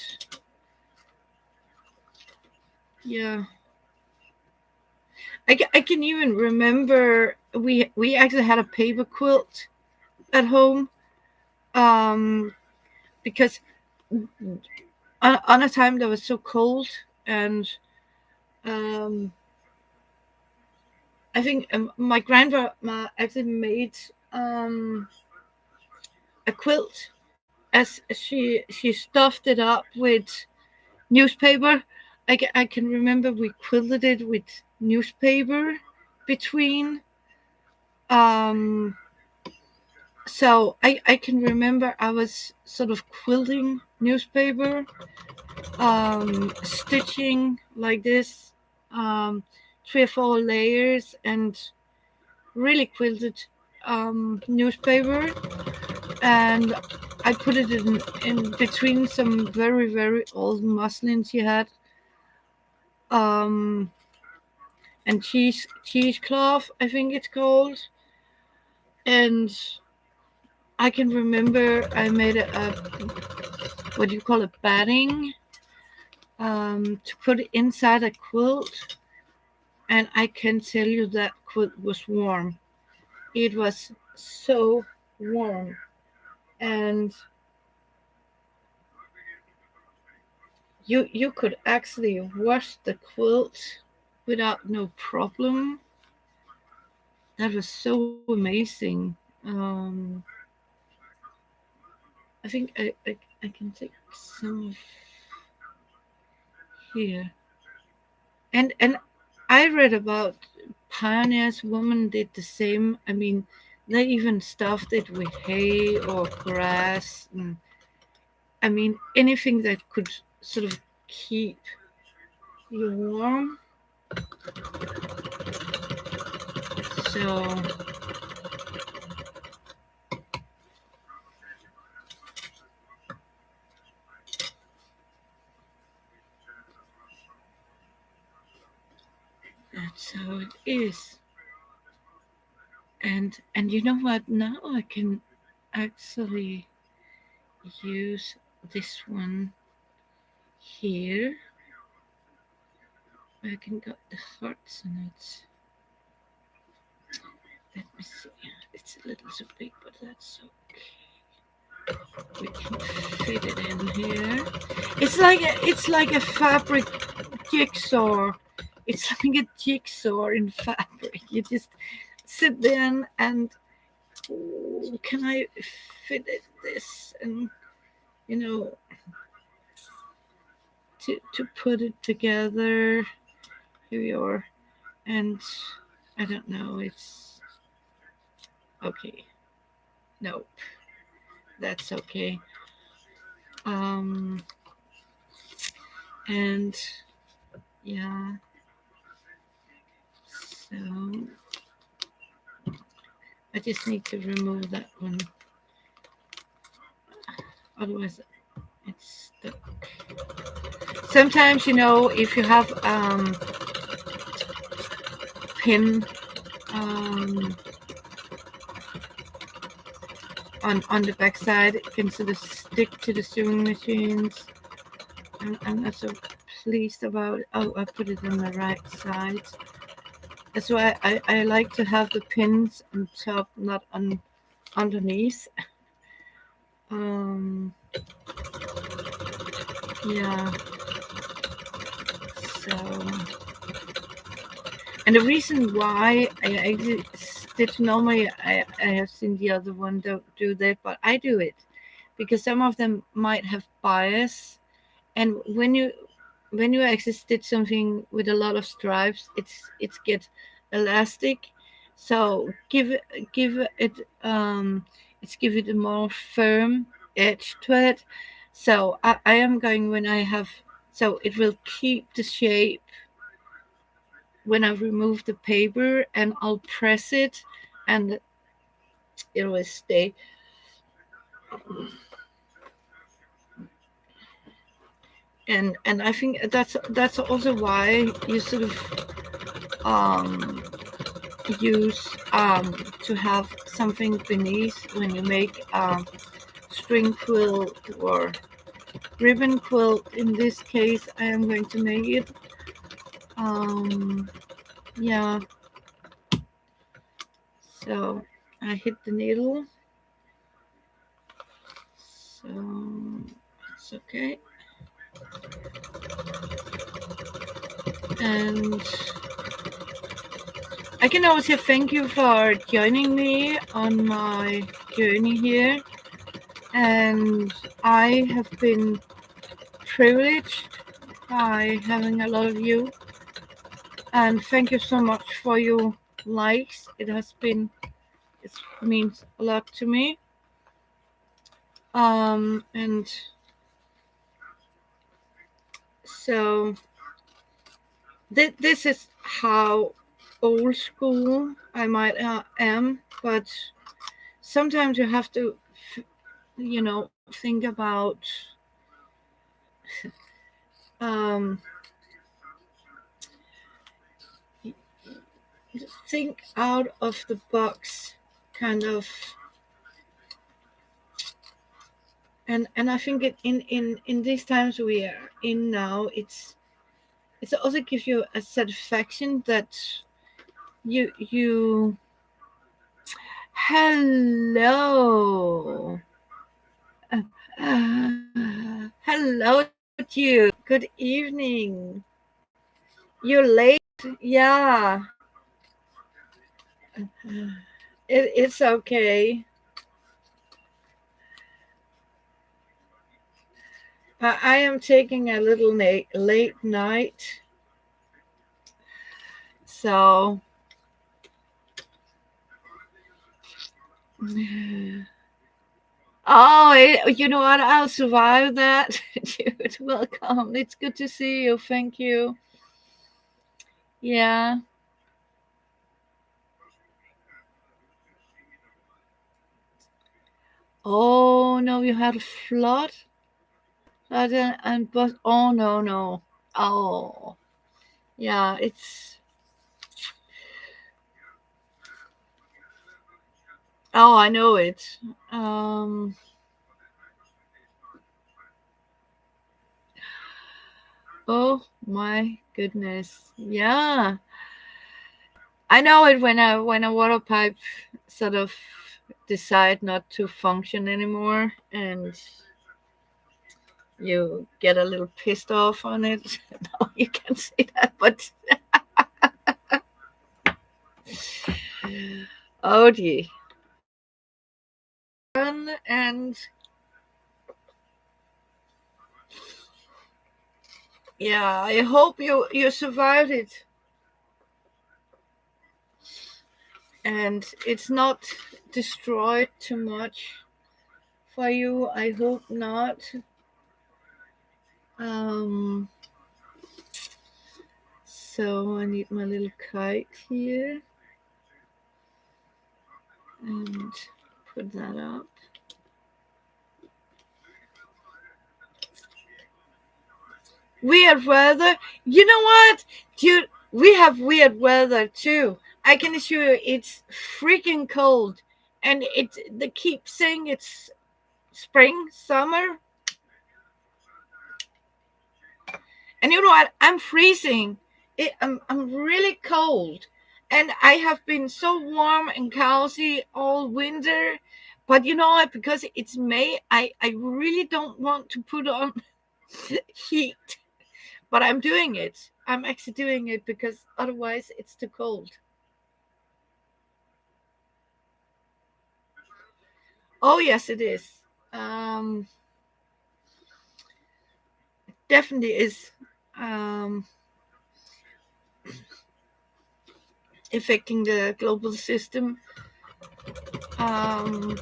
yeah. I can even remember we actually had a paper quilt at home, um, because on a time that was so cold, and um, I think my grandma actually made a quilt, as she stuffed it up with newspaper. I can remember we quilted it with newspaper between. Um, so I can remember I was sort of quilting newspaper, stitching like this, um, 3 or 4 layers, and really quilted newspaper, and I put it in between some very, very old muslin she had, um, and cheesecloth, I think it's called, and I can remember I made a what do you call it, batting, to put it inside a quilt, and I can tell you that quilt was warm. It was so warm, and you could actually wash the quilt without no problem. That was so amazing. I think I can take some of here. And I read about pioneers women did the same. I mean, they even stuffed it with hay or grass. And, I mean, anything that could sort of keep you warm. So that's how it is. And you know what? Now I can actually use this one here. I can get the hearts in it. Let me see. It's a little too big, but that's okay. We can fit it in here. It's like a fabric jigsaw. It's like a jigsaw in fabric. You just sit there and oh, can I fit it this and you know to put it together. Here we are, and I don't know. It's okay. Nope, that's okay. Um, and yeah, so I just need to remove that one. Otherwise, it's stuck. Sometimes, if you have pin um, on the backside, it can sort of stick to the sewing machines. I'm not so pleased about it. Oh, I put it on the right side. That's why I like to have the pins on top, not underneath. Um, yeah. So, and the reason why I actually stitch normally, I have seen the other one don't do that, but I do it because some of them might have bias, and when you actually stitch something with a lot of stripes, it's get elastic, so give it a more firm edge to it. So I am going when I have, so it will keep the shape when I remove the paper, and I'll press it and it will stay. And I think that's also why you sort of um, use to have something beneath when you make string quilt or ribbon quilt. In this case, I am going to make it. Um, yeah, so I hit the needle, so it's okay. And I can also thank you for joining me on my journey here. And I have been privileged by having a lot of you. And thank you so much for your likes. It means a lot to me. And so this is how old school I might am, but sometimes you have to, think about um, think out of the box kind of And I think in these times we are in now, it's also gives you a satisfaction that you hello. Hello to you. Good evening. You're late. Yeah, it's okay. I am taking a little late night. So, oh, you know what? I'll survive that. Dude, welcome. It's good to see you. Thank you. Yeah. Oh, no, you had a flood? And but oh, no, no. Oh, yeah, it's. Oh, I know it. Um, oh my goodness. Yeah. I know it when a water pipe sort of decide not to function anymore and you get a little pissed off on it. No, you can't say that, but oh dear. And yeah, I hope you survived it and it's not destroyed too much for you. I hope not. Um, so I need my little kite here and put that up. Weird weather. You know what, dude? We have weird weather too. I can assure you, it's freaking cold, and they keep saying it's spring, summer, and you know what? I'm freezing. I'm really cold, and I have been so warm and cozy all winter. But you know what? Because it's May, I really don't want to put on heat. But I'm doing it. I'm actually doing it because otherwise it's too cold. Oh yes, it is. Um, Definitely is um, affecting the global system. Um,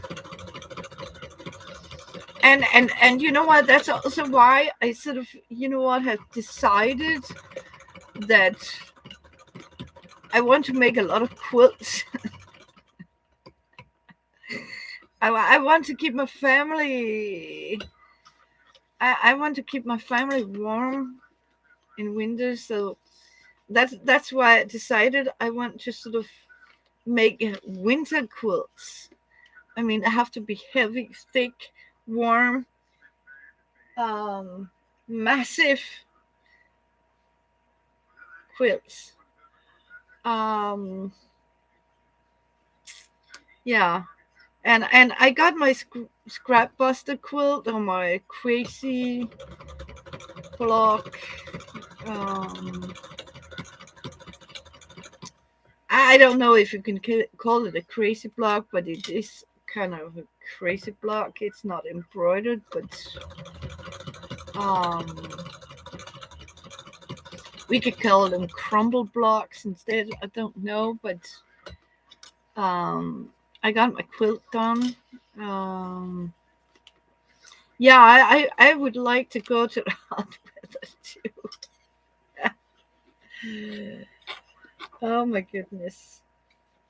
and you know what? That's also why I sort of have decided that I want to make a lot of quilts. I want to keep my family. I want to keep my family warm in winter, so that's why I decided I want to sort of make winter quilts. I mean, they have to be heavy, thick, warm, um, massive quilts. Um, yeah, and I got my scrap buster quilt on my crazy block. Um, I don't know if you can call it a crazy block, but it is kind of a crazy block. It's not embroidered, but um, we could call them crumble blocks instead. I don't know, but I got my quilt done. Um, yeah, I would like to go to the hot weather too. Oh my goodness.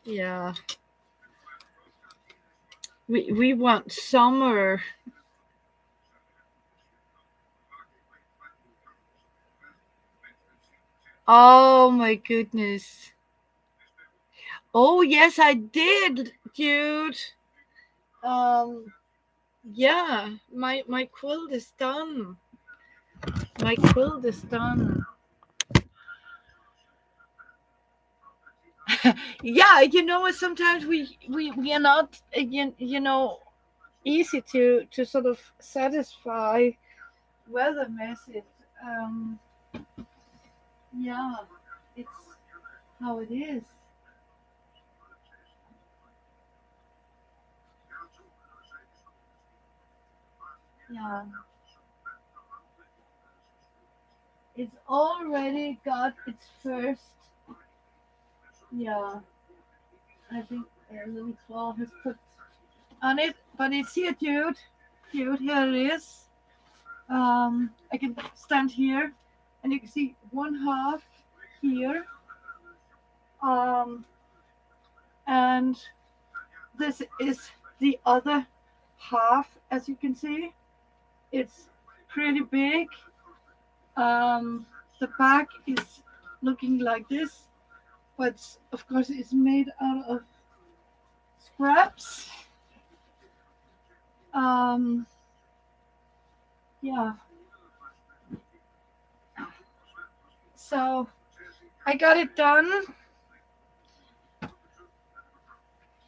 Yeah. We want summer. Oh my goodness. Oh yes, I did, dude. Um Yeah, my quilt is done. My quilt is done. Yeah, sometimes we are not easy to sort of satisfy with a message. Um, yeah, it's how it is. Yeah, it's already got its first. Yeah, I think a little claw has put on it, but it's here, dude. Dude, here it is. I can stand here, and you can see one half here. Um, and this is the other half, as you can see. It's pretty big. The back is looking like this, but of course it's made out of scraps. Um, yeah, so I got it done.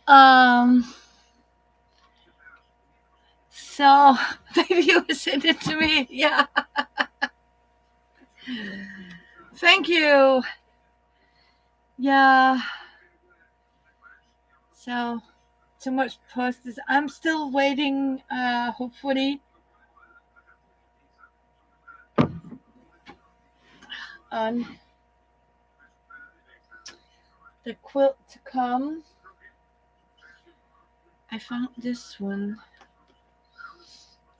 Um, so maybe you will send it to me. Yeah, thank you. Yeah, so too much posters. I'm still waiting. Hopefully on the quilt to come. I found this one.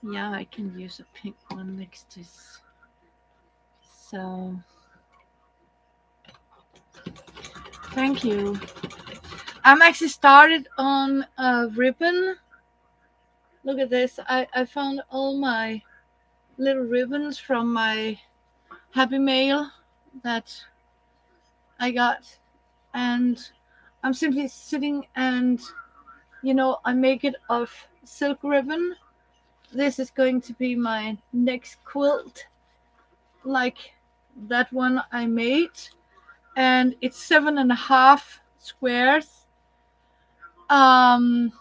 Yeah, I can use a pink one next to this. So, thank you. I'm actually started on a ribbon. Look at this. I found all my little ribbons from my Happy Mail that I got. And I'm simply sitting and, I make it of silk ribbon. This is going to be my next quilt, like that one I made. And it's 7.5 squares. Um,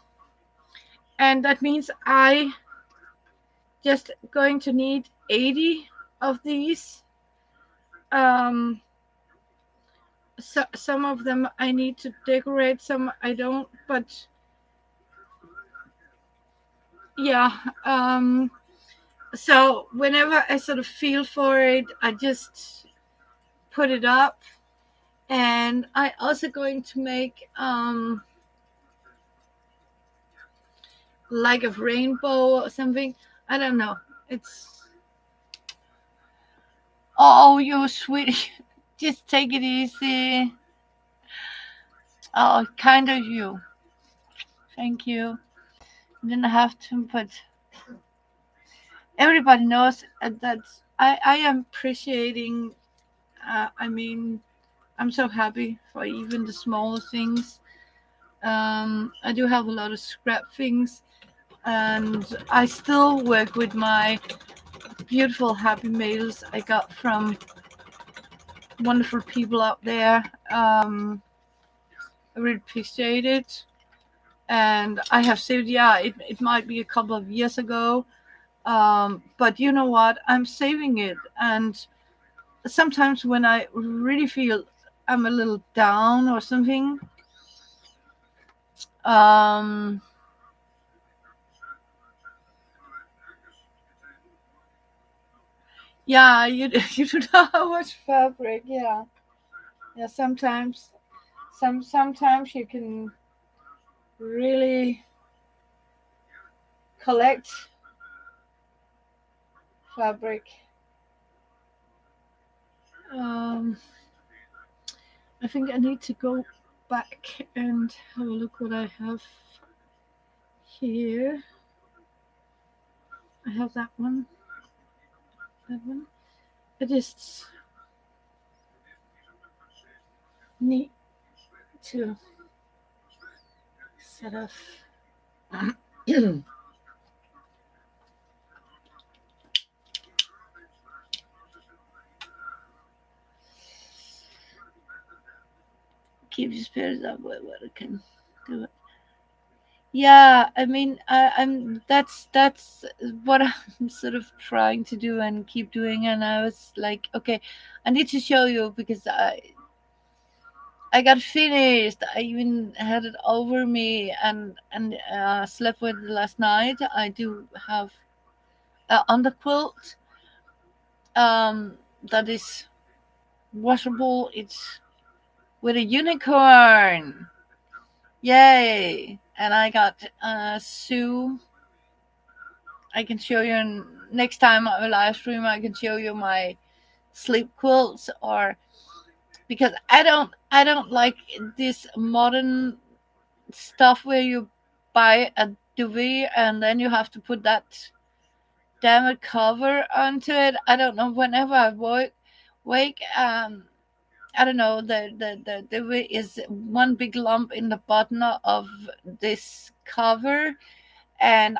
and that means I just going to need 80 of these. Um, some of them I need to decorate, some I don't. But yeah, so whenever I sort of feel for it, I just put it up. And I also going to make like a rainbow or something. I don't know. It's Oh, you sweetie. Just take it easy. Oh, kind of you. Thank you. Didn't have to, but everybody knows that I am appreciating. I mean, I'm so happy for even the small things. I do have a lot of scrap things, and I still work with my beautiful happy mails I got from wonderful people out there. I really appreciate it. And I have saved, yeah, it might be a couple of years ago. But you know what? I'm saving it. And sometimes when I really feel I'm a little down or something, um, yeah, you don't know how much fabric. Yeah, yeah. Sometimes you can really collect fabric. Um, I think I need to go back and have a look what I have here. I have that one. That one. I just need to set up. keep your spirits up. What I can do it. Yeah, I mean, I'm that's what I'm sort of trying to do and keep doing. And I was like, okay, I need to show you because I got finished. I even had it over me and slept with it last night. I do have on the quilt that is washable. It's with a unicorn. Yay! And I got Sue. I can show you next time I live stream. I can show you my sleep quilts, or because I don't like this modern stuff where you buy a duvet and then you have to put that damn it cover onto it. I don't know. Whenever I wake, I don't know. The duvet is one big lump in the bottom of this cover, and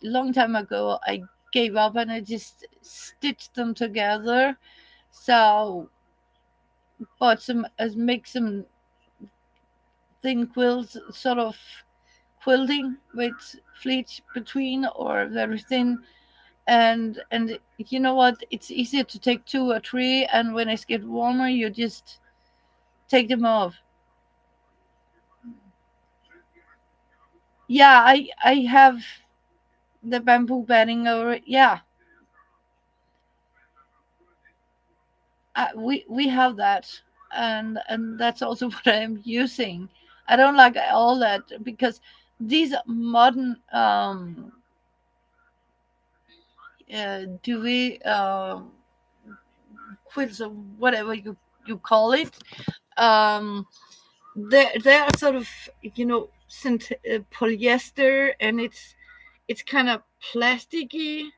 long time ago I gave up and I just stitched them together. So bought some, make some thin quilts, sort of quilting with fleece between or very thin. And you know what? It's easier to take two or three, and when it gets warmer, you just take them off. Yeah, I have the bamboo bedding over it. Yeah, we have that, and that's also what I'm using. I don't like all that because these modern duvet quilts or whatever you call it, um they are sort of, polyester, and it's kind of plasticky,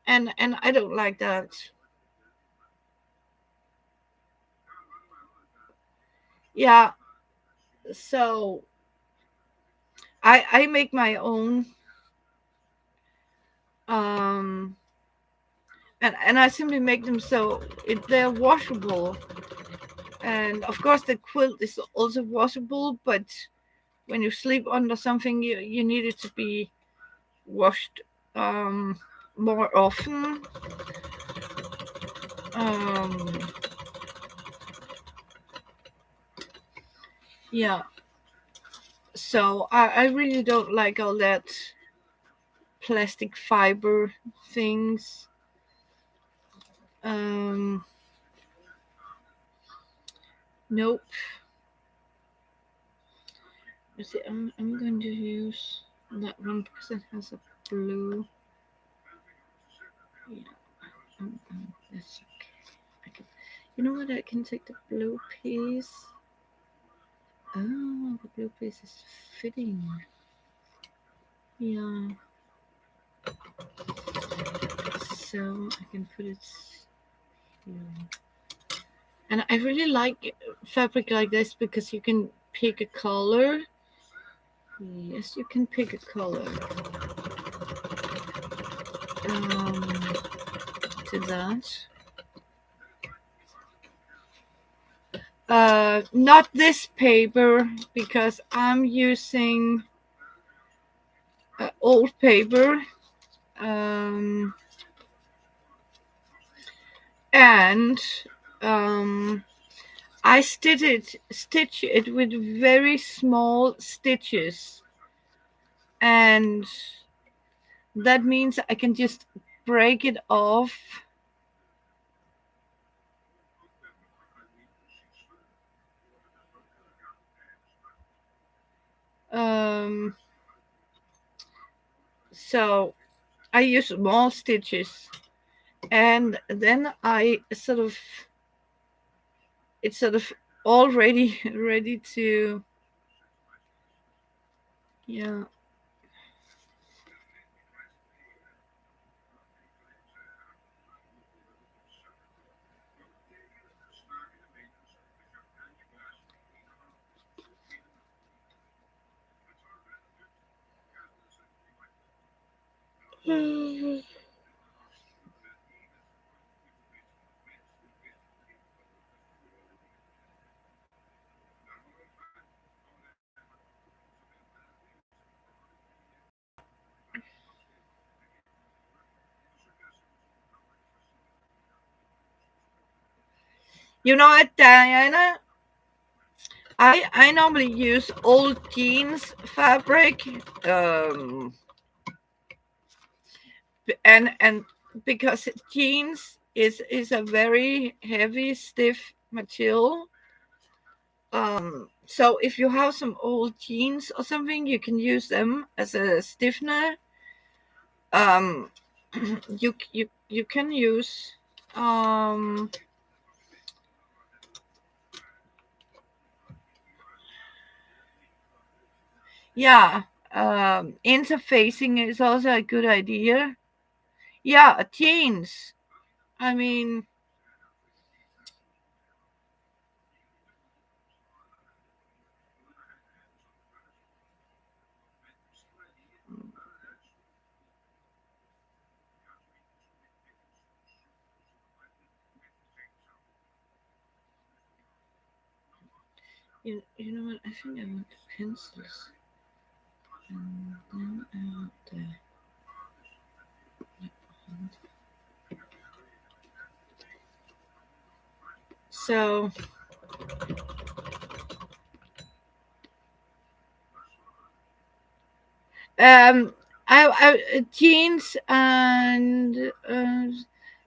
and I don't like that. Yeah, so I make my own, um and I simply make them so they're washable. And of course, the quilt is also washable, but when you sleep under something, you need it to be washed um, more often. Um, yeah, so I really don't like all that plastic fiber things. Um, nope. You see, I'm going to use that one because it has a blue. Yeah, that's okay. You know what? I can take the blue piece. Oh, the blue piece is fitting. Yeah, so I can put it here. And I really like fabric like this because you can pick a color. Yes, you can pick a color. Um, to that. Not this paper because I'm using old paper. Um, and um, I stitch it with very small stitches, and that means I can just break it off. Um, so I use small stitches, and then it's sort of already ready to, yeah. You know what, Diana? I normally use old jeans fabric, and because jeans is a very heavy, stiff material. So if you have some old jeans or something, you can use them as a stiffener. Um, you can use um yeah, interfacing is also a good idea. Yeah, jeans. I mean, you know what? I think I want pencils. And then I want so um I jeans and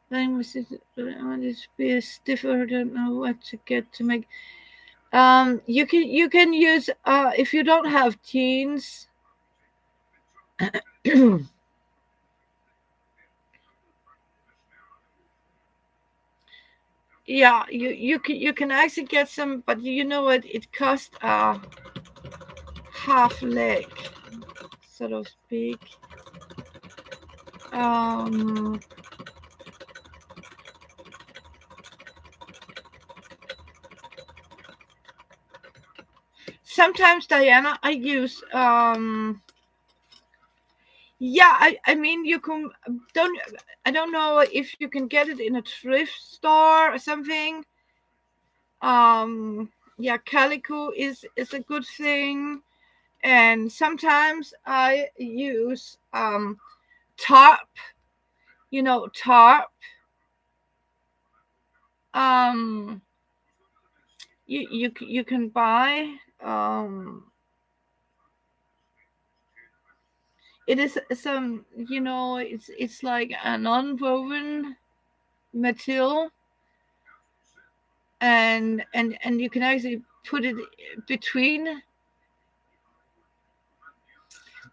then was it I want it to be stiffer. I don't know what to get to make. You can use if you don't have jeans. Yeah, you can actually get some, but you know what? It costs half leg, so to speak. Um, Sometimes, Diana, I use yeah, I mean you can don't I don't know if you can get it in a thrift store or something. Yeah, calico is a good thing, and sometimes I use tarp. You know, tarp. Um, you can buy. It is some, it's like a non-woven material, and you can actually put it between.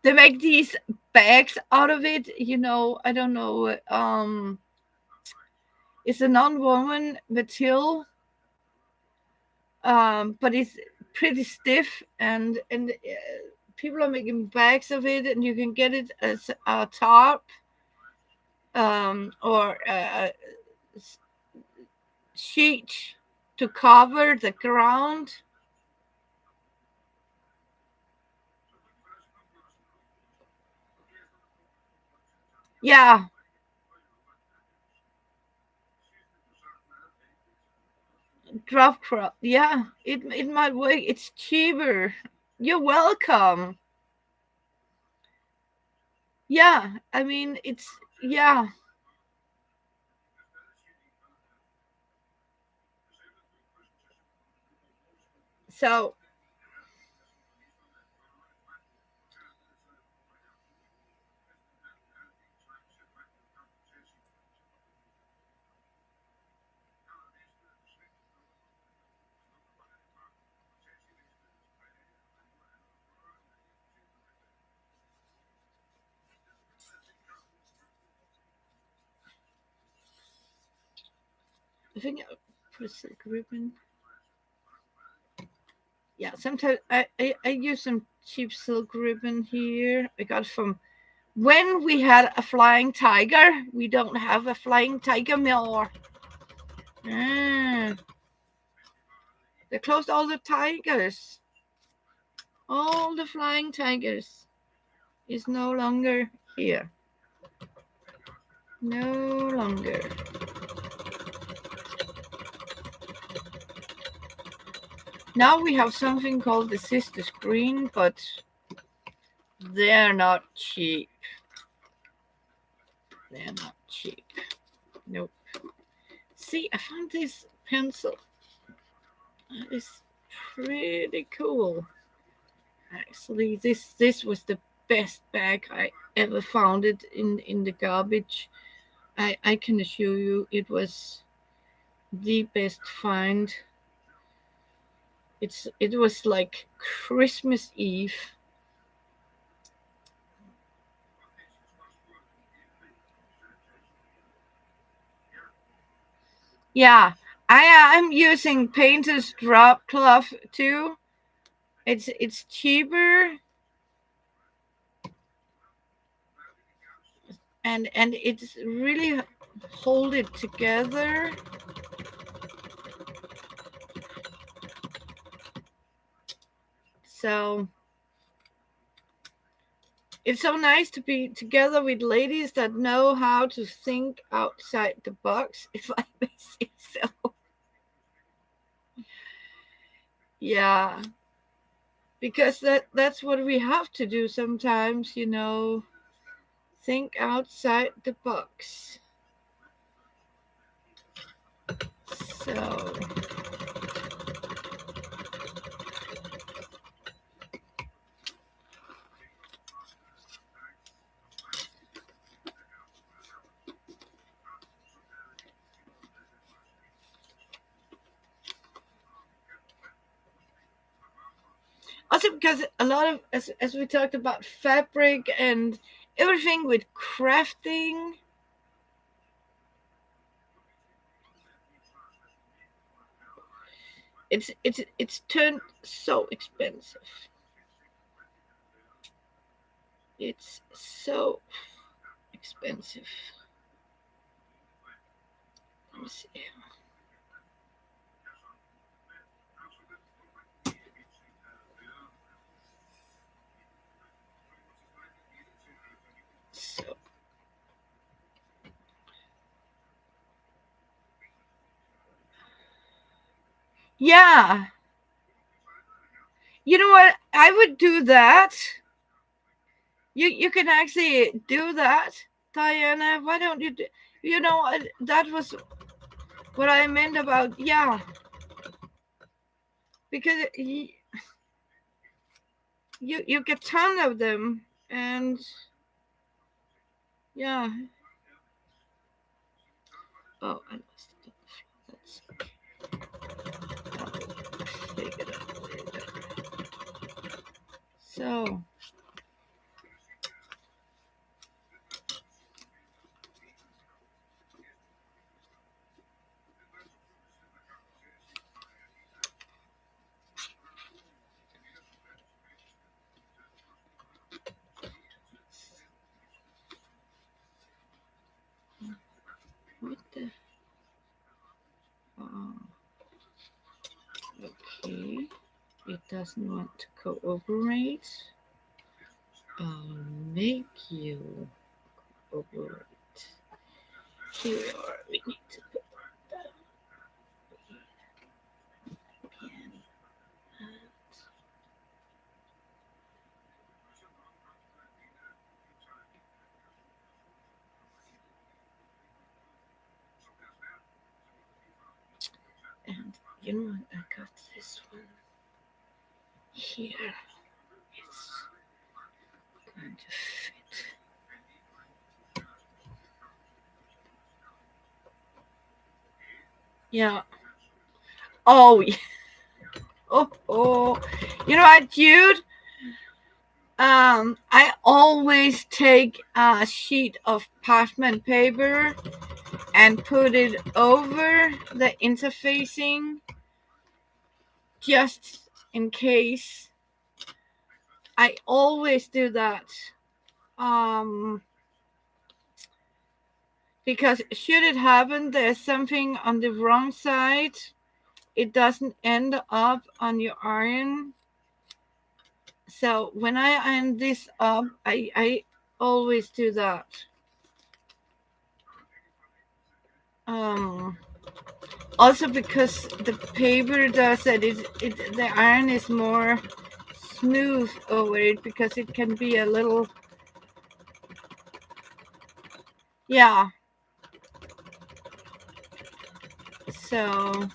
They make these bags out of it. I don't know. It's a non-woven material, but it's pretty stiff, and people are making bags of it, and you can get it as a tarp, or a sheet to cover the ground. Yeah, drop crop. Yeah, it might work. It's cheaper. You're welcome. Yeah, I mean it's yeah. So I think I put a silk ribbon. Yeah, sometimes I use some cheap silk ribbon here. I got from when we had a flying tiger. We don't have a flying tiger more. Mm, they closed all the tigers. All the flying tigers is no longer here. No longer. Now we have something called the sister screen, but they're not cheap. They're not cheap. Nope. See, I found this pencil. It's pretty cool. Actually, this was the best bag I ever found it in the garbage. I can assure you it was the best find. It was like Christmas Eve. Yeah, I'm using Painter's drop cloth too. It's cheaper and it's really hold it together. So it's so nice to be together with ladies that know how to think outside the box, if I may say so. Yeah, because that's what we have to do sometimes, think outside the box. So also because a lot of as we talked about fabric and everything with crafting, it's turned so expensive. It's so expensive. Let me see. So yeah, you know what? I would do that. You can actually do that, Diana. Why don't you do? That was what I meant about because you get ton of them and yeah. Oh, I lost it. That's I'll take it up later. So what the? Oh, okay. It doesn't want to cooperate. I'll make you cooperate. Here we are. We need to put that again. And you know what? I got this one here. It's going to fit. Yeah. Oh, yeah. Oh. You know what, dude? I always take a sheet of parchment paper and put it over the interfacing just in case. I always do that. Um, because should it happen there's something on the wrong side, it doesn't end up on your iron. So when I iron this up, I always do that. Um, Also because the paper does that, the iron is more smooth over it because it can be a little, yeah. So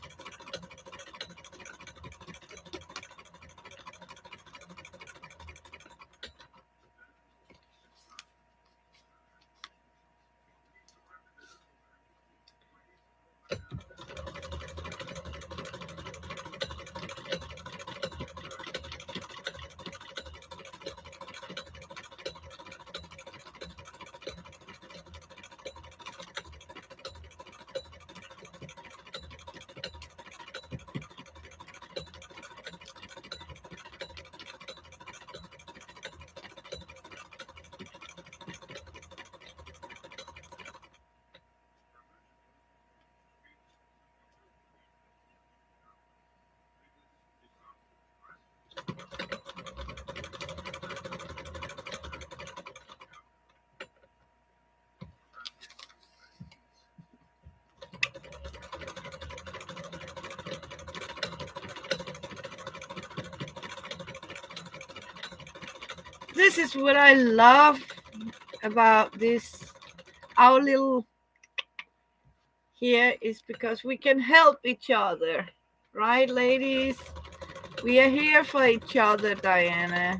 This is what I love about this. Our little here is because we can help each other. Right, ladies? We are here for each other, Diana.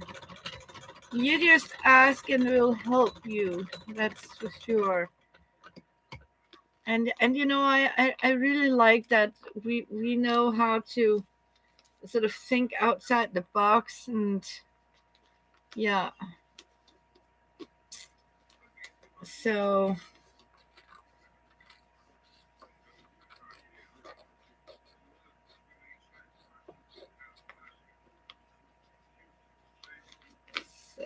You just ask and we'll help you. That's for sure. And I really like that we know how to sort of think outside the box, and yeah. So so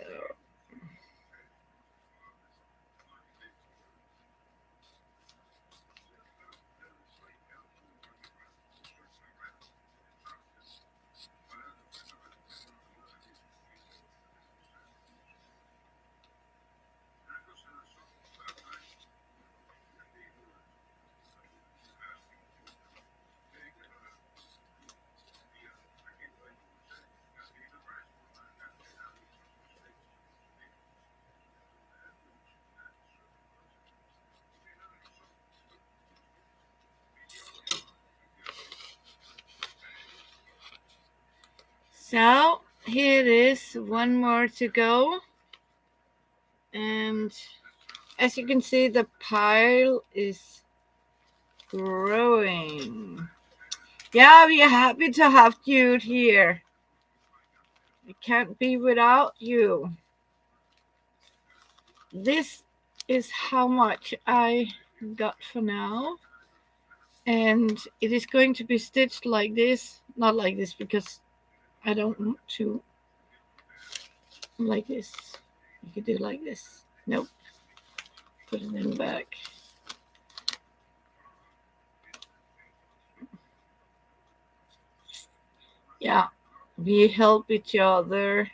so here it is, one more to go. And as you can see, the pile is growing. Yeah, we are happy to have you here. We can't be without you. This is how much I got for now. And it is going to be stitched like this. Not like this because I don't want to. Like this. You could do like this. Nope. Put it in back. Yeah. We help each other.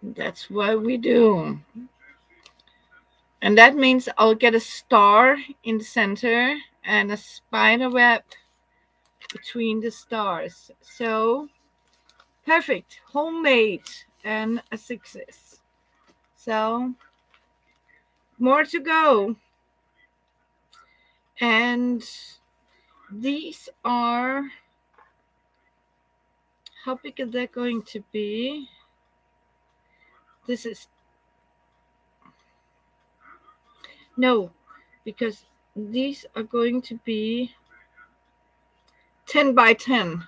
That's what we do. And that means I'll get a star in the center and a spider web between the stars. So perfect. Homemade and a success. So more to go. And these are, how big are they going to be? This is, no, because these are going to be 10 by 10.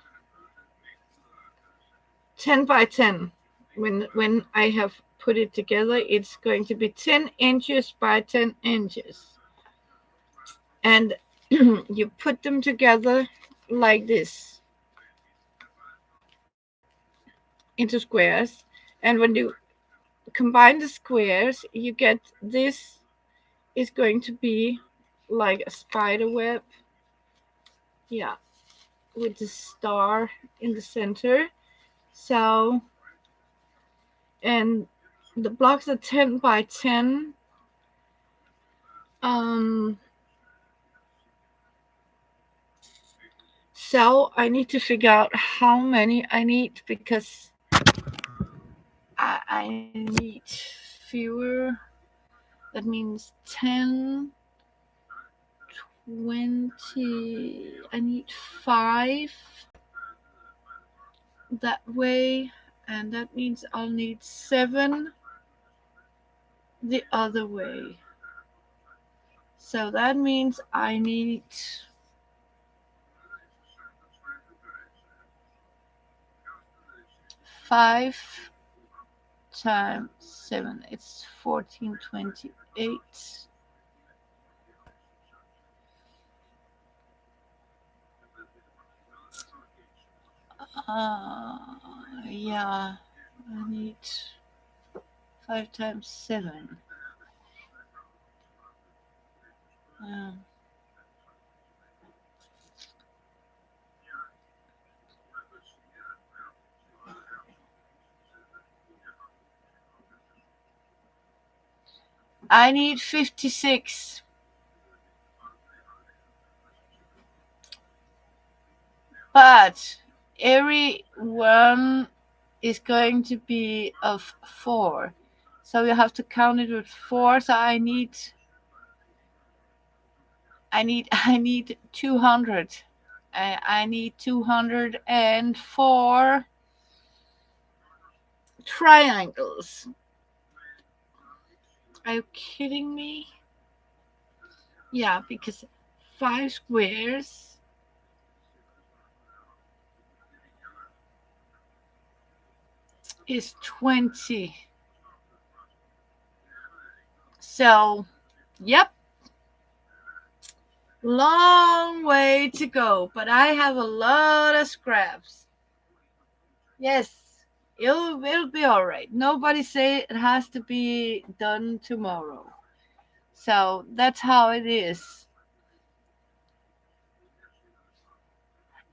10 by 10. When I have put it together, it's going to be 10 inches by 10 inches. And you put them together like this into squares. And when you combine the squares, you get this is going to be like a spider web. Yeah, with the star in the center. So, and the blocks are 10 by 10. Um, so I need to figure out how many I need because I need fewer. That means 10, 20. I need 5 that way. And that means I'll need 7 the other way. So that means I need 5 times 7. It's 1428. Yeah, I need 5 times 7. I need 56. But every one is going to be of 4. So you have to count it with 4. So I need 200. I need 204 triangles. Are you kidding me? Yeah, because 5 squares is 20. So, yep, long way to go, but I have a lot of scraps. Yes, it'll be all right. Nobody say it has to be done tomorrow. So that's how it is.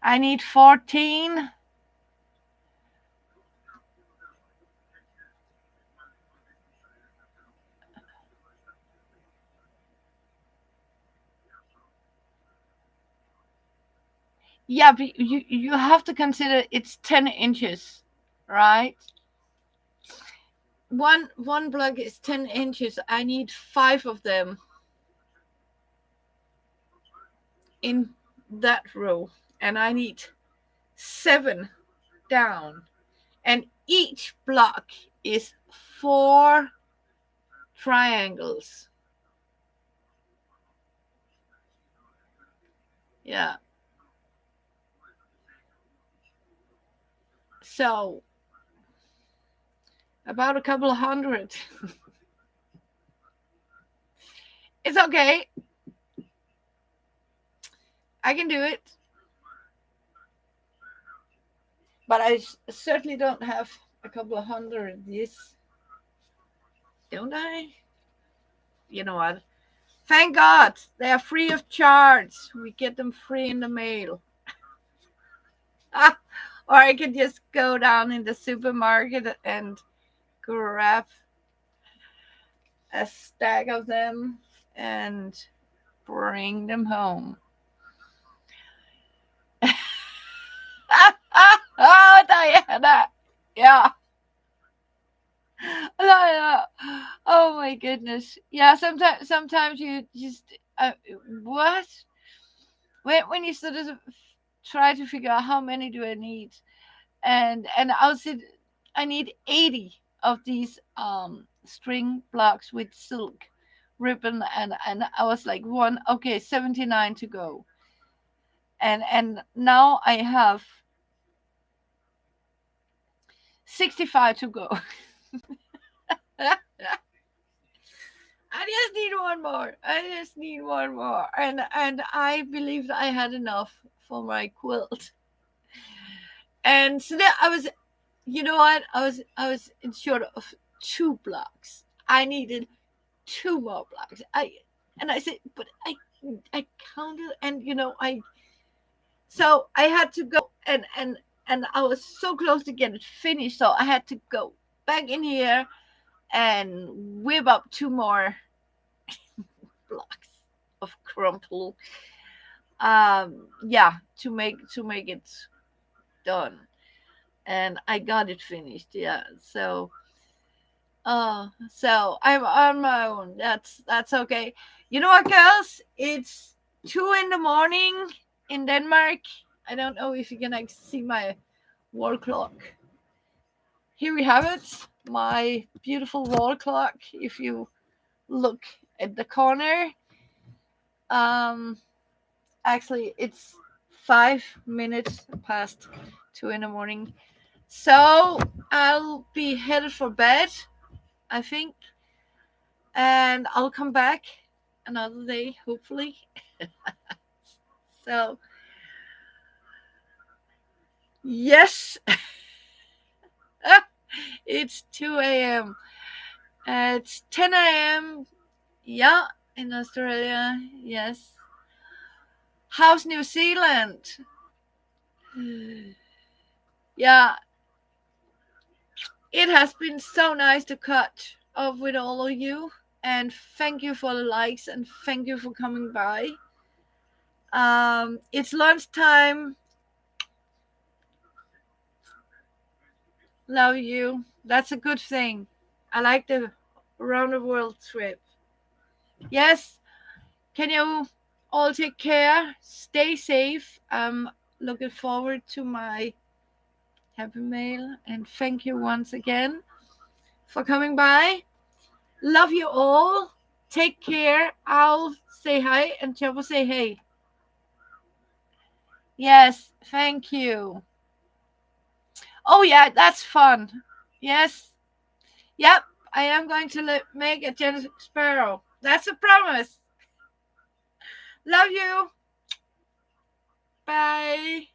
I need 14. Yeah, but you have to consider it's 10 inches, right? One block is 10 inches. I need 5 of them in that row, and I need 7 down, and each block is 4 triangles. Yeah. So about a couple of hundred. It's okay. I can do it. But I certainly don't have a couple of hundred of these. Don't I? You know what? Thank God they are free of charge. We get them free in the mail. Or I can just go down in the supermarket and grab a stack of them and bring them home. Oh, Diana. Yeah. Oh my goodness. Yeah, sometimes you just what? When you sort of try to figure out how many do I need, and I'll say I need 80 of these string blocks with silk ribbon, and I was like, 79 to go, and now I have 65 to go. I just need one more. I just need one more, and I believed I had enough for my quilt. And so then I was, you know what? I was in short of 2 blocks. I needed 2 more blocks. I said, but I counted, and so I had to go, and I was so close to get it finished, so I had to go back in here and whip up 2 more blocks of crumple. Yeah, to make it done, and I got it finished. Yeah, so I'm on my own. That's okay. You know what, girls? It's 2 in the morning in Denmark. I don't know if you can like, see my wall clock. Here we have it, my beautiful wall clock. If you look at the corner, um, actually, it's 5 minutes past 2 in the morning. So I'll be headed for bed, I think, and I'll come back another day, hopefully. So, yes, it's 2 a.m. It's 10 a.m. Yeah, in Australia. Yes. How's New Zealand? Yeah, it has been so nice to cut off with all of you. And thank you for the likes, and thank you for coming by. It's lunchtime. Love you. That's a good thing. I like the around the world trip. Yes. Can you all take care? Stay safe. I'm looking forward to my happy mail, and thank you once again for coming by. Love you all. Take care. I'll say hi and Jeff will say hey. Yes, thank you. Oh, yeah, that's fun. Yes. Yep, I am going to make a Jack Sparrow. That's a promise. Love you. Bye.